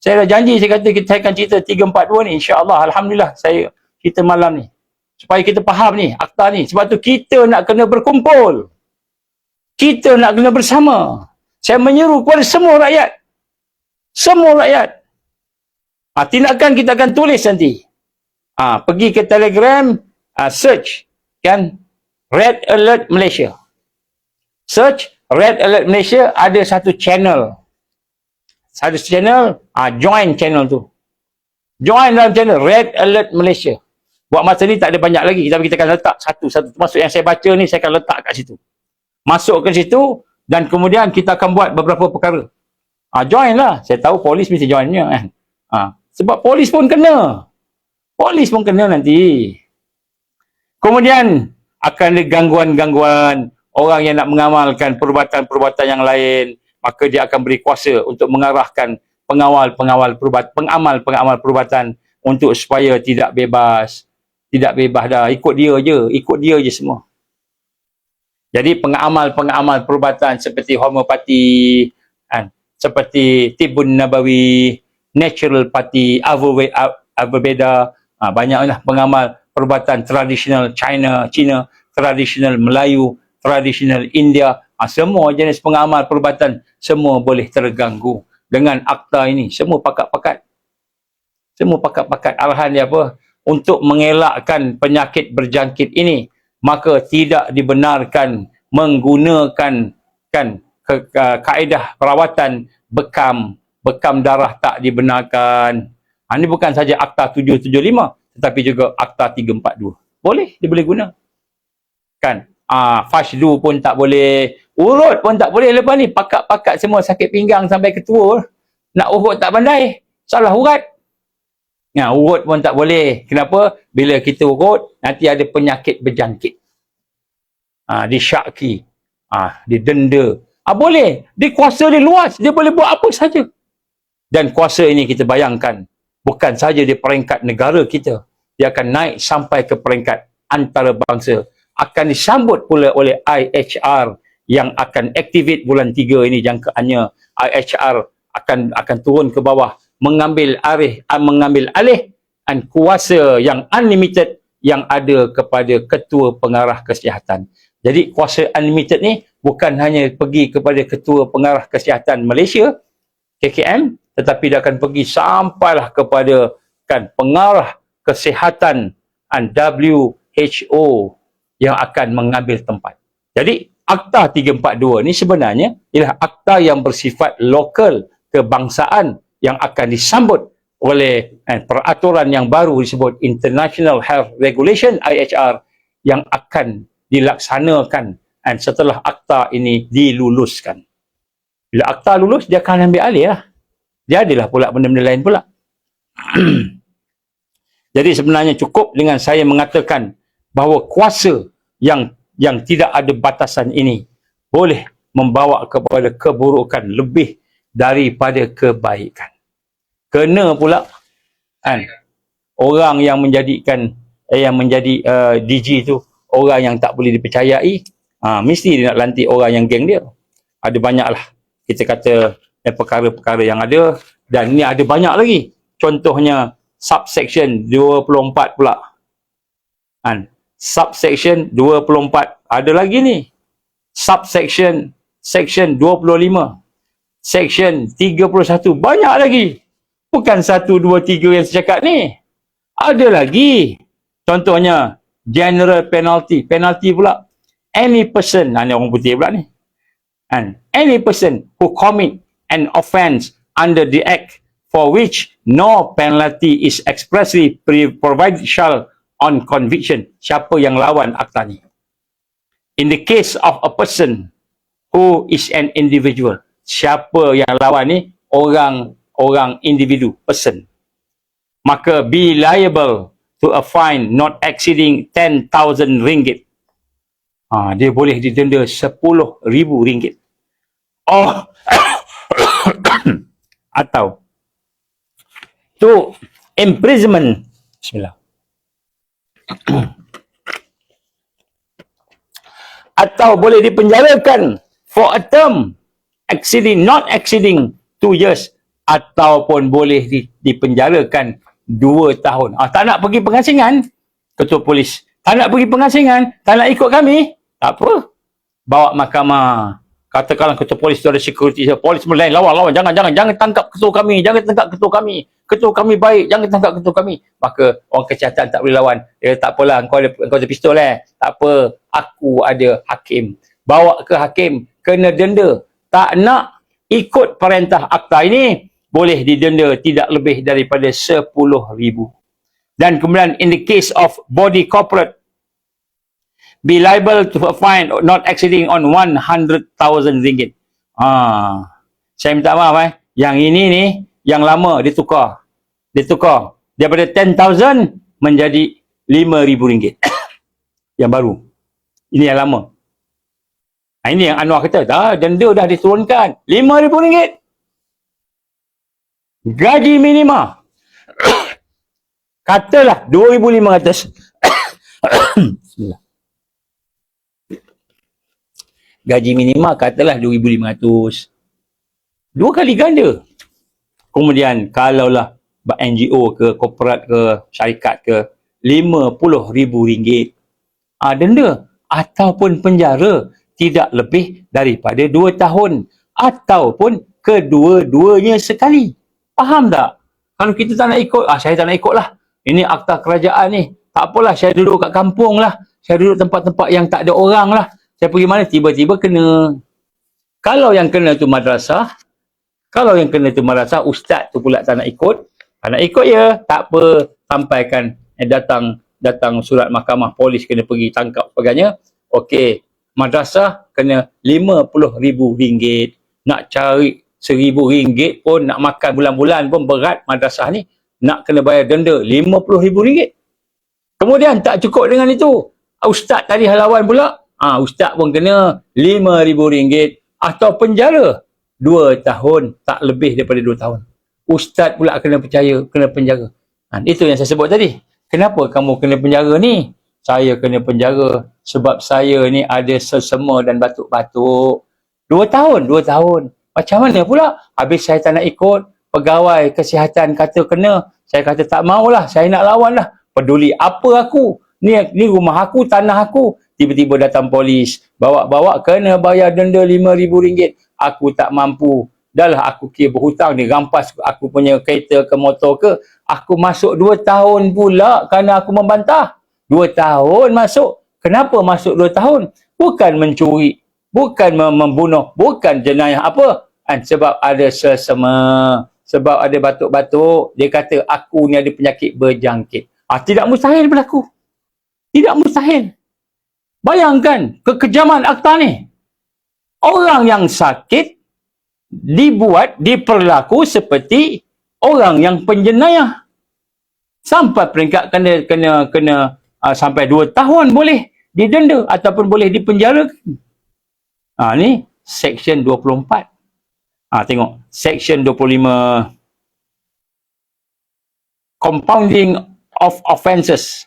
Saya dah janji, saya kata saya akan cerita 3-4-2 ni, insya-Allah. Alhamdulillah saya cerita malam ni. Supaya kita faham ni, akta ni. Sebab tu kita nak kena berkumpul. Kita nak kena bersama. Saya menyeru kepada semua rakyat. Semua rakyat. Tindakan kita akan tulis nanti. Pergi ke Telegram, search kan Red Alert Malaysia. Search Red Alert Malaysia, ada satu channel. Join channel tu. Join dalam channel Red Alert Malaysia. Buat masa ni tak ada banyak lagi, tapi kita akan letak satu-satu. Maksud yang saya baca ni, saya akan letak kat situ. Masuk ke situ dan kemudian kita akan buat beberapa perkara. Join lah. Saya tahu polis mesti joinnya kan. Sebab polis pun kena. Polis pun kena nanti. Kemudian akan ada gangguan-gangguan orang yang nak mengamalkan perbuatan-perbuatan yang lain. Maka dia akan beri kuasa untuk mengarahkan pengamal-pengamal perubatan untuk supaya tidak bebas. Tidak bebas dah. Ikut dia je semua. Jadi pengamal-pengamal perubatan seperti homeopati, seperti Tibun Nabawi, Natural Party, Ayurveda, banyaklah pengamal perubatan tradisional Cina, tradisional Melayu, tradisional India, semua jenis pengamal perubatan, semua boleh terganggu dengan akta ini. Semua pakat-pakat. Semua pakat-pakat. Arahan dia apa? Untuk mengelakkan penyakit berjangkit ini, maka tidak dibenarkan menggunakan kaedah perawatan bekam darah tak dibenarkan. Ini bukan saja Akta 775, tetapi juga Akta 342. Boleh, dia boleh guna. Kan? Fashdu pun tak boleh. Urut pun tak boleh lepas ni. Pakat-pakat semua sakit pinggang sampai ketua. Nak urut tak pandai. Salah urat. Urut pun tak boleh. Kenapa? Bila kita urut, nanti ada penyakit berjangkit. Disyaki. Didenda. Boleh. Dia kuasa dia luas. Dia boleh buat apa saja. Dan kuasa ini kita bayangkan. Bukan saja di peringkat negara kita. Dia akan naik sampai ke peringkat antarabangsa. Akan disambut pula oleh IHR yang akan activate bulan 3 ini jangkaannya. IHR akan turun ke bawah. Mengambil alih kuasa yang unlimited yang ada kepada Ketua Pengarah Kesihatan. Jadi kuasa unlimited ni bukan hanya pergi kepada Ketua Pengarah Kesihatan Malaysia, KKM, tetapi dia akan pergi sampailah kepada Pengarah Kesihatan WHO yang akan mengambil tempat. Jadi Akta 342 ni sebenarnya ialah akta yang bersifat lokal kebangsaan yang akan disambut oleh peraturan yang baru disebut International Health Regulation IHR yang akan dilaksanakan setelah akta ini diluluskan. Bila akta lulus, dia akan ambil alih lah. Dia adalah pula benda-benda lain pula. Jadi sebenarnya cukup dengan saya mengatakan bahawa kuasa yang tidak ada batasan ini boleh membawa kepada keburukan lebih daripada kebaikan. Kena pula orang yang menjadikan menjadi DG tu orang yang tak boleh dipercayai, mesti dia nak lantik orang yang geng dia. Ada banyaklah kita kata perkara-perkara yang ada, dan ni ada banyak lagi. Contohnya subsection 24 pula. Subsection 24 ada lagi ni. Subsection section 25. Section 31 banyak lagi. Bukan 1 2 3 yang saya cakap ni. Ada lagi. Contohnya general penalty. Penalty pula. Any person, ni orang putih pula ni. Any person who commit an offence under the act for which no penalty is expressly provided shall on conviction. Siapa yang lawan akta ni? In the case of a person who is an individual. Siapa yang lawan ni? Orang individu, person. Maka be liable to a fine not exceeding 10,000 ringgit. Dia boleh didenda 10,000 ringgit. Atau to imprisonment. Bismillah. Atau boleh dipenjarakan for a term not exceeding 2 years, ataupun boleh dipenjarakan 2 tahun. Tak nak pergi pengasingan, ketua polis. Tak nak pergi pengasingan, tak nak ikut kami, tak apa. Bawa mahkamah. Katakanlah ketua polis tu ada security. Polis lain lawan. Jangan tangkap ketua kami. Jangan tangkap ketua kami. Ketua kami baik. Jangan tangkap ketua kami. Maka orang kesihatan tak boleh lawan. Tak apalah, kau ada pistol tak apa. Aku ada hakim. Bawa ke hakim. Kena denda. Tak nak ikut perintah akta ini, boleh didenda tidak lebih daripada 10,000. Dan kemudian in the case of body corporate, be liable to a fine not exceeding on 100,000 ringgit. Saya minta maaf yang ini ni, yang lama ditukar. Daripada 10,000 menjadi 5,000 ringgit. Yang baru. Ini yang lama. Ini yang Anwar kata, denda dah diturunkan. 5,000 ringgit. Gaji minima. Katalah 2,500. Bismillah. Gaji minima katalah 2,500. 2 kali ganda. Kemudian kalaulah NGO ke, korporat ke, syarikat ke, RM50,000. Denda ataupun penjara tidak lebih daripada 2 tahun ataupun kedua-duanya sekali. Faham tak? Kalau kita tak nak ikut, saya tak nak ikut lah. Ini akta kerajaan ni. Tak apalah, saya duduk kat kampung lah. Saya duduk tempat-tempat yang tak ada orang lah. Saya pergi mana, tiba-tiba kena. Kalau yang kena tu madrasah, ustaz tu pula tak nak ikut. Tak nak ikut ya, tak apa. Sampaikan, datang surat mahkamah, polis kena pergi tangkap sebagainya. Okey, madrasah kena RM50,000. Nak cari RM1,000 pun, nak makan bulan-bulan pun berat madrasah ni. Nak kena bayar denda RM50,000. Kemudian tak cukup dengan itu. Ustaz tadi halawan pula. Ustaz pun kena RM5,000 atau penjara 2 tahun, tak lebih daripada 2 tahun. Ustaz pula kena penjara. Itu yang saya sebut tadi. Kenapa kamu kena penjara ni? Saya kena penjara sebab saya ni ada selsema dan batuk-batuk. 2 tahun. Macam mana pula? Habis saya tak nak ikut. Pegawai kesihatan kata kena. Saya kata tak maulah. Saya nak lawan lah. Peduli apa aku? Ni rumah aku, tanah aku. Tiba-tiba datang polis. Bawa kena bayar denda RM5,000. Aku tak mampu. Dah lah aku kira berhutang. Dia rampas aku punya kereta ke motor ke. Aku masuk 2 tahun pula kerana aku membantah. 2 tahun masuk. Kenapa masuk 2 tahun? Bukan mencuri. Bukan membunuh. Bukan jenayah apa. Sebab ada selsema. Sebab ada batuk-batuk. Dia kata aku ni ada penyakit berjangkit. Tidak mustahil berlaku. Tidak mustahil. Bayangkan kekejaman akta ni. Orang yang sakit diperlaku seperti orang yang penjenayah. Sampai peringkat kena sampai 2 tahun boleh didenda ataupun boleh dipenjara. Ni Section 24. Tengok. Section 25. Compounding of offences.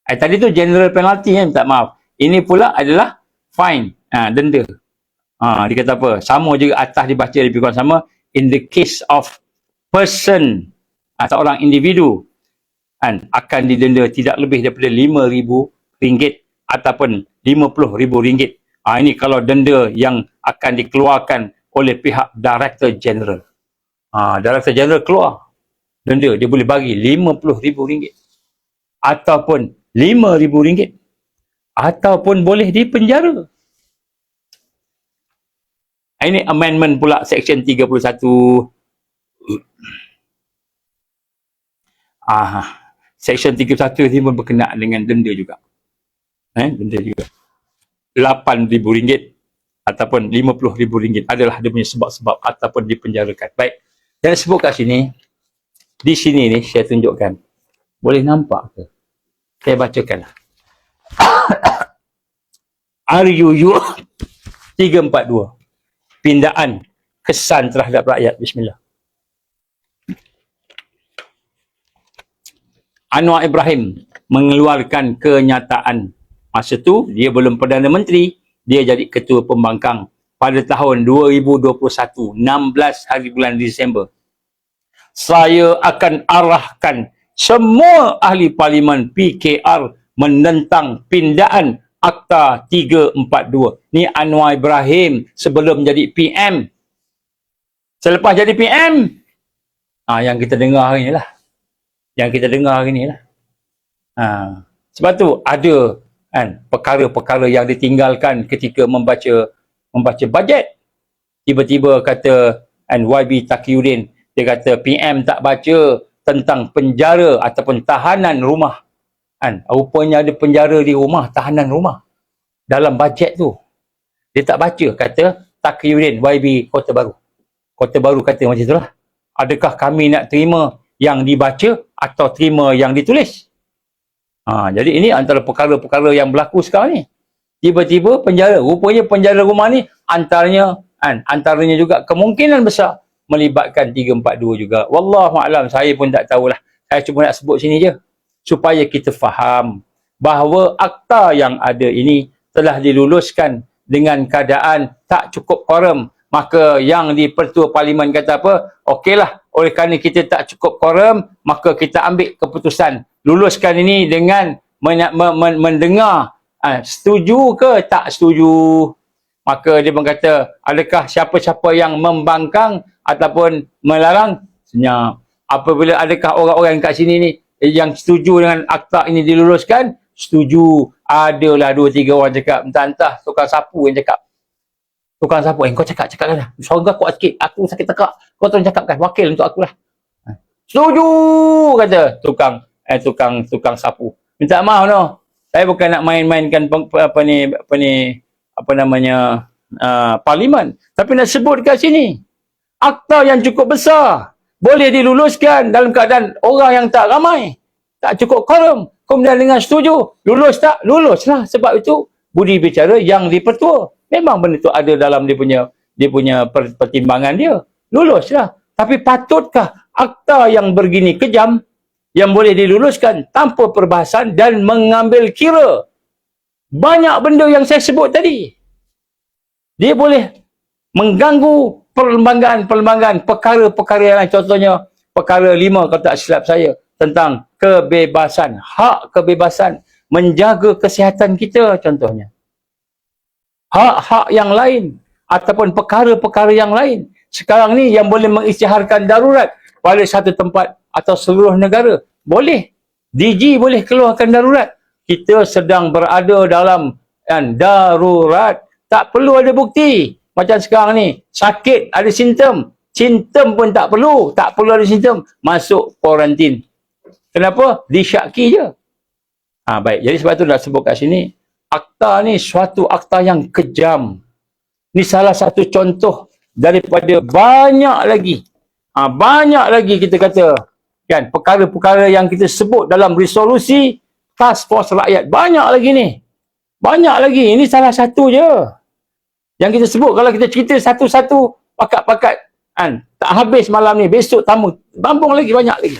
Tadi tu general penalty minta maaf. Ini pula adalah fine. Denda. Dia kata apa? Sama juga atas dibaca lebih kurang sama. In the case of person atau orang individu akan didenda tidak lebih daripada RM5,000 ataupun RM50,000. Ini kalau denda yang akan dikeluarkan oleh pihak Director General. Director General keluar denda, dia boleh bagi RM50,000 ataupun RM5,000 ataupun boleh dipenjara. Ini amendment pula Section 31. Section 31 ni pun berkenaan dengan denda juga. Denda juga. RM8,000 ataupun RM50,000 adalah dia punya sebab-sebab ataupun dipenjarakan. Baik. Yang disebut kat sini, di sini ni saya tunjukkan. Boleh nampak ke? Saya bacakanlah. RUU 342. Pindaan kesan terhadap rakyat. Bismillah. Anwar Ibrahim mengeluarkan kenyataan. Masa tu dia belum Perdana Menteri, dia jadi Ketua Pembangkang pada tahun 2021, 16 hari bulan Disember. Saya akan arahkan semua ahli parlimen PKR menentang pindaan Akta 342. Ni Anwar Ibrahim sebelum jadi PM. Selepas jadi PM, yang kita dengar hari ni lah. Sebab tu ada perkara-perkara yang ditinggalkan ketika membaca bajet. Tiba-tiba kata YB Taqiyuddin, dia kata PM tak baca tentang penjara ataupun tahanan rumah. Rupanya ada penjara di rumah, tahanan rumah. Dalam bajet tu. Dia tak baca, kata Taqiyuddin, YB Kota Baru. Kota Baru kata macam itulah. Adakah kami nak terima yang dibaca atau terima yang ditulis? Jadi ini antara perkara-perkara yang berlaku sekarang ni. Tiba-tiba penjara. Rupanya penjara rumah ni antaranya juga kemungkinan besar melibatkan 342 juga. Wallahualam, saya pun tak tahulah. Saya cuma nak sebut sini je. Supaya kita faham bahawa akta yang ada ini telah diluluskan dengan keadaan tak cukup quorum. Maka yang di Pertua Parlimen kata apa? Okeylah, oleh kerana kita tak cukup quorum, maka kita ambil keputusan luluskan ini dengan mendengar setuju ke tak setuju. Maka dia berkata, adakah siapa-siapa yang membangkang ataupun melarang? Senyap. Apabila adakah orang-orang kat sini ni yang setuju dengan akta ini diluluskan? Setuju. Adalah 2-3 orang cakap. Entah-entah tukang sapu yang cakap. Tukang sapu, kau cakap lah. Suara kau kuat sikit. Aku sakit tekak. Kau tolong cakapkan. Wakil untuk akulah. Setuju, kata tukang sapu. Minta maaf no. Saya bukan nak main-mainkan parlimen, tapi nak sebut kat sini akta yang cukup besar boleh diluluskan dalam keadaan orang yang tak ramai, tak cukup quorum, kemudian dengan setuju. Lulus tak? Luluslah. Sebab itu budi bicara yang dipertua. Memang benda tu ada dalam dia punya pertimbangan dia. Luluslah. Tapi patutkah akta yang begini kejam yang boleh diluluskan tanpa perbahasan dan mengambil kira banyak benda yang saya sebut tadi? Dia boleh mengganggu perlembagaan perkara-perkara yang lain. Contohnya perkara 5 kalau tak silap saya tentang kebebasan, hak kebebasan menjaga kesihatan kita contohnya. Hak-hak yang lain ataupun perkara-perkara yang lain. Sekarang ni yang boleh mengisytiharkan darurat pada satu tempat atau seluruh negara. Boleh. DG boleh keluarkan darurat. Kita sedang berada dalam darurat. Tak perlu ada bukti. Macam sekarang ni, sakit ada simptom. Simptom pun tak perlu ada simptom. Masuk kuarantin. Kenapa? Disyaki je. Baik. Jadi sebab tu dah sebut kat sini. Akta ni suatu akta yang kejam. Ni salah satu contoh daripada banyak lagi. Banyak lagi kita kata. Kan, perkara-perkara yang kita sebut dalam resolusi Task Force Rakyat. Banyak lagi ni. Banyak lagi. Ini salah satu je. Yang kita sebut, kalau kita cerita satu-satu, pakat-pakat, tak habis malam ni, besok tamu, bambung lagi, banyak lagi.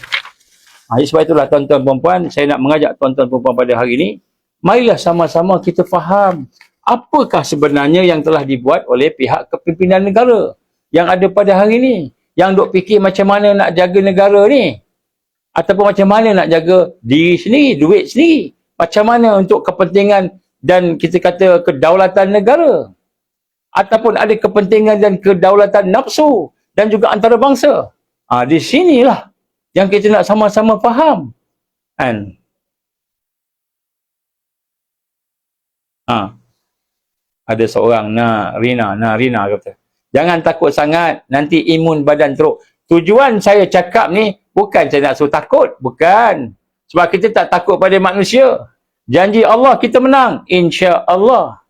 Sebab itulah tuan-tuan perempuan, saya nak mengajak tuan-tuan perempuan pada hari ini, marilah sama-sama kita faham, apakah sebenarnya yang telah dibuat oleh pihak kepimpinan negara, yang ada pada hari ini, yang duk fikir macam mana nak jaga negara ni, ataupun macam mana nak jaga diri sendiri, duit sendiri, macam mana untuk kepentingan dan kita kata kedaulatan negara. Ataupun ada kepentingan dan kedaulatan nafsu dan juga antarabangsa. Di sinilah yang kita nak sama-sama faham. Ada seorang Rina kata, jangan takut sangat, nanti imun badan teruk. Tujuan saya cakap ni bukan saya nak suruh takut, bukan. Sebab kita tak takut pada manusia. Janji Allah kita menang, insya-Allah.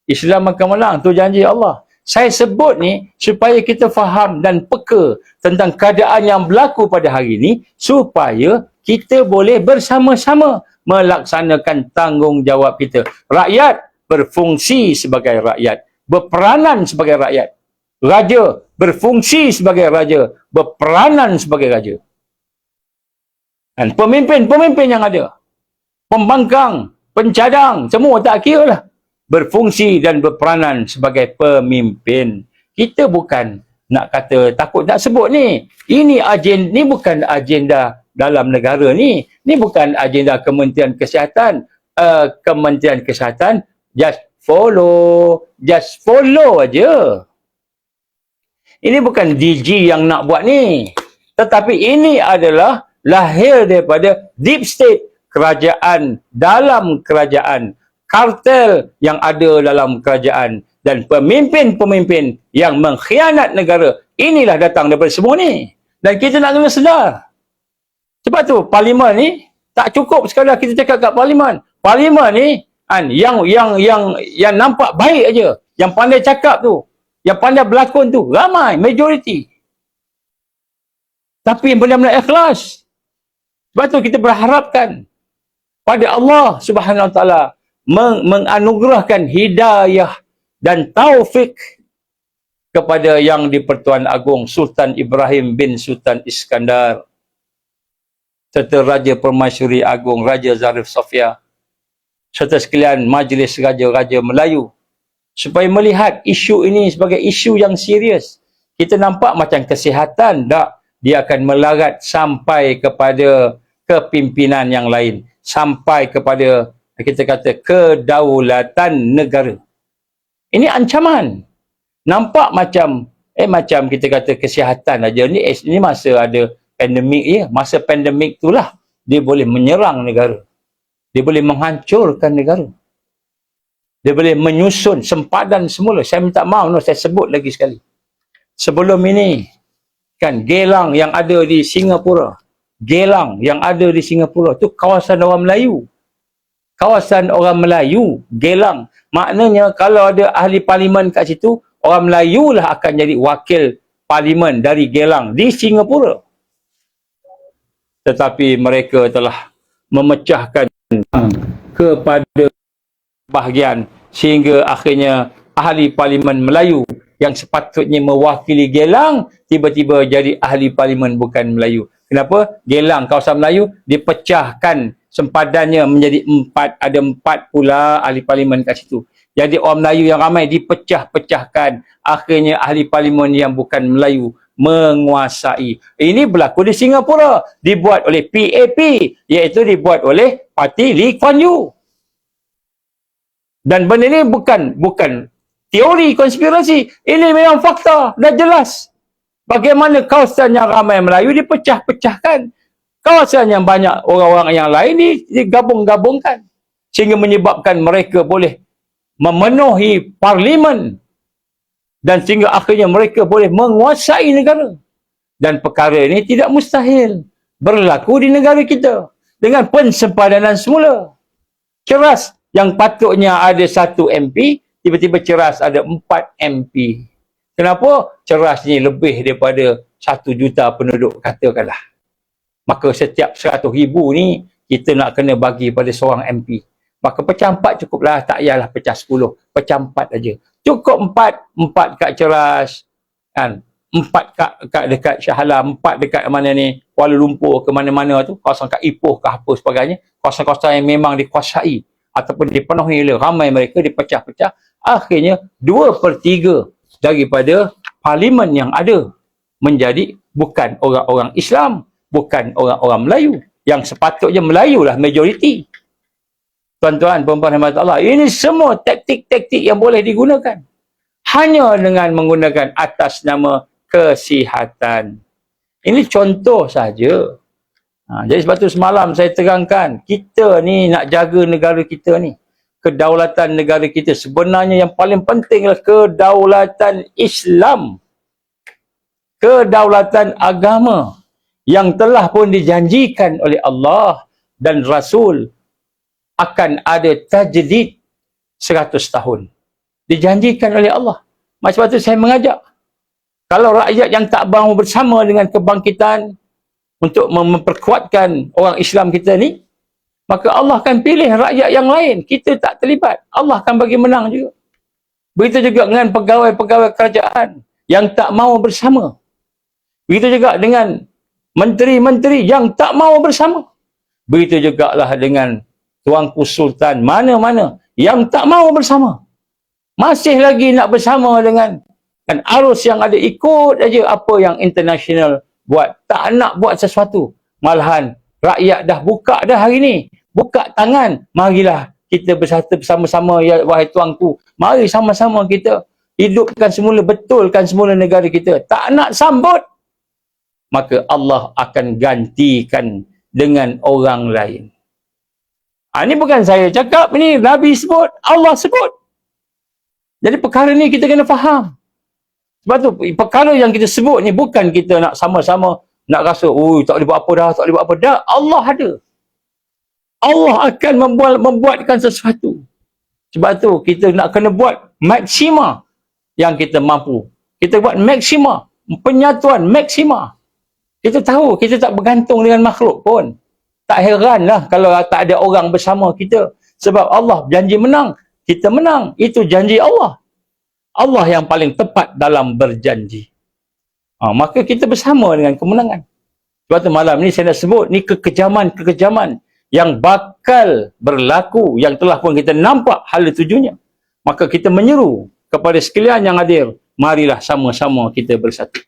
Islam akan menang, tu janji Allah. Saya sebut ni supaya kita faham dan peka tentang keadaan yang berlaku pada hari ini, supaya kita boleh bersama-sama melaksanakan tanggungjawab kita. Rakyat berfungsi sebagai rakyat, berperanan sebagai rakyat. Raja berfungsi sebagai raja, berperanan sebagai raja. Dan pemimpin-pemimpin yang ada, pembangkang, pencadang, semua tak kira lah, berfungsi dan berperanan sebagai pemimpin. Kita bukan nak kata takut nak sebut ni. Ini bukan agenda dalam negara ni. Ni bukan agenda Kementerian Kesihatan. Kementerian Kesihatan just follow aja. Ini bukan DG yang nak buat ni. Tetapi ini adalah lahir daripada deep state, kerajaan dalam kerajaan, kartel yang ada dalam kerajaan, dan pemimpin-pemimpin yang mengkhianat negara. Inilah datang daripada semua ni. Dan kita nak kena sedar. Sebab tu parlimen ni tak cukup sekadar kita cakap kat parlimen. Parlimen ni yang nampak baik aja, yang pandai cakap tu, yang pandai berlakon tu ramai, majoriti. Tapi yang benar-benar ikhlas. Sebab tu kita berharapkan pada Allah Subhanahu Wa Taala menganugerahkan hidayah dan taufik kepada Yang di-Pertuan Agong Sultan Ibrahim bin Sultan Iskandar, serta Raja Permaisuri Agong Raja Zarif Sofia, serta sekalian Majlis Raja-Raja Melayu, supaya melihat isu ini sebagai isu yang serius. Kita nampak macam kesihatan, tak, dia akan melarat sampai kepada kepimpinan yang lain sampai kepada kita kata kedaulatan negara. Ini ancaman. Nampak macam macam kita kata kesihatan aja ni masa ada pandemik ya, masa pandemik itulah dia boleh menyerang negara. Dia boleh menghancurkan negara. Dia boleh menyusun sempadan semula. Saya minta maaf saya sebut lagi sekali. Sebelum ini kan gelang yang ada di Singapura. Gelang yang ada di Singapura tu kawasan orang Melayu. Kawasan orang Melayu, gelang. Maknanya kalau ada ahli parlimen kat situ, orang Melayu lah akan jadi wakil parlimen dari gelang di Singapura. Tetapi mereka telah memecahkan kepada bahagian sehingga akhirnya ahli parlimen Melayu yang sepatutnya mewakili gelang tiba-tiba jadi ahli parlimen bukan Melayu. Kenapa? Gelang kawasan Melayu dipecahkan sempadannya menjadi 4, ada 4 pula ahli parlimen kat situ. Jadi orang Melayu yang ramai dipecah-pecahkan. Akhirnya ahli parlimen yang bukan Melayu menguasai. Ini berlaku di Singapura. Dibuat oleh PAP, iaitu dibuat oleh parti Lee Kuan Yew. Dan benda ini bukan teori konspirasi. Ini memang fakta, dah jelas. Bagaimana kawasan yang ramai Melayu dipecah-pecahkan. Kawasan yang banyak orang-orang yang lain digabung-gabungkan. Sehingga menyebabkan mereka boleh memenuhi parlimen. Dan sehingga akhirnya mereka boleh menguasai negara. Dan perkara ini tidak mustahil berlaku di negara kita. Dengan pensempadanan semula. Ceras yang patutnya ada 1 MP, tiba-tiba ceras ada 4 MP. Kenapa? Ceras ni lebih daripada 1 juta penduduk katakanlah. Maka setiap 100,000 ni kita nak kena bagi pada seorang MP. Maka pecah 4 cukuplah, tak payahlah pecah 10, pecah 4 aja. Cukup 4 kat Ceras, kan? 4 kat dekat Shah Alam, 4 dekat mana ni, Kuala Lumpur ke mana-mana tu, kawasan kat Ipoh ke apa sebagainya, kawasan-kawasan yang memang dikuasai ataupun dipenuhi oleh ramai mereka, dipecah-pecah. Akhirnya 2/3 daripada parlimen yang ada menjadi bukan orang-orang Islam, bukan orang-orang Melayu. Yang sepatutnya Melayu lah majoriti. Tuan-tuan, perempuan rahmat Allah, ini semua taktik-taktik yang boleh digunakan. Hanya dengan menggunakan atas nama kesihatan. Ini contoh saja. Jadi sebab tu semalam saya terangkan, kita ni nak jaga negara kita ni. Kedaulatan negara kita sebenarnya yang paling penting adalah kedaulatan Islam. Kedaulatan agama yang telah pun dijanjikan oleh Allah dan Rasul akan ada tajdid 100 tahun. Dijanjikan oleh Allah. Sebab itu saya mengajak, kalau rakyat yang tak mahu bersama dengan kebangkitan untuk memperkuatkan orang Islam kita ni, maka Allah akan pilih rakyat yang lain. Kita tak terlibat. Allah akan bagi menang juga. Begitu juga dengan pegawai-pegawai kerajaan yang tak mahu bersama. Begitu juga dengan menteri-menteri yang tak mahu bersama. Begitu juga lah dengan tuanku sultan mana-mana yang tak mahu bersama. Masih lagi nak bersama dengan arus yang ada, ikut aja apa yang international buat. Tak nak buat sesuatu. Malahan rakyat dah buka dah hari ni. Buka tangan. Marilah kita bersatu bersama-sama, ya wahai tuanku. Mari sama-sama kita hidupkan semula, betulkan semula negara kita. Tak nak sambut, maka Allah akan gantikan dengan orang lain. Ini bukan saya cakap, ini Nabi sebut, Allah sebut. Jadi perkara ni kita kena faham. Sebab tu perkara yang kita sebut ni bukan kita nak sama-sama nak rasa, tak boleh buat apa dah, tak boleh buat apa dah. Allah ada. Allah akan membuatkan sesuatu. Sebab tu kita nak kena buat maksima yang kita mampu. Kita buat maksima, penyatuan maksima. Kita tahu kita tak bergantung dengan makhluk pun. Tak heranlah kalau tak ada orang bersama kita. Sebab Allah janji menang, kita menang. Itu janji Allah. Allah yang paling tepat dalam berjanji. Maka kita bersama dengan kemenangan. Sebab tu malam ni saya nak sebut, ni kekejaman-kekejaman yang bakal berlaku, yang telah pun kita nampak hala tujunya. Maka kita menyeru kepada sekalian yang hadir, marilah sama-sama kita bersatu.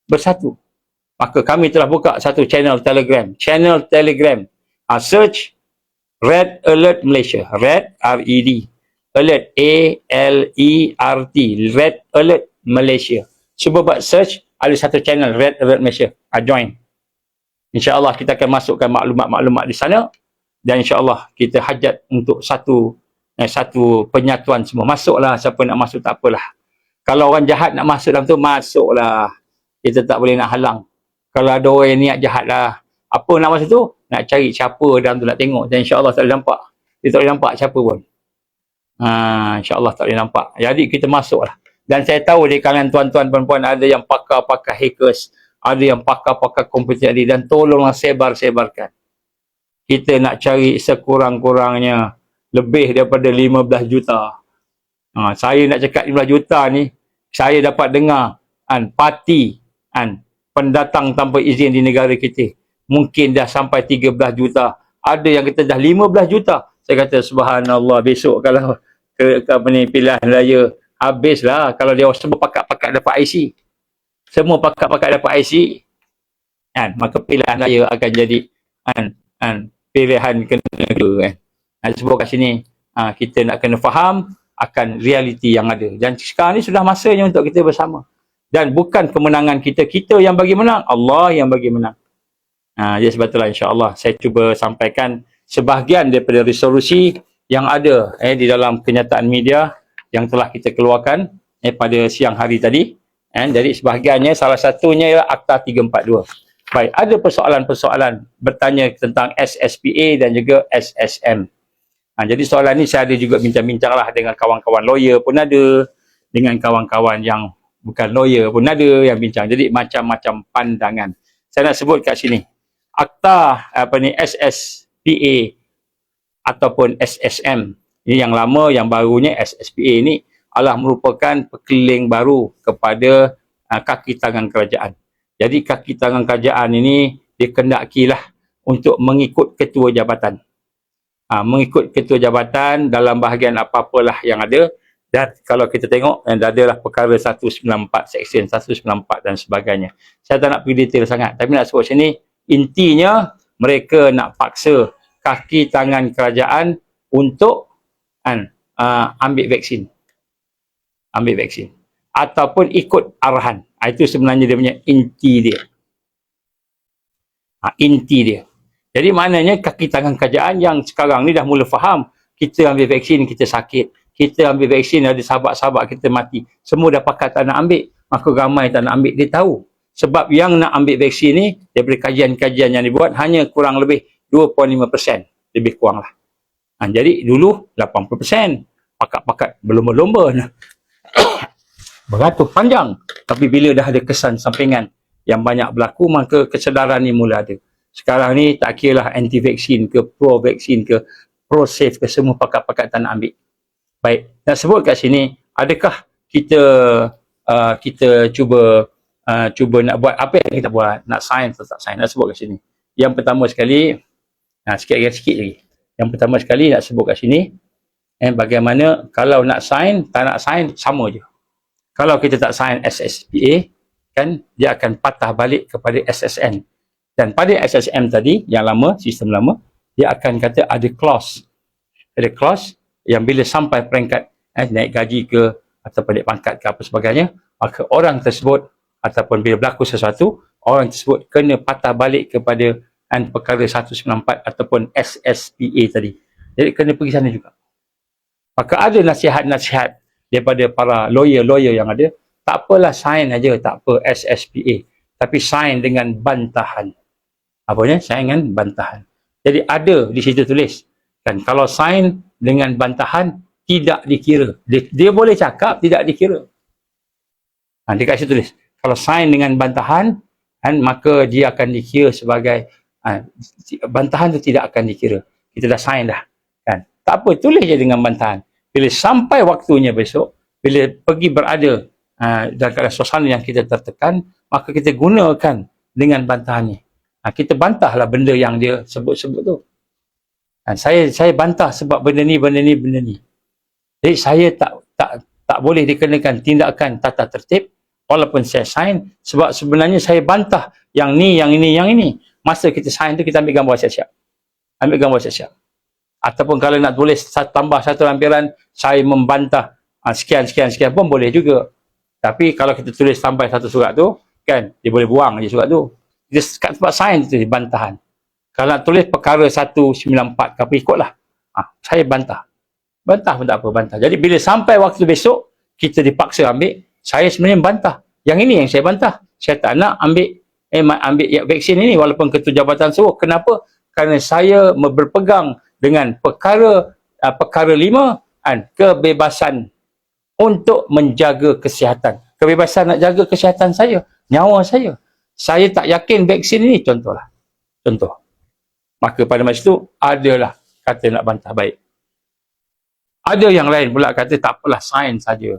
Bersatu. maka kami telah buka satu channel Telegram. Channel Telegram. Search Red Alert Malaysia. Red, R-E-D. Alert, A-L-E-R-T. Red Alert Malaysia. Cuba buat search, ada satu channel Red Alert Malaysia. Join. InsyaAllah kita akan masukkan maklumat-maklumat di sana. Dan insyaAllah kita hajat untuk satu penyatuan semua. Masuklah, siapa nak masuk tak apalah. Kalau orang jahat nak masuk dalam tu, masuklah. Kita tak boleh nak halang. Kalau ada orang yang niat jahat lah, apa nak masuk tu? Nak cari siapa dalam tu nak tengok. Dan insyaAllah tak boleh nampak. Dia tak boleh nampak siapa pun. InsyaAllah tak boleh nampak. Jadi kita masuklah. Dan saya tahu di kalangan tuan-tuan perempuan ada yang pakar-pakar hackers. Ada yang pakar-pakar komputer tadi. Dan tolonglah sebar-sebarkan. Kita nak cari sekurang-kurangnya lebih daripada 15 juta. Saya nak cakap 15 juta ni, saya dapat dengar parti pendatang tanpa izin di negara kita mungkin dah sampai 13 juta. Ada yang kita dah 15 juta. Saya kata subhanallah, besok kalau pilihan raya habislah. Kalau dia semua pakat-pakat dapat IC, semua pakat-pakat dapat IC, maka pilihan raya akan jadi pilihan kena sebab kat sini kita nak kena faham akan realiti yang ada. Dan sekarang ni sudah masanya untuk kita bersama. Dan bukan kemenangan kita yang bagi menang, Allah yang bagi menang. Jadi sebab itulah insya-Allah saya cuba sampaikan sebahagian daripada resolusi yang ada di dalam kenyataan media yang telah kita keluarkan pada siang hari tadi. Jadi sebahagiannya, salah satunya ialah Akta 342. Baik, ada persoalan-persoalan bertanya tentang SSPA dan juga SSM. Jadi soalan ni saya ada juga bincang-bincang lah dengan kawan-kawan lawyer pun ada, dengan kawan-kawan yang bukan lawyer pun ada yang bincang. Jadi macam-macam pandangan. Saya nak sebut kat sini. Akta SSPA ataupun SSM. Ini yang lama, yang barunya SSPA ni adalah merupakan perkeliling baru kepada kaki tangan kerajaan. Jadi kaki tangan kerajaan ini dikendakilah untuk mengikut ketua jabatan. Mengikut ketua jabatan dalam bahagian apa-apalah yang ada. Dan kalau kita tengok, adalah perkara 194, Seksyen 194 dan sebagainya. Saya tak nak pergi detail sangat. Tapi nak sebut sini, intinya mereka nak paksa kaki tangan kerajaan untuk ambil vaksin. Ambil vaksin. Ataupun ikut arahan. Itu sebenarnya dia punya inti dia. Inti dia. Jadi maknanya kaki tangan kerajaan yang sekarang ni dah mula faham, kita ambil vaksin, kita sakit. Kita ambil vaksin, ada sahabat-sahabat kita mati. Semua dah pakat tak nak ambil. Maka ramai tak nak ambil. Dia tahu. Sebab yang nak ambil vaksin ni, daripada kajian-kajian yang dibuat, hanya kurang lebih 2.5%. Lebih kurang lah. Jadi dulu 80%. Pakat-pakat berlomba-lomba. Beratur panjang. Tapi bila dah ada kesan sampingan yang banyak berlaku, maka kesedaran ni mula ada. Sekarang ni tak kira lah anti-vaksin ke, pro-vaksin ke, pro-safe ke, semua pakat-pakat tak nak ambil. Baik, nak sebut kat sini, adakah kita cuba nak buat apa yang kita buat, nak sign atau tak sign, nak sebut kat sini. Yang pertama sekali, sikit lagi. Yang pertama sekali nak sebut kat sini, bagaimana kalau nak sign, tak nak sign, sama je. Kalau kita tak sign SSPA, kan, dia akan patah balik kepada SSN. Dan pada SSM tadi, yang lama, sistem lama, dia akan kata ada clause. Ada clause yang bila sampai peringkat naik gaji ke, ataupun naik pangkat ke apa sebagainya, maka orang tersebut, ataupun bila berlaku sesuatu, orang tersebut kena patah balik kepada perkara 194 ataupun SSPA tadi. Jadi kena pergi sana juga. Maka ada nasihat-nasihat daripada para lawyer-lawyer yang ada, tak apalah sign aja, tak apa SSPA. Tapi sign dengan bantahan. Apanya? Sign dengan bantahan. Jadi ada di situ tulis. Kan, kalau sign dengan bantahan, tidak dikira. Dia boleh cakap, tidak dikira. Dia kat situ tulis. Kalau sign dengan bantahan, maka dia akan dikira sebagai, bantahan itu tidak akan dikira. Kita dah sign dah. Kan? Tak apa, tulis je dengan bantahan. Bila sampai waktunya besok, bila pergi berada dalam keadaan suasana yang kita tertekan, maka kita gunakan dengan bantahan ni. Kita bantahlah benda yang dia sebut-sebut tu. Saya bantah sebab benda ni. Jadi saya tak boleh dikenakan tindakan tata tertib walaupun saya sign, sebab sebenarnya saya bantah yang ni, yang ini, yang ini. Masa kita sign tu, kita ambil gambar siap-siap. Ambil gambar siap-siap. Ataupun kalau nak tulis tambah satu lampiran, saya membantah sekian pun boleh juga. Tapi kalau kita tulis sampai satu surat tu, kan, dia boleh buang je surat tu. Dia kat tempat sign tu, bantahan. Kalau nak tulis perkara 194, apa ikutlah. Saya bantah. Bantah pun tak apa, bantah. Jadi bila sampai waktu besok, kita dipaksa ambil, saya sebenarnya bantah. Yang ini yang saya bantah. Saya tak nak ambil vaksin ini walaupun Ketua Jabatan Suruh. Kenapa? Kerana saya berpegang dengan perkara 5, kebebasan untuk menjaga kesihatan. Kebebasan nak jaga kesihatan saya, nyawa saya. Saya tak yakin vaksin ini, contohlah. Contoh. Maka pada masa itu, adalah kata nak bantah baik. Ada yang lain pula kata tak apalah, sign saja.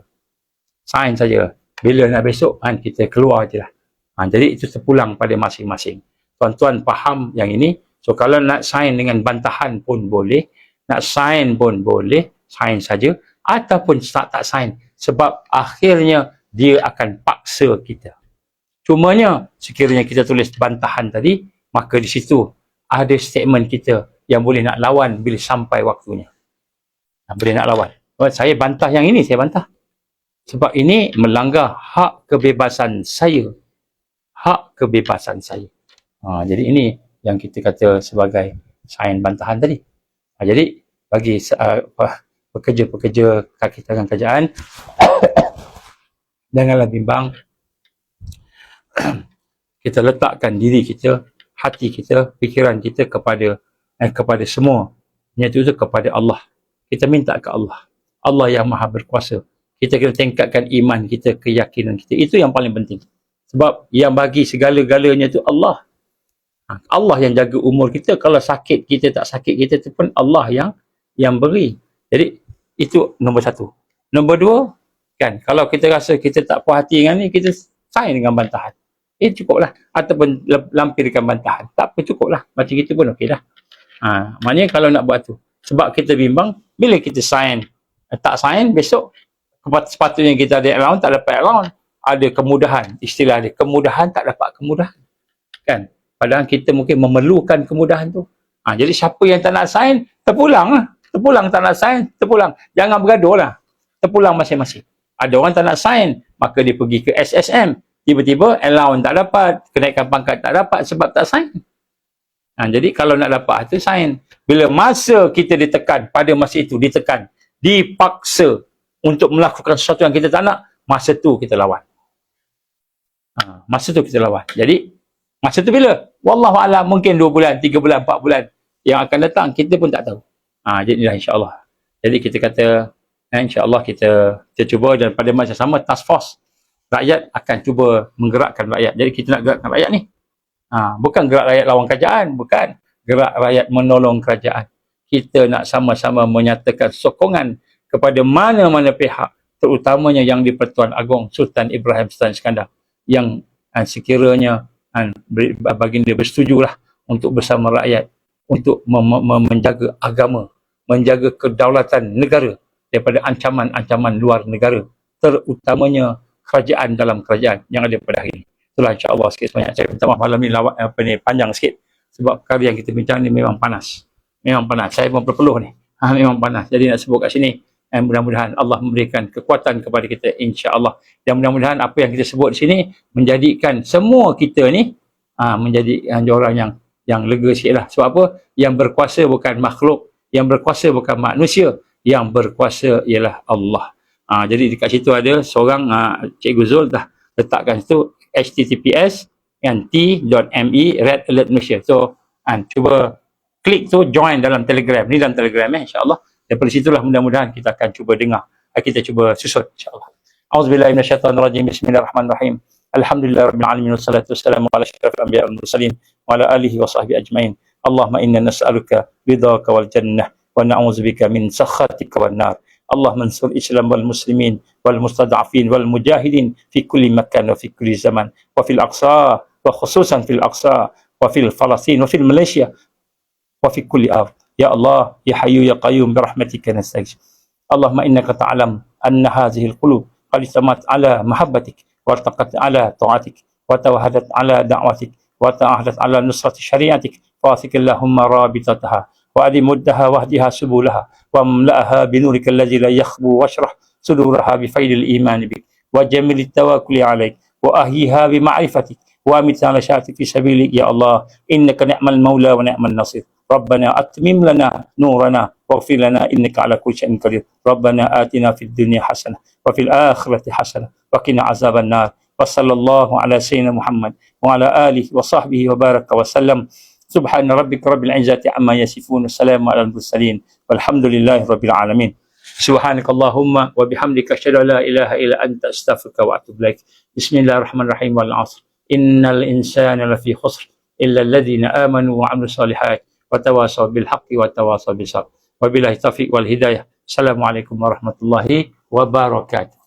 Sign saja. Bila nak besok, kita keluar je lah. Jadi itu terpulang pada masing-masing. Tuan-tuan faham yang ini. So kalau nak sign dengan bantahan pun boleh. Nak sign pun boleh. Sign saja. Ataupun tak sign. Sebab akhirnya dia akan paksa kita. Cumanya sekiranya kita tulis bantahan tadi, maka di situ ada statement kita yang boleh nak lawan bila sampai waktunya. Boleh nak lawan. Saya bantah yang ini, saya bantah. Sebab ini melanggar hak kebebasan saya. Hak kebebasan saya. Jadi ini yang kita kata sebagai sign bantahan tadi. Jadi bagi pekerja-pekerja kaki tangan kerajaan, janganlah bimbang. Kita letakkan diri kita, hati kita, fikiran kita kepada semua. Iaitu kepada Allah. Kita minta ke Allah. Allah yang maha berkuasa. Kita kena tingkatkan iman kita, keyakinan kita. Itu yang paling penting. Sebab yang bagi segala-galanya itu Allah. Allah yang jaga umur kita. Kalau sakit kita, tak sakit kita, itu pun Allah yang beri. Jadi, itu nombor satu. Nombor dua, kan, kalau kita rasa kita tak puas hati dengan ni, kita sign dengan bantahan. Cukuplah. Ataupun lampirkan bantahan. Tak apa, cukuplah. Macam itu pun okey dah. Maknanya kalau nak buat tu. Sebab kita bimbang, bila kita sign, tak sign, besok sepatutnya kita ada allowance, tak dapat allowance. Ada kemudahan, istilah dia, kemudahan tak dapat kemudahan. Kan? Padahal kita mungkin memerlukan kemudahan tu. Jadi siapa yang tak nak sign, terpulang lah. Terpulang tak nak sign, terpulang. Jangan bergaduh lah. Terpulang masing-masing. Ada orang tak nak sign, maka dia pergi ke SSM. Tiba-tiba allowance tak dapat, kenaikan pangkat tak dapat sebab tak sign. Jadi kalau nak dapat itu sign. Bila masa kita ditekan, pada masa itu ditekan, dipaksa untuk melakukan sesuatu yang kita tak nak, masa tu kita lawan. Masa tu kita lawan. Jadi, masa tu bila? Wallahualam, mungkin 2 bulan, 3 bulan, 4 bulan yang akan datang, kita pun tak tahu. Jadilah insyaAllah. Jadi kita kata, insyaAllah kita cuba, dan pada masa sama, task force rakyat akan cuba menggerakkan rakyat. Jadi kita nak gerakkan rakyat ni. Bukan gerak rakyat lawan kerajaan, bukan. Gerak rakyat menolong kerajaan. Kita nak sama-sama menyatakan sokongan kepada mana-mana pihak, terutamanya yang di-Pertuan Agong Sultan Ibrahim Sultan Iskandar, yang sekiranya baginda bersetujulah untuk bersama rakyat untuk menjaga agama, menjaga kedaulatan negara daripada ancaman-ancaman luar negara, terutamanya kerajaan dalam kerajaan yang ada pada hari ini. Itulah insya-Allah sikit sebanyak. Saya minta maaf malam ni panjang sikit. Sebab perkara yang kita bincang ni memang panas. Memang panas. Saya pun berpeluh ni. Memang panas. Jadi nak sebut kat sini, mudah-mudahan Allah memberikan kekuatan kepada kita, insya-Allah. Dan mudah-mudahan apa yang kita sebut di sini menjadikan semua kita ni menjadi orang yang lega sikit lah. Sebab apa? Yang berkuasa bukan makhluk, yang berkuasa bukan manusia, yang berkuasa ialah Allah. Jadi dekat situ ada seorang Cikgu Zul dah letakkan situ https t.me Red Alert Malaysia. So cuba klik tu, join dalam Telegram. Ni dalam Telegram insya-Allah. Daripada situlah mudah-mudahan kita akan cuba dengar. Kita cuba susun insya-Allah. Auzubillahi minasyaitonirrajim. Bismillahirrahmanirrahim. Alhamdulillahirabbil alamin wassalatu wassalamu ala asyrafil anbiya'i wal mursalin wa ala alihi wa sahbihi ajmain. Allahumma inna nas'aluka ridhaka wal jannah wa na'udzubika min sakhatika wan nar. Allah mansur Islam wal muslimin wal mustad'afin wal mujahidin fi kulli makan wa fi kulli zaman wa fil aqsa wa khususan fil aqsa wa fil Falastin wa fil Malaysia wa fi kulli ard. Ya Allah, ya Hayyu ya Qayyum bi rahmatika nastaghith. Allahumma innaka ta'lam anna hadhihi al-qulub qad istamat ala mahabbatik وارتقت على طاعتك وتوهدت على دعوتك وتعهدت على نصرة شريعتك فاثق اللهم رابطتها وأدم مدها واهدها سبلها واملأها بنورك الذي لا يخبو واشرح صدورها بفيض الإيمان بك وجمل التوكل عليك وأهيها بمعرفتك وأمت على شاتك في سبيلك يا الله إنك نعم المولى ونعم النصير ربنا أتمم لنا نورنا واغفر لنا إنك على كل شيء قدير ربنا آتنا في الدنيا حسنة وفي الآخرة حسنة وقنا عذاب النار وصلى الله على سيدنا محمد وعلى آله وصحبه وبارك وسلم سبحان ربك رب العزة عما يصفون والسلام على المرسلين والحمد لله رب العالمين سبحانك اللهم وبحمدك أشهد أن لا إله إلا أنت أستغفرك وأتوب إليك بسم الله الرحمن الرحيم والعصر إن الإنسان لفي خسر إلا الذين آمنوا وعملوا الصالحات وتواصوا بالحق وتواصوا بالصبر وبالله التوفيق والهداية السلام عليكم ورحمة الله وبركاته